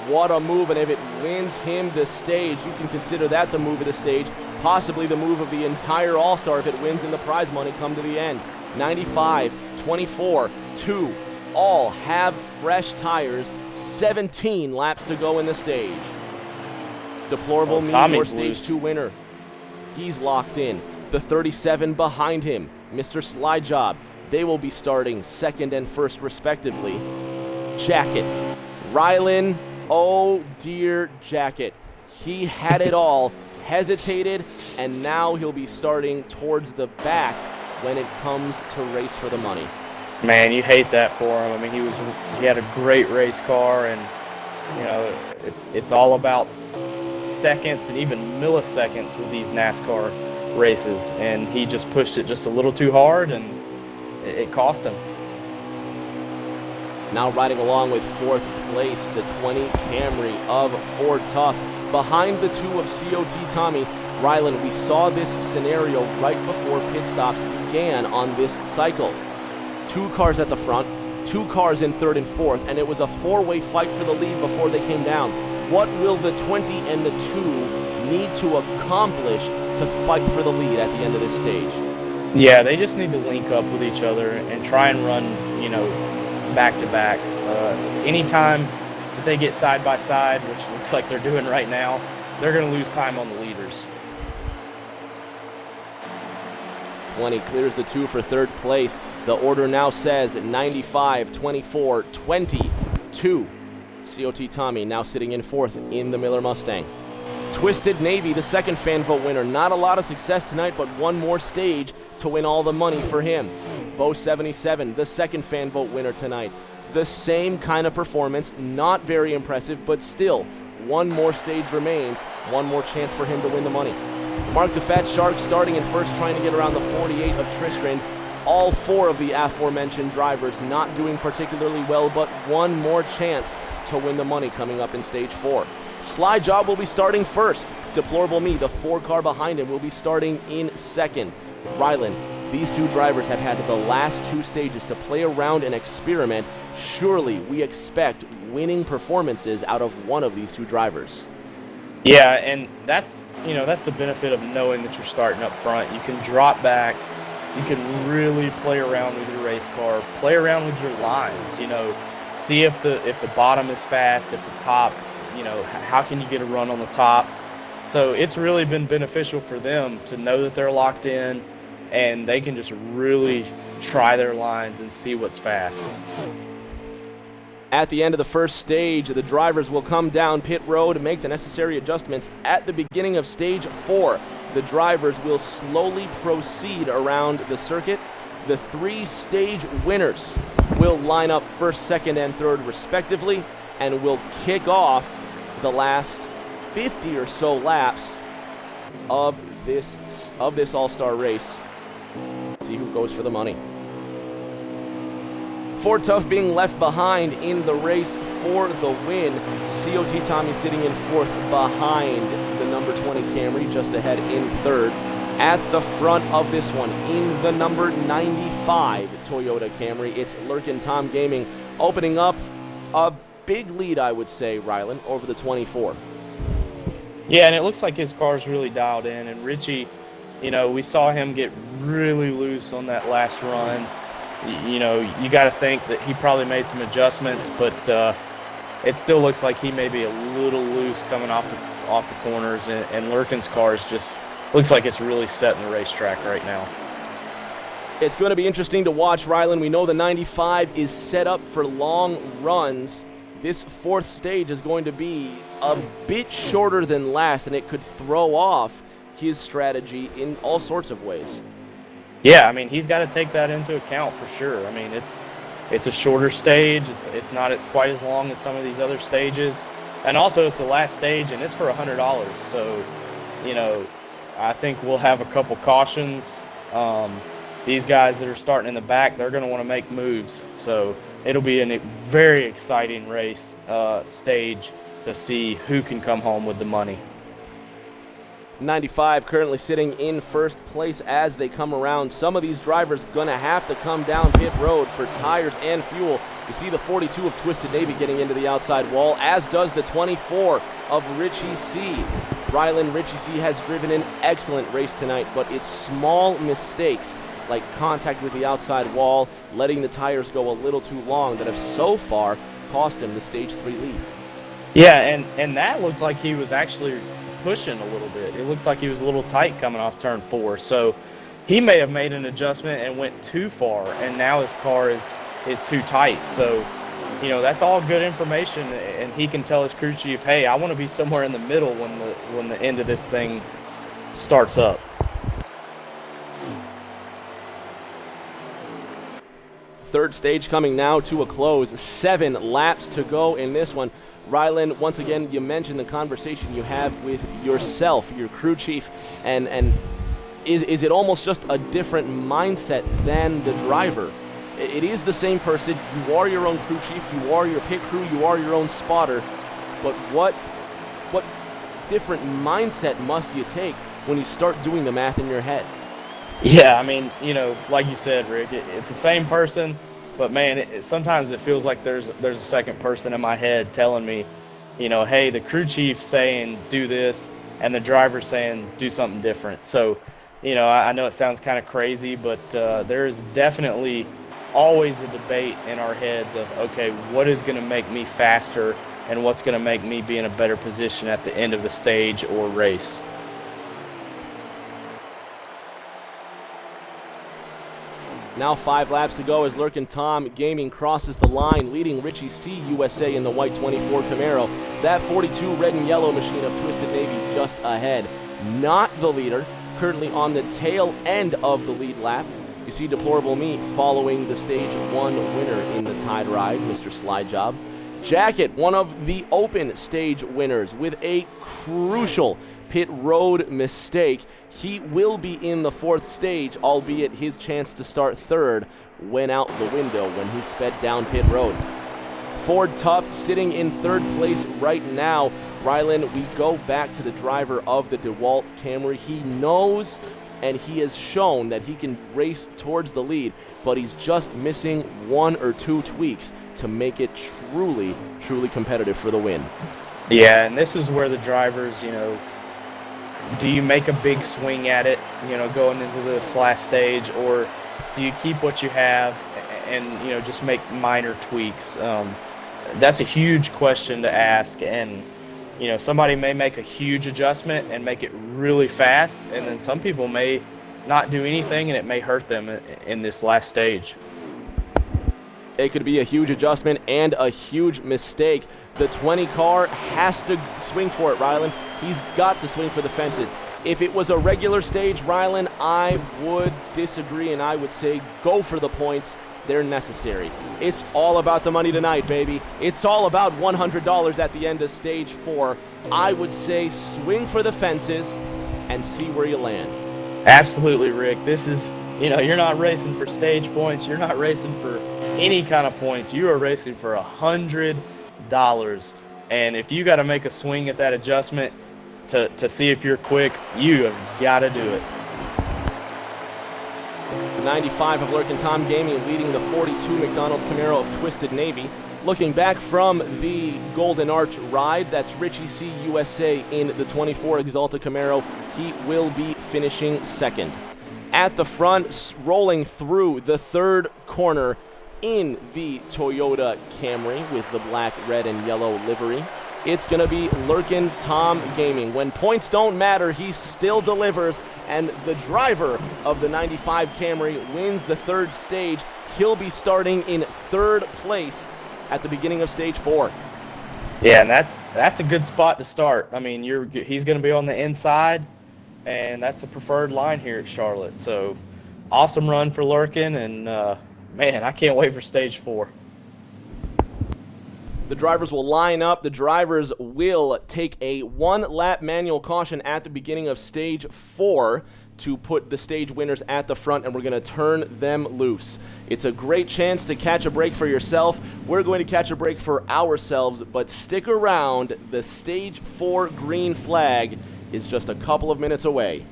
What a move, and if it wins him the stage, you can consider that the move of the stage, possibly the move of the entire All-Star if it wins in the prize money come to the end. 95, 24, 2, all have fresh tires, 17 laps to go in the stage. Deplorable Me, your stage 2 winner. He's locked in. The 37 behind him, Mr. Slide Job. They will be starting 2nd and 1st respectively. Jacket. Rylan, oh dear Jacket. He had it all, hesitated, and now he'll be starting towards the back when it comes to race for the money. Man, you hate that for him. I mean, he had a great race car, and you know, it's all about seconds and even milliseconds with these NASCAR races, and he just pushed it just a little too hard, and it cost him. Now riding along with 4th place, the 20 Camry of Ford Tough. Behind the 2 of COT Tommy. Rylan, we saw this scenario right before pit stops began on this cycle. 2 cars at the front, 2 cars in 3rd and 4th, and it was a 4-way fight for the lead before they came down. What will the 20 and the 2 need to accomplish to fight for the lead at the end of this stage? Yeah, they just need to link up with each other and try and run, you know, back to back. Anytime that they get side by side, which looks like they're doing right now, they're going to lose time on the leaders. 20 clears the 2 for 3rd place. The order now says 95, 24, 20, 2. COT Tommy now sitting in 4th in the Miller Mustang. Twisted Navy, the 2nd fan vote winner. Not a lot of success tonight, but one more stage to win all the money for him. Bo 77, the 2nd fan vote winner tonight. The same kind of performance, not very impressive, but still, one more stage remains, one more chance for him to win the money. Mark the Fat Shark starting in 1st, trying to get around the 48 of Tristram. All 4 of the aforementioned drivers not doing particularly well, but one more chance to win the money coming up in stage 4. Slide Job will be starting 1st. Deplorable Me, the 4 car behind him, will be starting in 2nd. Rylan, these 2 drivers have had the last 2 stages to play around and experiment. Surely we expect winning performances out of one of these 2 drivers. Yeah, and that's the benefit of knowing that you're starting up front. You can drop back. You can really play around with your race car, play around with your lines, you know, see if the bottom is fast, if the top, you know, how can you get a run on the top. So it's really been beneficial for them to know that they're locked in and they can just really try their lines and see what's fast. At the end of the 1st stage, the drivers will come down pit road and make the necessary adjustments. At the beginning of stage 4, the drivers will slowly proceed around the circuit. The 3 stage winners will line up 1st, 2nd, and 3rd respectively, and will kick off the last 50 or so laps of this All-Star race. See who goes for the money. Ford Tough being left behind in the race for the win. COT Tommy sitting in 4th behind the number 20 Camry, just ahead in 3rd. At the front of this one, in the number 95 Toyota Camry, it's Lurkin Tom Gaming opening up a big lead, I would say, Rylan, over the 24. Yeah, and it looks like his car's really dialed in. And Richie, you know, we saw him get really loose on that last run. You know, you got to think that he probably made some adjustments, but it still looks like he may be a little loose coming off the corners. And Lurkin's car is just looks like it's really set in the racetrack right now. It's going to be interesting to watch, Rylan. We know the 95 is set up for long runs. This fourth stage is going to be a bit shorter than last, and it could throw off his strategy in all sorts of ways. Yeah, I mean, he's got to take that into account for sure. I mean, it's a shorter stage. It's not quite as long as some of these other stages. And also, it's the last stage, and it's for $100. So, you know, I think we'll have a couple cautions. These guys that are starting in the back, they're going to want to make moves. So it'll be a very exciting race stage to see who can come home with the money. 95 currently sitting in first place as they come around. Some of these drivers going to have to come down pit road for tires and fuel. You see the 42 of Twisted Navy getting into the outside wall, as does the 24 of Richie C. Rylan, Richie C has driven an excellent race tonight, but it's small mistakes like contact with the outside wall, letting the tires go a little too long, that have so far cost him the stage 3 lead. Yeah, and that looked like he was actually pushing a little bit. It looked like he was a little tight coming off turn 4. So he may have made an adjustment and went too far, and now his car is too tight. So, you know, that's all good information, and he can tell his crew chief, hey, I want to be somewhere in the middle when the end of this thing starts up. Third stage coming now to a close. 7 laps to go in this one. Rylan, once again, you mentioned the conversation you have with yourself, your crew chief, and is it almost just a different mindset than the driver? It is the same person. You are your own crew chief, you are your pit crew, you are your own spotter, but what different mindset must you take when you start doing the math in your head? Yeah, I mean, you know, like you said, Rick, it's the same person, but man, sometimes it feels like there's a second person in my head telling me, you know, hey, the crew chief saying do this, and the driver saying do something different. So, you know, I know it sounds kind of crazy, but there is definitely always a debate in our heads of, okay, what is going to make me faster, and what's going to make me be in a better position at the end of the stage or race. Now 5 laps to go as Lurkin Tom Gaming crosses the line, leading Richie C USA in the white 24 Camaro. That 42 red and yellow machine of Twisted Navy just ahead. Not the leader, currently on the tail end of the lead lap. You see Deplorable Me following the stage 1 winner in the Tide Ride, Mr. Slide Job. Jacket, one of the open stage winners, with a crucial pit road mistake. He will be in the 4th stage, albeit his chance to start 3rd went out the window when he sped down pit road. Ford Tough sitting in 3rd place right now. Rylan, we go back to the driver of the DeWalt Camry. He knows and he has shown that he can race towards the lead, but he's just missing 1 or 2 tweaks to make it truly competitive for the win. Yeah, and this is where the drivers, you know, do you make a big swing at it, you know, going into this last stage, or do you keep what you have and, you know, just make minor tweaks? That's a huge question to ask, and, you know, somebody may make a huge adjustment and make it really fast, and then some people may not do anything and it may hurt them in this last stage. It could be a huge adjustment and a huge mistake. The 20 car has to swing for it, Rylan. He's got to swing for the fences. If it was a regular stage, Rylan, I would disagree and I would say go for the points. They're necessary. It's all about the money tonight, baby. It's all about $100 at the end of stage 4. I would say swing for the fences and see where you land. Absolutely, Rick. This is, you know, you're not racing for stage points. You're not racing for any kind of points. You are racing for $100. And if you got to make a swing at that adjustment to see if you're quick, you have got to do it. 95 of Lurkin Tom Gaming leading the 42 McDonald's Camaro of Twisted Navy. Looking back from the Golden Arch ride, that's Richie C. USA in the 24 Exalta Camaro. He will be finishing second. At the front, rolling through the third corner in the Toyota Camry with the black, red, and yellow livery, it's going to be Lurkin Tom Gaming. When points don't matter, he still delivers, and the driver of the 95 Camry wins the third stage. He'll be starting in third place at the beginning of stage 4. Yeah, and that's a good spot to start. I mean, he's going to be on the inside, and that's the preferred line here at Charlotte. So, awesome run for Lurkin, and man, I can't wait for stage 4. The drivers will line up. The drivers will take a one-lap manual caution at the beginning of stage 4 to put the stage winners at the front, and we're going to turn them loose. It's a great chance to catch a break for yourself. We're going to catch a break for ourselves, but stick around. The stage 4 green flag is just a couple of minutes away.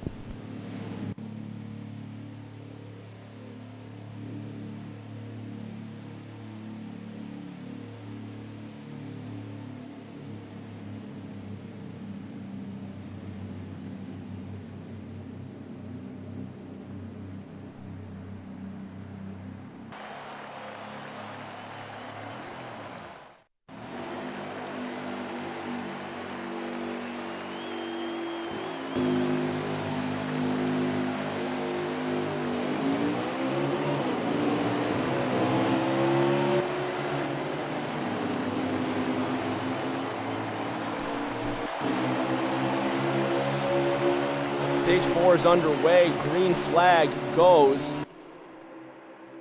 Stage 4 is underway. Green flag goes.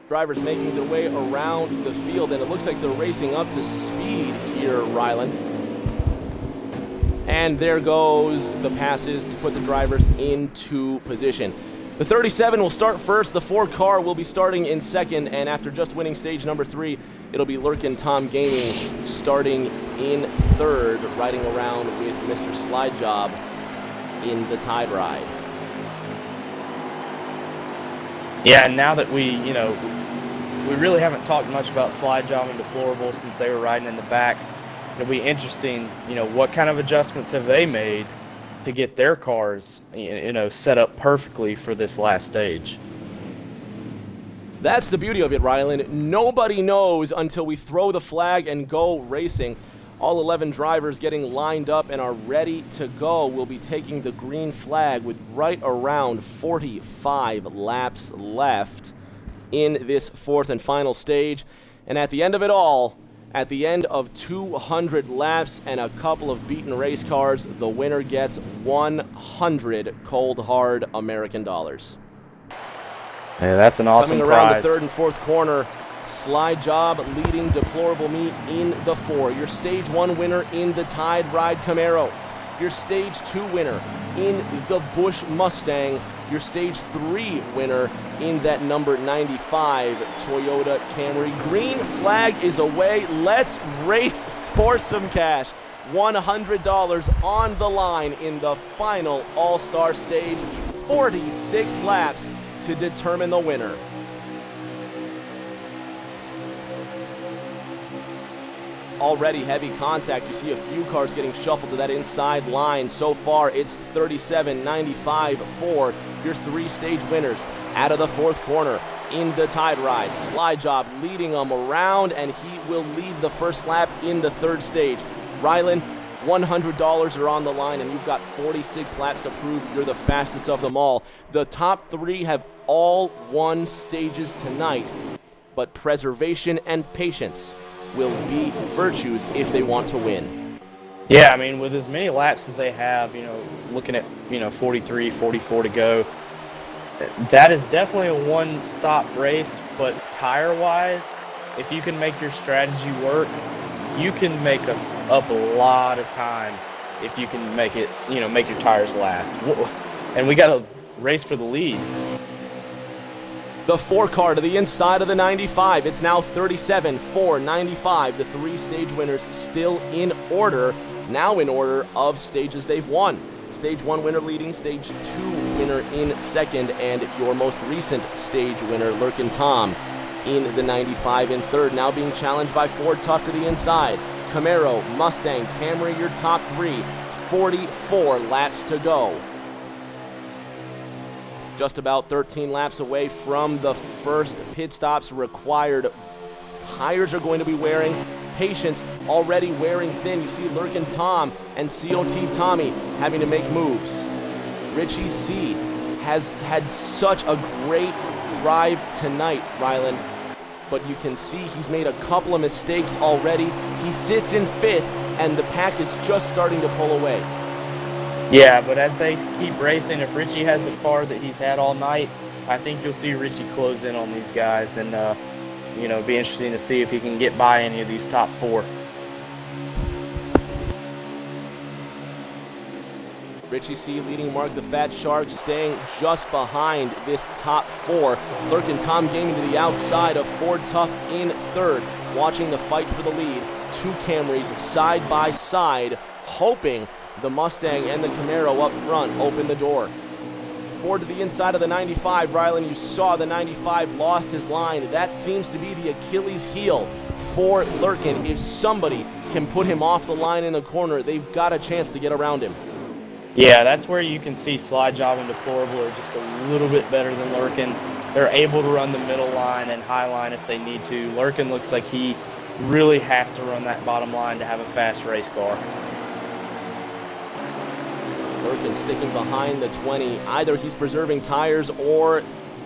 Drivers making their way around the field, and it looks like they're racing up to speed here, Ryland. And there goes the passes to put the drivers into position. The 37 will start first. The 4 car will be starting in second, and after just winning stage number 3, it'll be Lurkin Tom Gaming starting in third, riding around with Mr. Slide Job in the Tide Ride. Yeah, and now that we really haven't talked much about Slide Job and Deplorable since they were riding in the back. It'll be interesting, what kind of adjustments have they made to get their cars, set up perfectly for this last stage. That's the beauty of it, Ryland. Nobody knows until we throw the flag and go racing. All 11 drivers getting lined up and are ready to go will be taking the green flag with right around 45 laps left in this fourth and final stage. And at the end of it all, at the end of 200 laps and a couple of beaten race cars, the winner gets 100 cold hard American dollars. Yeah, that's an awesome Coming around prize. the third and fourth corner, Slide Job leading Deplorable Me in the 4. Your stage 1 winner in the Tide Ride Camaro. Your stage 2 winner in the Busch Mustang. Your stage 3 winner in that number 95 Toyota Camry. Green flag is away. Let's race for some cash. $100 on the line in the final All-Star stage. 46 laps to determine the winner. Already heavy contact. You see a few cars getting shuffled to that inside line. So far, it's 37, 95 for your 3 stage winners out of the 4th corner in the Tide Ride. Slide Job leading them around, and he will lead the first lap in the 3rd stage. Ryland, $100 are on the line, and you've got 46 laps to prove you're the fastest of them all. The top 3 have all won stages tonight, but preservation and patience will be virtues if they want to win. Yeah, I mean, with as many laps as they have, looking at, 43, 44 to go, that is definitely a one-stop race, but tire-wise, if you can make your strategy work, you can make up a lot of time if you can make it, make your tires last. And we got to race for the lead. The 4 car to the inside of the 95. It's now 37, 4, 95. The 3 stage winners still in order, now in order of stages they've won. Stage 1 winner leading, Stage 2 winner in second, and your most recent stage winner, Lurkin Tom, in the 95 in third. Now being challenged by Ford Tough to the inside. Camaro, Mustang, Camry, your top three. 44 laps to go. Just about 13 laps away from the first pit stops required. Tires are going to be wearing. Patience already wearing thin. You see Lurkin Tom and COT Tommy having to make moves. Richie C has had such a great drive tonight, Rylan, but you can see he's made a couple of mistakes already. He sits in fifth, and the pack is just starting to pull away. Yeah, but as they keep racing, if Richie has the car that he's had all night, I think you'll see Richie close in on these guys, and be interesting to see if he can get by any of these top four. Richie C leading Mark the Fat Shark, staying just behind this top four. Lurkin Tom gaming to the outside of Ford Tough in third, watching the fight for the lead. Two Camrys side by side, hoping the Mustang and the Camaro up front open the door. Ford to the inside of the 95. Rylan, you saw the 95 lost his line. That seems to be the Achilles heel for Lurkin. If somebody can put him off the line in the corner, they've got a chance to get around him. Yeah, that's where you can see Slide Job and Deplorable are just a little bit better than Lurkin. They're able to run the middle line and high line if they need to. Lurkin looks like he really has to run that bottom line to have a fast race car. Lurkin sticking behind the 20. Either he's preserving tires or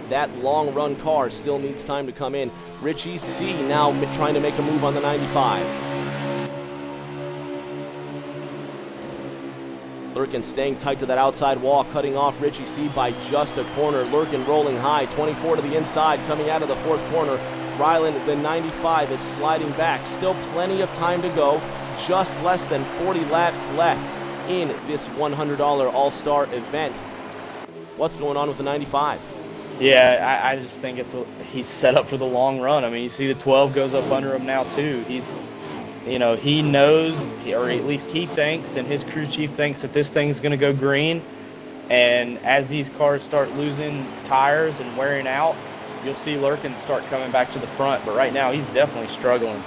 that long run car still needs time to come in. Richie C now trying to make a move on the 95. Lurkin staying tight to that outside wall, cutting off Richie C by just a corner. Lurkin rolling high, 24 to the inside, coming out of the fourth corner. Rylan, the 95, is sliding back. Still plenty of time to go. Just less than 40 laps left in this $100 All-Star event. What's going on with the 95? Yeah, I just think he's set up for the long run. I mean, you see the 12 goes up under him now too. He knows, or at least he thinks, and his crew chief thinks that this thing's going to go green. And as these cars start losing tires and wearing out, you'll see Lurkin start coming back to the front. But right now, he's definitely struggling.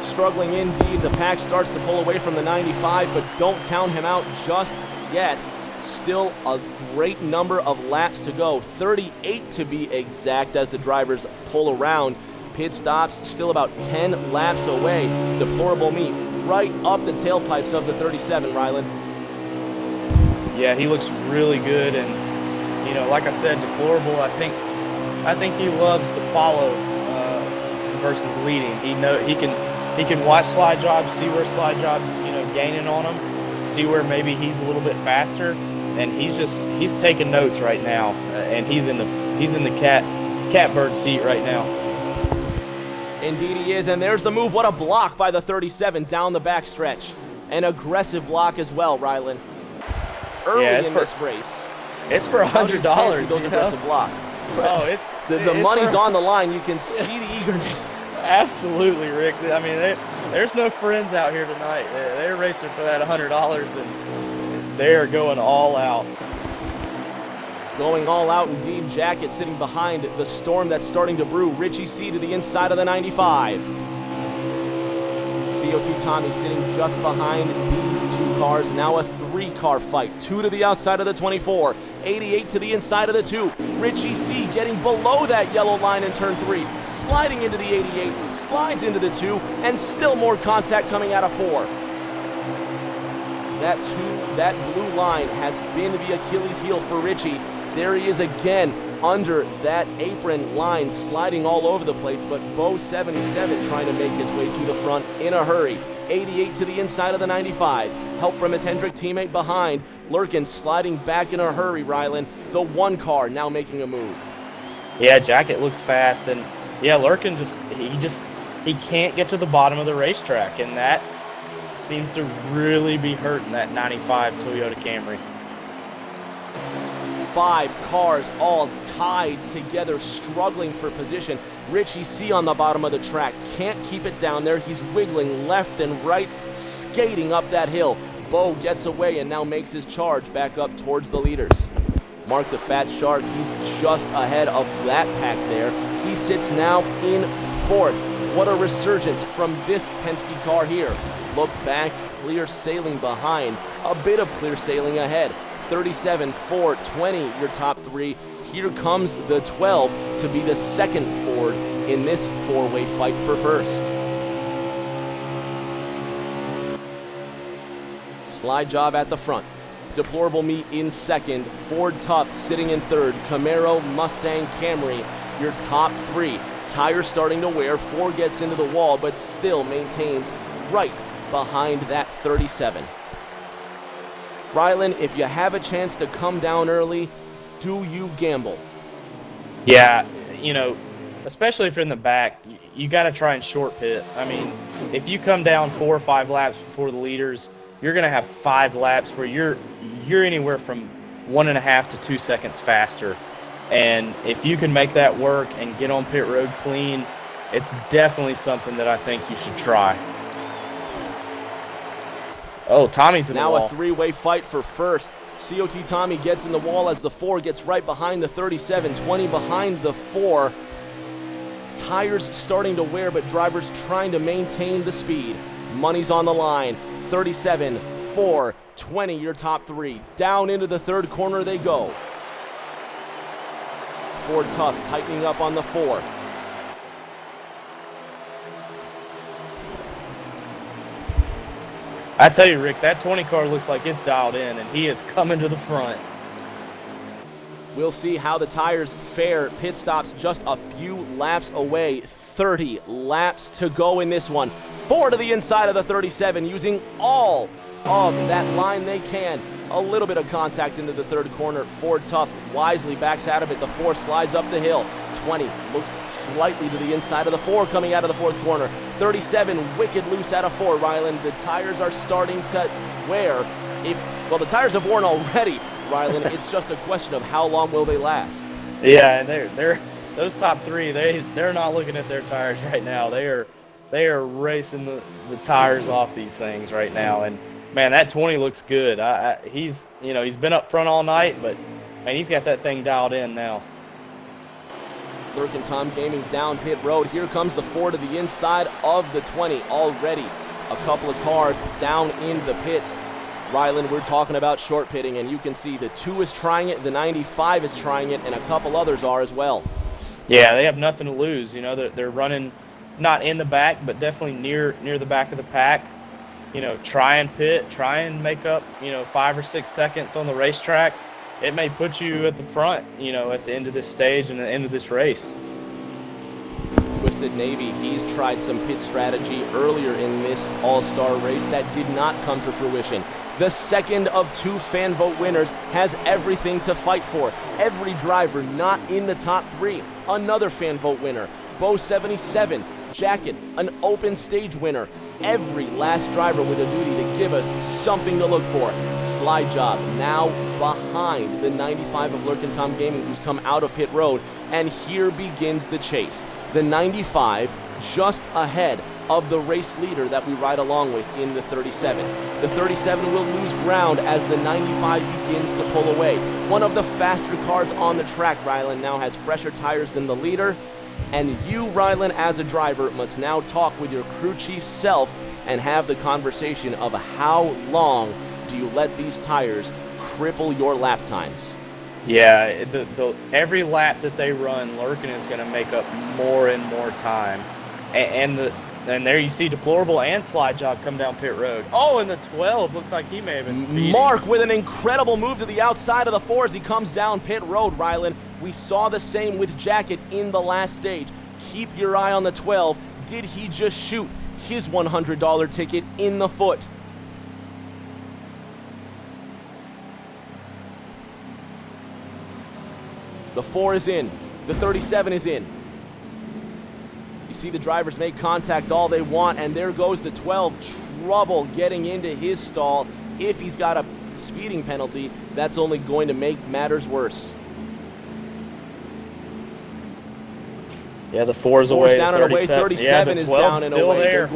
Struggling indeed. The pack starts to pull away from the 95, but don't count him out just yet. Still a great number of laps to go. 38 to be exact as the drivers pull around. Pit stops still about 10 laps away. Deplorable Me right up the tailpipes of the 37, Rylan. Yeah, he looks really good, and like I said, Deplorable, I think he loves to follow versus leading. He can watch Slide Job, see where Slide Job's gaining on him, see where maybe he's a little bit faster, and he's taking notes right now, and he's in the catbird seat right now. Indeed he is, and there's the move. What a block by the 37 down the backstretch. An aggressive block as well, Rylan. Early in this race. It's for $100. Those aggressive blocks. Oh, the money's on the line. You can see the eagerness. Absolutely, Rick. I mean, there's no friends out here tonight. They're racing for that $100, and they are going all out. Going all out indeed. Jacket sitting behind the storm that's starting to brew. Richie C to the inside of the 95. COT Tommy sitting just behind these two cars. Now a three-car fight. Two to the outside of the 24. 88 to the inside of the 2. Richie C getting below that yellow line in turn 3. Sliding into the 88. Slides into the 2. And still more contact coming out of 4. That blue line has been the Achilles heel for Richie. There he is again under that apron line, sliding all over the place, but Bo 77 trying to make his way to the front in a hurry. 88 to the inside of the 95. Help from his Hendrick teammate behind. Lurkin sliding back in a hurry, Rylan. The one car now making a move. Yeah, Jacket looks fast, and yeah, Lurkin he can't get to the bottom of the racetrack, and that seems to really be hurting that 95 Toyota Camry. 5 cars all tied together, struggling for position. Richie C on the bottom of the track, can't keep it down there. He's wiggling left and right, skating up that hill. Bo gets away and now makes his charge back up towards the leaders. Mark the Fat Shark, he's just ahead of that pack there. He sits now in 4th. What a resurgence from this Penske car here. Look back, clear sailing behind, a bit of clear sailing ahead. 37, 4, 20, your top 3. Here comes the 12 to be the second Ford in this 4-way fight for first. Slide job at the front. Deplorable Me in second. Ford Tough sitting in third. Camaro, Mustang, Camry, your top 3. Tires starting to wear. Ford gets into the wall, but still maintains right behind that 37. Rylan, if you have a chance to come down early, do you gamble? Yeah, you know, especially if you're in the back, you got to try and short pit. I mean, if you come down 4 or 5 laps before the leaders, you're going to have 5 laps where you're anywhere from 1.5 to 2 seconds faster. And if you can make that work and get on pit road clean, it's definitely something that I think you should try. Oh, Tommy's in the wall. Now a 3-way fight for first. COT Tommy gets in the wall as the 4 gets right behind the 37, 20 behind the 4. Tires starting to wear, but drivers trying to maintain the speed. Money's on the line. 37, 4, 20, your top 3. Down into the 3rd corner they go. Ford Tough tightening up on the 4. I tell you, Rick, that 20 car looks like it's dialed in, and he is coming to the front. We'll see how the tires fare. Pit stops just a few laps away. 30 laps to go in this one. 4 to the inside of the 37, using all of that line they can. A little bit of contact into the 3rd corner. Ford Tough wisely backs out of it. The 4 slides up the hill. 20 looks slightly to the inside of the 4 coming out of the 4th corner. 37 wicked loose out of 4. Rylan, the tires are starting to wear. Well, the tires have worn already, Rylan. It's just a question of how long will they last. Yeah, and they're those top 3. They're not looking at their tires right now. They are racing the tires off these things right now. And man, that 20 looks good. He's been up front all night, but man, he's got that thing dialed in now. Lurkin Tom Gaming down pit road. Here comes the 4 to the inside of the 20 already. A couple of cars down in the pits. Rylan, we're talking about short pitting, and you can see the 2 is trying it, the 95 is trying it, and a couple others are as well. Yeah, they have nothing to lose. You know, they're running not in the back, but definitely near the back of the pack. You know, try and pit, try and make up, 5 or 6 seconds on the racetrack. It may put you at the front, at the end of this stage and the end of this race. Twisted Navy, he's tried some pit strategy earlier in this all-star race that did not come to fruition. The second of 2 fan vote winners has everything to fight for. Every driver not in the top 3. Another fan vote winner. Bo 77, Jacket, an open stage winner. Every last driver with a duty to give us something to look for. Slide job now behind the 95 of Lurkin Tom Gaming, who's come out of pit road. And here begins the chase. The 95 just ahead of the race leader that we ride along with in the 37. The 37 will lose ground as the 95 begins to pull away. One of the faster cars on the track, Rylan, now has fresher tires than the leader. And you, Rylan, as a driver, must now talk with your crew chief self and have the conversation of how long do you let these tires cripple your lap times. Yeah, every lap that they run, Lurkin is going to make up more and more time. And there you see Deplorable and Slide Job come down pit road. Oh, and the 12 looked like he may have been speeding. Mark with an incredible move to the outside of the 4 as he comes down pit road, Rylan. We saw the same with Jacket in the last stage. Keep your eye on the 12. Did he just shoot his $100 ticket in the foot? The 4 is in. The 37 is in. You see the drivers make contact all they want, and there goes the 12. Trouble getting into his stall. If he's got a speeding penalty, that's only going to make matters worse. Yeah, the 4's away. Down and away. 37 yeah, is down and still away. there.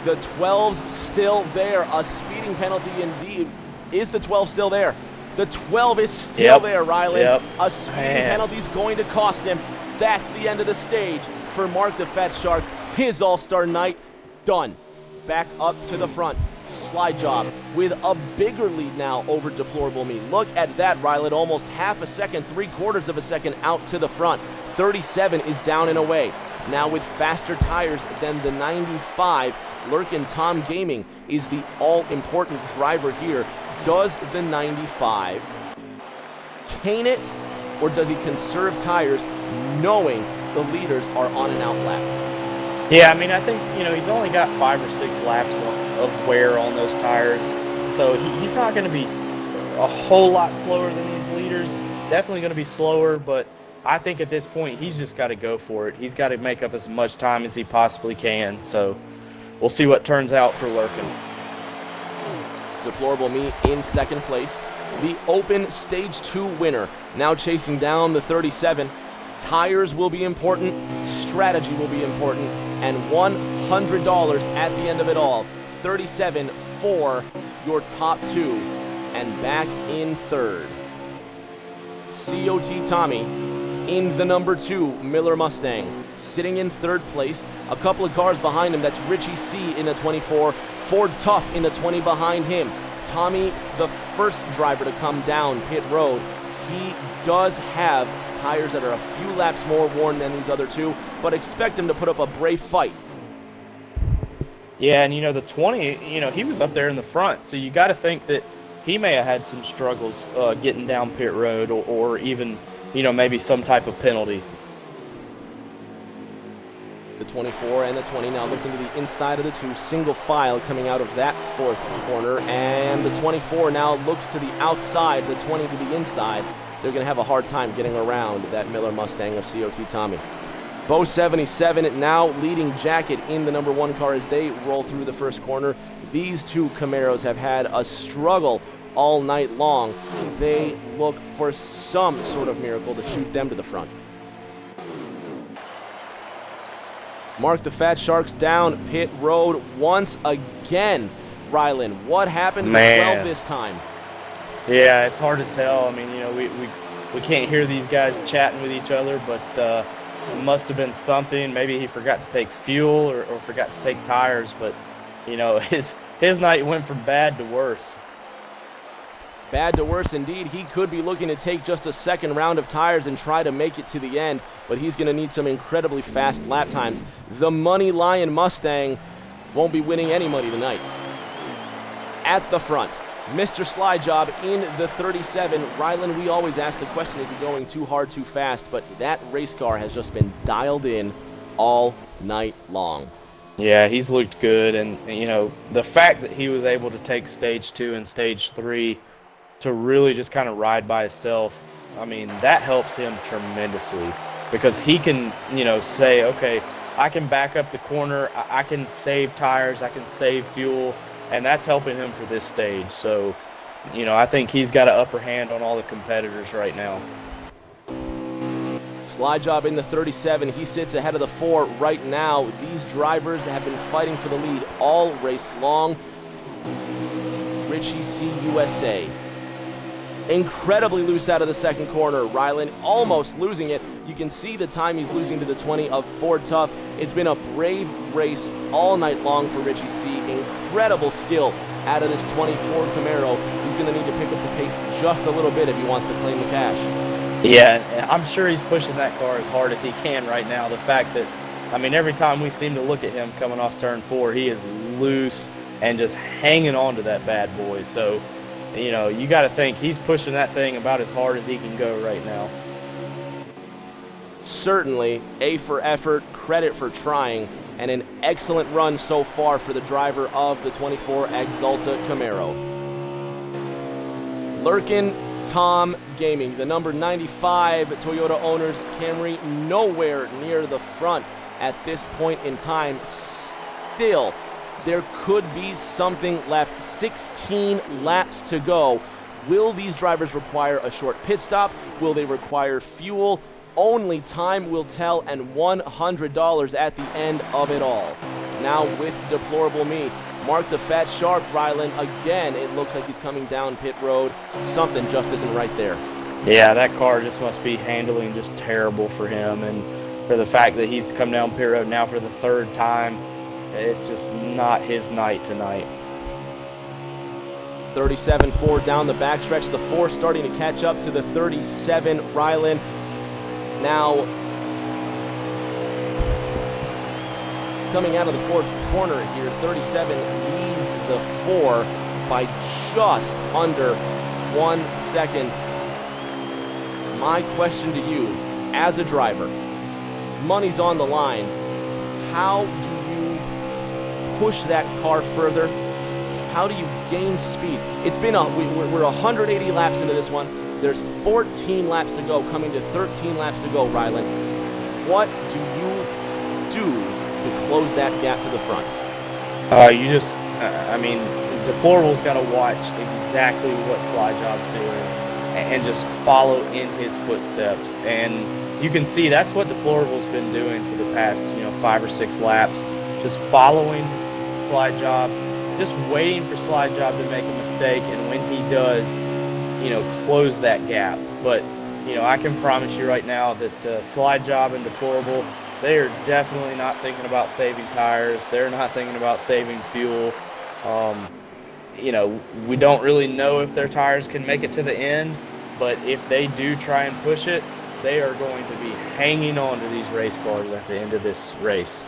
The 12's still there. A speeding penalty indeed. Is the 12 still there? The 12 is still there, Rylan. Yep. A speeding penalty is going to cost him. That's the end of the stage for Mark the Fat Shark. His all-star night done. Back up to the front. Slide job with a bigger lead now over Deplorable Me. Look at that, Rylan. Almost half a second, 3/4 of a second out to the front. 37 is down and away. Now with faster tires than the 95, Lurkin Tom Gaming is the all-important driver here. Does the 95 cane it, or does he conserve tires knowing the leaders are on an out lap? Yeah, I mean, I think, he's only got 5 or 6 laps of wear on those tires, so he's not going to be a whole lot slower than these leaders. Definitely going to be slower, but I think at this point he's just got to go for it. He's got to make up as much time as he possibly can, so we'll see what turns out for Lurkin. Deplorable Me in second place. The Open Stage 2 winner, now chasing down the 37. Tires will be important, strategy will be important, and $100 at the end of it all. 37 for your top 2, and back in third. COT Tommy in the number 2 Miller Mustang. Sitting in third place, a couple of cars behind him. That's Richie C in the 24, Ford Tough in the 20 behind him. Tommy, the first driver to come down pit road. He does have tires that are a few laps more worn than these other two, but expect him to put up a brave fight. Yeah, and the 20, he was up there in the front, so you got to think that he may have had some struggles getting down pit road, or even, maybe some type of penalty. The 24 and the 20 now looking to the inside of the two, single file coming out of that fourth corner, and the 24 now looks to the outside, the 20 to the inside. They're going to have a hard time getting around that Miller Mustang of COT Tommy. Bo 77 now leading Jacket in the number 1 car as they roll through the first corner. These two Camaros have had a struggle all night long. They look for some sort of miracle to shoot them to the front. Mark the Fat Sharks down pit road once again. Rylan, what happened to the 12 this time? Yeah, it's hard to tell. I mean, we can't hear these guys chatting with each other, but it must have been something. Maybe he forgot to take fuel or forgot to take tires, but, his night went from bad to worse. Bad to worse indeed. He could be looking to take just a second round of tires and try to make it to the end, but he's going to need some incredibly fast lap times. The Money Lion Mustang won't be winning any money tonight. At the front, Mr. Slide Job in the 37. Rylan, we always ask the question, is he going too hard, too fast? But that race car has just been dialed in all night long. Yeah, he's looked good, and the fact that he was able to take stage 2 and stage 3 to really just kind of ride by himself, I mean, that helps him tremendously, because he can, say, okay, I can back up the corner, I can save tires, I can save fuel, and that's helping him for this stage. So, I think he's got an upper hand on all the competitors right now. Slide Job in the 37. He sits ahead of the 4 right now. These drivers have been fighting for the lead all race long. Richie C. USA. Incredibly loose out of the second corner. Rylan almost losing it. You can see the time he's losing to the 20 of Ford Tough. It's been a brave race all night long for Richie C. Incredible skill out of this 24 Camaro. He's going to need to pick up the pace just a little bit if he wants to claim the cash. Yeah, I'm sure he's pushing that car as hard as he can right now. The fact that, I mean, every time we seem to look at him coming off turn 4, he is loose and just hanging on to that bad boy. So, you got to think he's pushing that thing about as hard as he can go right now. Certainly, A for effort, credit for trying, and an excellent run so far for the driver of the 24 Axalta Camaro. Lurkin Tom Gaming, the number 95 Toyota owner's Camry, nowhere near the front at this point in time. Still, there could be something left. 16 laps to go. Will these drivers require a short pit stop? Will they require fuel? Only time will tell, and $100 at the end of it all. now with Deplorable Me. Mark the Fat Shark, Rylan. Again, it looks like he's coming down pit road. Something just isn't right there. Yeah, that car just must be handling just terrible for him. And for the fact that he's come down pit road now for the third time, it's just not his night tonight. 37-4 down the backstretch. The 4 starting to catch up to the 37. Rylan now coming out of the fourth corner here. 37 leads the 4 by just under 1 second. My question to you, as a driver, money's on the line. How do you push that car further? How do you gain speed? It's been we're 180 laps into this one. There's 14 laps to go, coming to 13 laps to go, Rylan. What do you do to close that gap to the front? Deplorable's got to watch exactly what Slide Job's doing and just follow in his footsteps. And you can see that's what Deplorable's been doing for the past, 5 or 6 laps. Just following Slide Job, just waiting for Slide Job to make a mistake, and when he does, close that gap. But, I can promise you right now that Slide Job and Deplorable, they are definitely not thinking about saving tires. They're not thinking about saving fuel. We don't really know if their tires can make it to the end, but if they do try and push it, they are going to be hanging on to these race cars at the end of this race.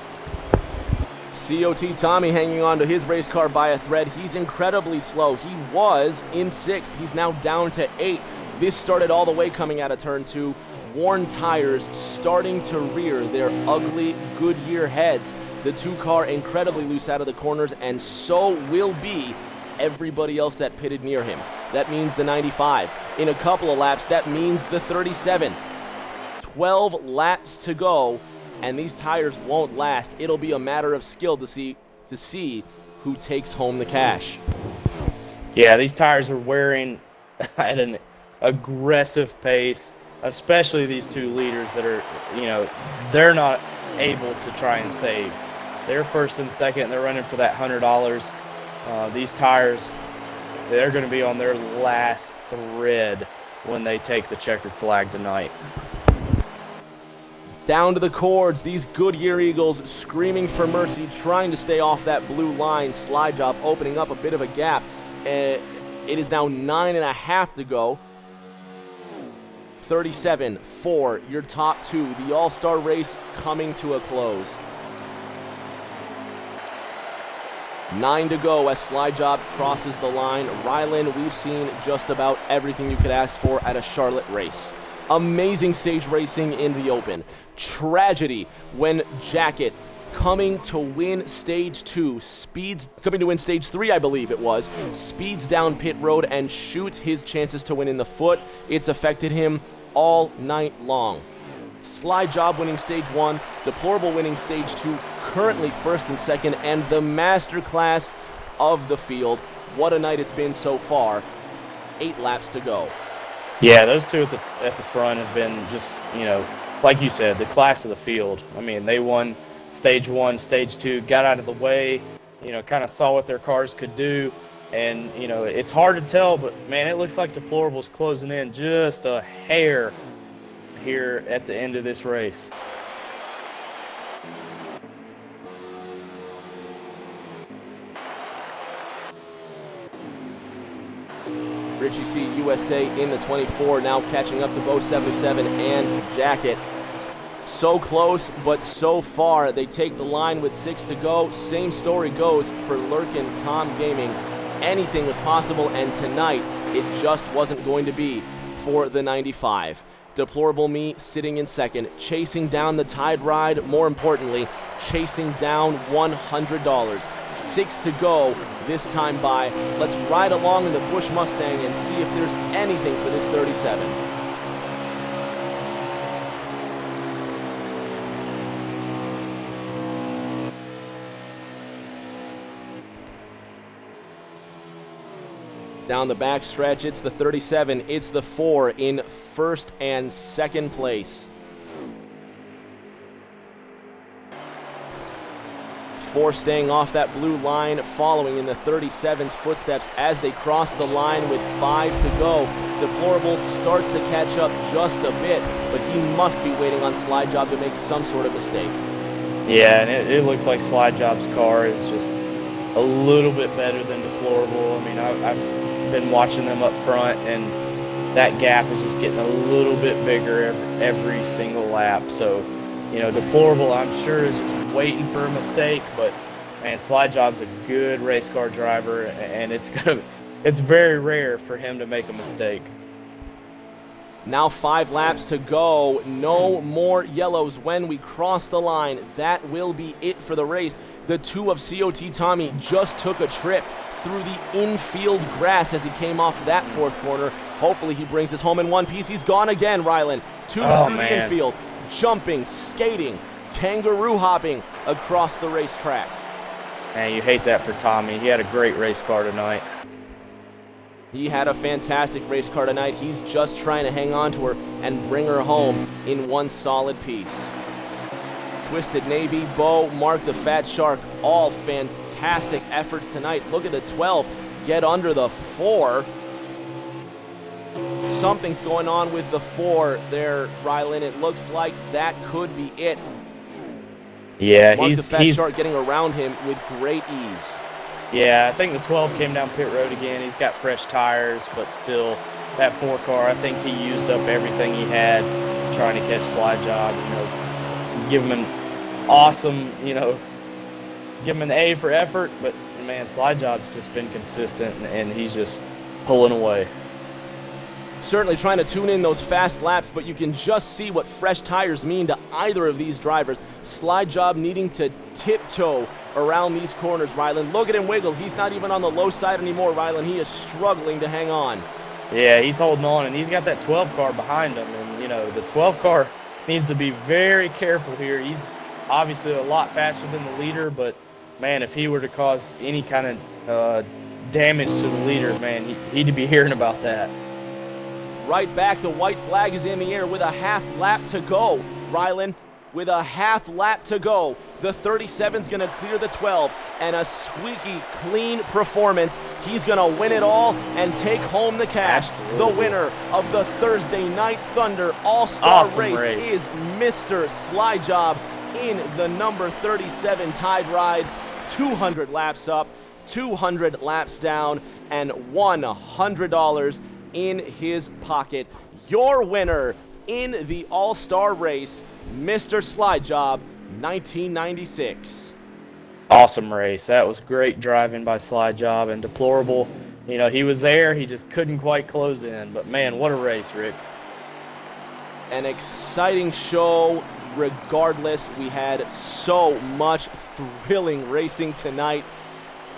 COT Tommy hanging on to his race car by a thread. He's incredibly slow. He was in 6th. He's now down to 8th. This started all the way coming out of turn 2. Worn tires starting to rear their ugly Goodyear heads. The 2-car incredibly loose out of the corners, and so will be everybody else that pitted near him. That means the 95. In a couple of laps, that means the 37. 12 laps to go, and these tires won't last. It'll be a matter of skill to see who takes home the cash. Yeah, these tires are wearing at an aggressive pace, especially these 2 leaders that are, they're not able to try and save. They're first and second. They're running for that $100. These tires, they're going to be on their last thread when they take the checkered flag tonight. Down to the cords, these Goodyear Eagles screaming for mercy, trying to stay off that blue line. Slide Job opening up a bit of a gap. It is now 9.5 to go. 37-4, your top 2. The All-Star race coming to a close. 9 to go as Slide Job crosses the line. Rylan, we've seen just about everything you could ask for at a Charlotte race. Amazing stage racing in the open. Tragedy when Jacket, coming to win stage 2, coming to win stage 3, I believe it was, speeds down pit road and shoots his chances to win in the foot. It's affected him all night long. Slide Job winning stage 1, Deplorable winning stage 2, currently first and second, and the masterclass of the field. What a night it's been so far. 8 laps to go. Yeah, those 2 at the front have been just, like you said, the class of the field. I mean, they won stage 1, stage 2, got out of the way, kind of saw what their cars could do. And, it's hard to tell, but, man, it looks like Deplorable's closing in just a hair here at the end of this race. Richie C. USA in the 24, now catching up to Bo 77 and Jacket. So close, but so far. They take the line with 6 to go. Same story goes for Lurkin Tom Gaming. Anything was possible, and tonight it just wasn't going to be for the 95. Deplorable Me sitting in second, chasing down the Tide Ride, more importantly, chasing down $100. 6 to go this time by. Let's ride along in the Busch Mustang and see if there's anything for this 37. Down the back stretch, it's the 37, it's the 4 in first and second place. 4 staying off that blue line, following in the 37's footsteps as they cross the line with 5 to go. Deplorable starts to catch up just a bit, but he must be waiting on Slide Job to make some sort of mistake. Yeah, and it looks like Slide Job's car is just a little bit better than Deplorable. I mean, I've been watching them up front, and that gap is just getting a little bit bigger every single lap. So, you know, Deplorable, I'm sure, is just waiting for a mistake, but man, Slide Job's a good race car driver, and it's very rare for him to make a mistake. Now 5 laps to go. No more yellows when we cross the line. That will be it for the race. The 2 of COT Tommy just took a trip through the infield grass as he came off that 4th corner. Hopefully he brings us home in one piece. He's gone again, Rylan. 2's through the infield, jumping, skating, kangaroo hopping across the racetrack. Man, you hate that for Tommy. He had a great race car tonight. He had a fantastic race car tonight. He's just trying to hang on to her and bring her home in one solid piece. Twisted Navy, Bo, Mark the Fat Shark, all fantastic efforts tonight. Look at the 12 get under the 4. Something's going on with the 4 there, Rylan. It looks like that could be it. Yeah, Mark he's the Fat Shark getting around him with great ease. Yeah, I think the 12 came down pit road again. He's got fresh tires, but still, that 4 car, I think he used up everything he had trying to catch Slide Job. You know, give him an awesome, give him an A for effort, but man, Slide Job's just been consistent, and he's just pulling away. Certainly trying to tune in those fast laps, but you can just see what fresh tires mean to either of these drivers. Slide Job needing to tiptoe around these corners, Rylan. Look at him wiggle. He's not even on the low side anymore, Rylan. He is struggling to hang on. Yeah, he's holding on, and he's got that 12 car behind him. And, the 12 car needs to be very careful here. He's obviously a lot faster than the leader, but, man, if he were to cause any kind of damage to the leader, man, he'd be hearing about that. Right back, the white flag is in the air with a half lap to go. Rylan, with a half lap to go, the 37's going to clear the 12, and a squeaky clean performance. He's going to win it all and take home the cash. Absolutely. The winner of the Thursday Night Thunder All-Star Awesome race is Mr. Slide Job in the number 37 Tide Ride. 200 laps up, 200 laps down, and $100 in his pocket. Your winner in the All-Star race, Mr. Slide Job, 1996. Awesome race. That was great driving by Slide Job, and Deplorable. He was there. He just couldn't quite close in. But, man, what a race, Rick. An exciting show regardless. We had so much thrilling racing tonight.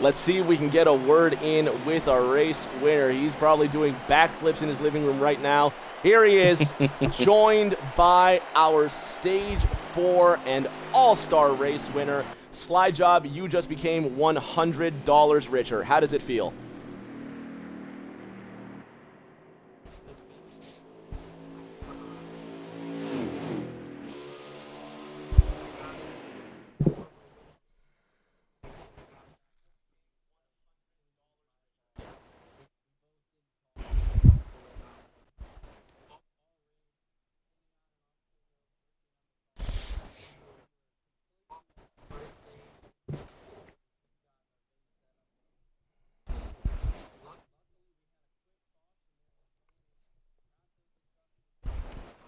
Let's see if we can get a word in with our race winner. He's probably doing backflips in his living room right now. Here he is, joined by our Stage 4 and All-Star race winner. Slide Job, you just became $100 richer. How does it feel?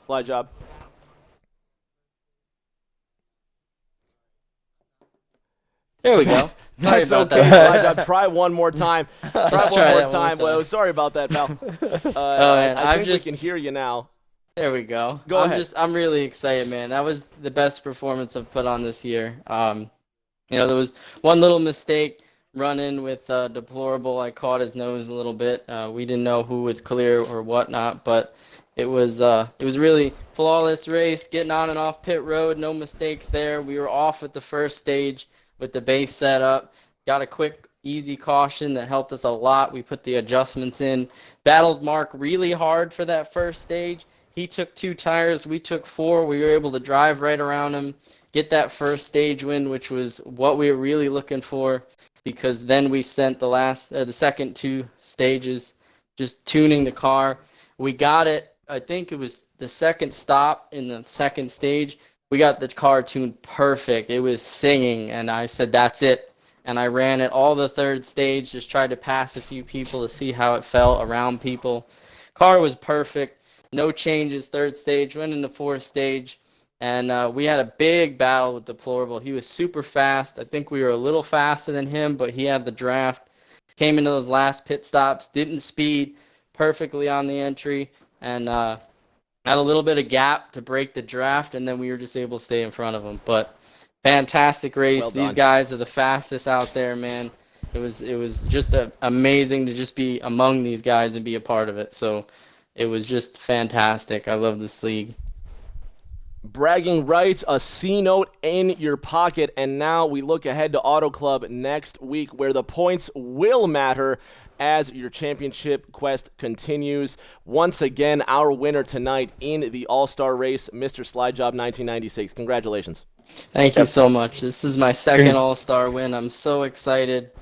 Slide Job. There we go. That's Sorry about okay, that. Slide Job. Try one more time. Try Let's one try more that time. one more Well, time. sorry about that, pal. man, I I'm think we can hear you now. There we go. Go ahead. I'm really excited, man. That was the best performance I've put on this year. There was one little mistake running with Deplorable. I caught his nose a little bit. We didn't know who was clear or whatnot, but it was really flawless race, getting on and off pit road, no mistakes there. We were off at the first stage with the base set up. Got a quick, easy caution that helped us a lot. We put the adjustments in. Battled Mark really hard for that first stage. He took 2 tires. We took 4. We were able to drive right around him. get that first stage win, which was what we were really looking for, because then we sent the second 2 stages just tuning the car. We got it. I think it was the second stop in the second stage. We got the car tuned perfect. It was singing, and I said, that's it. And I ran it all the third stage, just tried to pass a few people to see how it felt around people. Car was perfect. No changes. Third stage, went into fourth stage. And we had a big battle with Deplorable. He was super fast. I think we were a little faster than him, but he had the draft. Came into those last pit stops, didn't speed, perfectly on the entry, and had a little bit of gap to break the draft, and then we were just able to stay in front of him. But fantastic race. Well These done. guys are the fastest out there, man. It was just amazing to just be among these guys and be a part of it. So it was just fantastic. I love this league. Bragging rights, a C note in your pocket, and now we look ahead to Auto Club next week, where the points will matter as your championship quest continues. Once again, our winner tonight in the All-Star race, Mr. Slidejob 1996. Congratulations. Thank you so much. This is my second All-Star win. I'm so excited.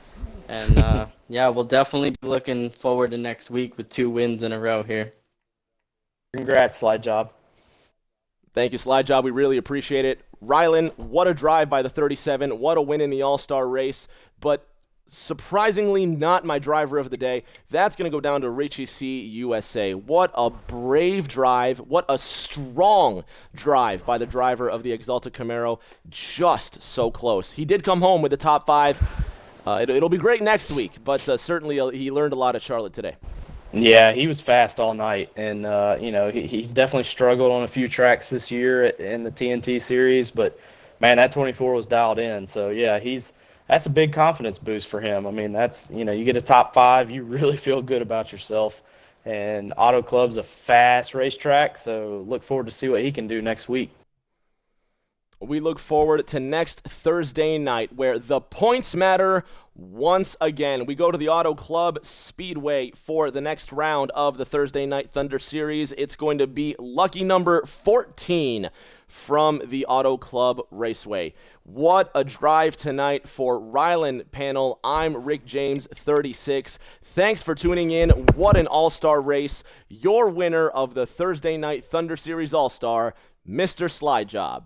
And yeah, we'll definitely be looking forward to next week with 2 wins in a row here. Congrats, Slide Job. Thank you, Slidejob. We really appreciate it. Rylan, what a drive by the 37. What a win in the All-Star race. But surprisingly not my driver of the day. That's going to go down to Richie C. USA. What a brave drive. What a strong drive by the driver of the Exalted Camaro. Just so close. He did come home with the top 5. It'll be great next week, but certainly he learned a lot at Charlotte today. Yeah, he was fast all night, and he's definitely struggled on a few tracks this year in the TNT series, but man, that 24 was dialed in. So yeah, that's a big confidence boost for him. I mean, that's you get a top 5, you really feel good about yourself. And Auto Club's a fast racetrack, so look forward to see what he can do next week. We look forward to next Thursday night, where the points matter once again. We go to the Auto Club Speedway for the next round of the Thursday Night Thunder Series. It's going to be lucky number 14 from the Auto Club Raceway. What a drive tonight for Rylan panel. I'm Rick James, 36. Thanks for tuning in. What an all-star race. Your winner of the Thursday Night Thunder Series All-Star, Mr. Slidejob.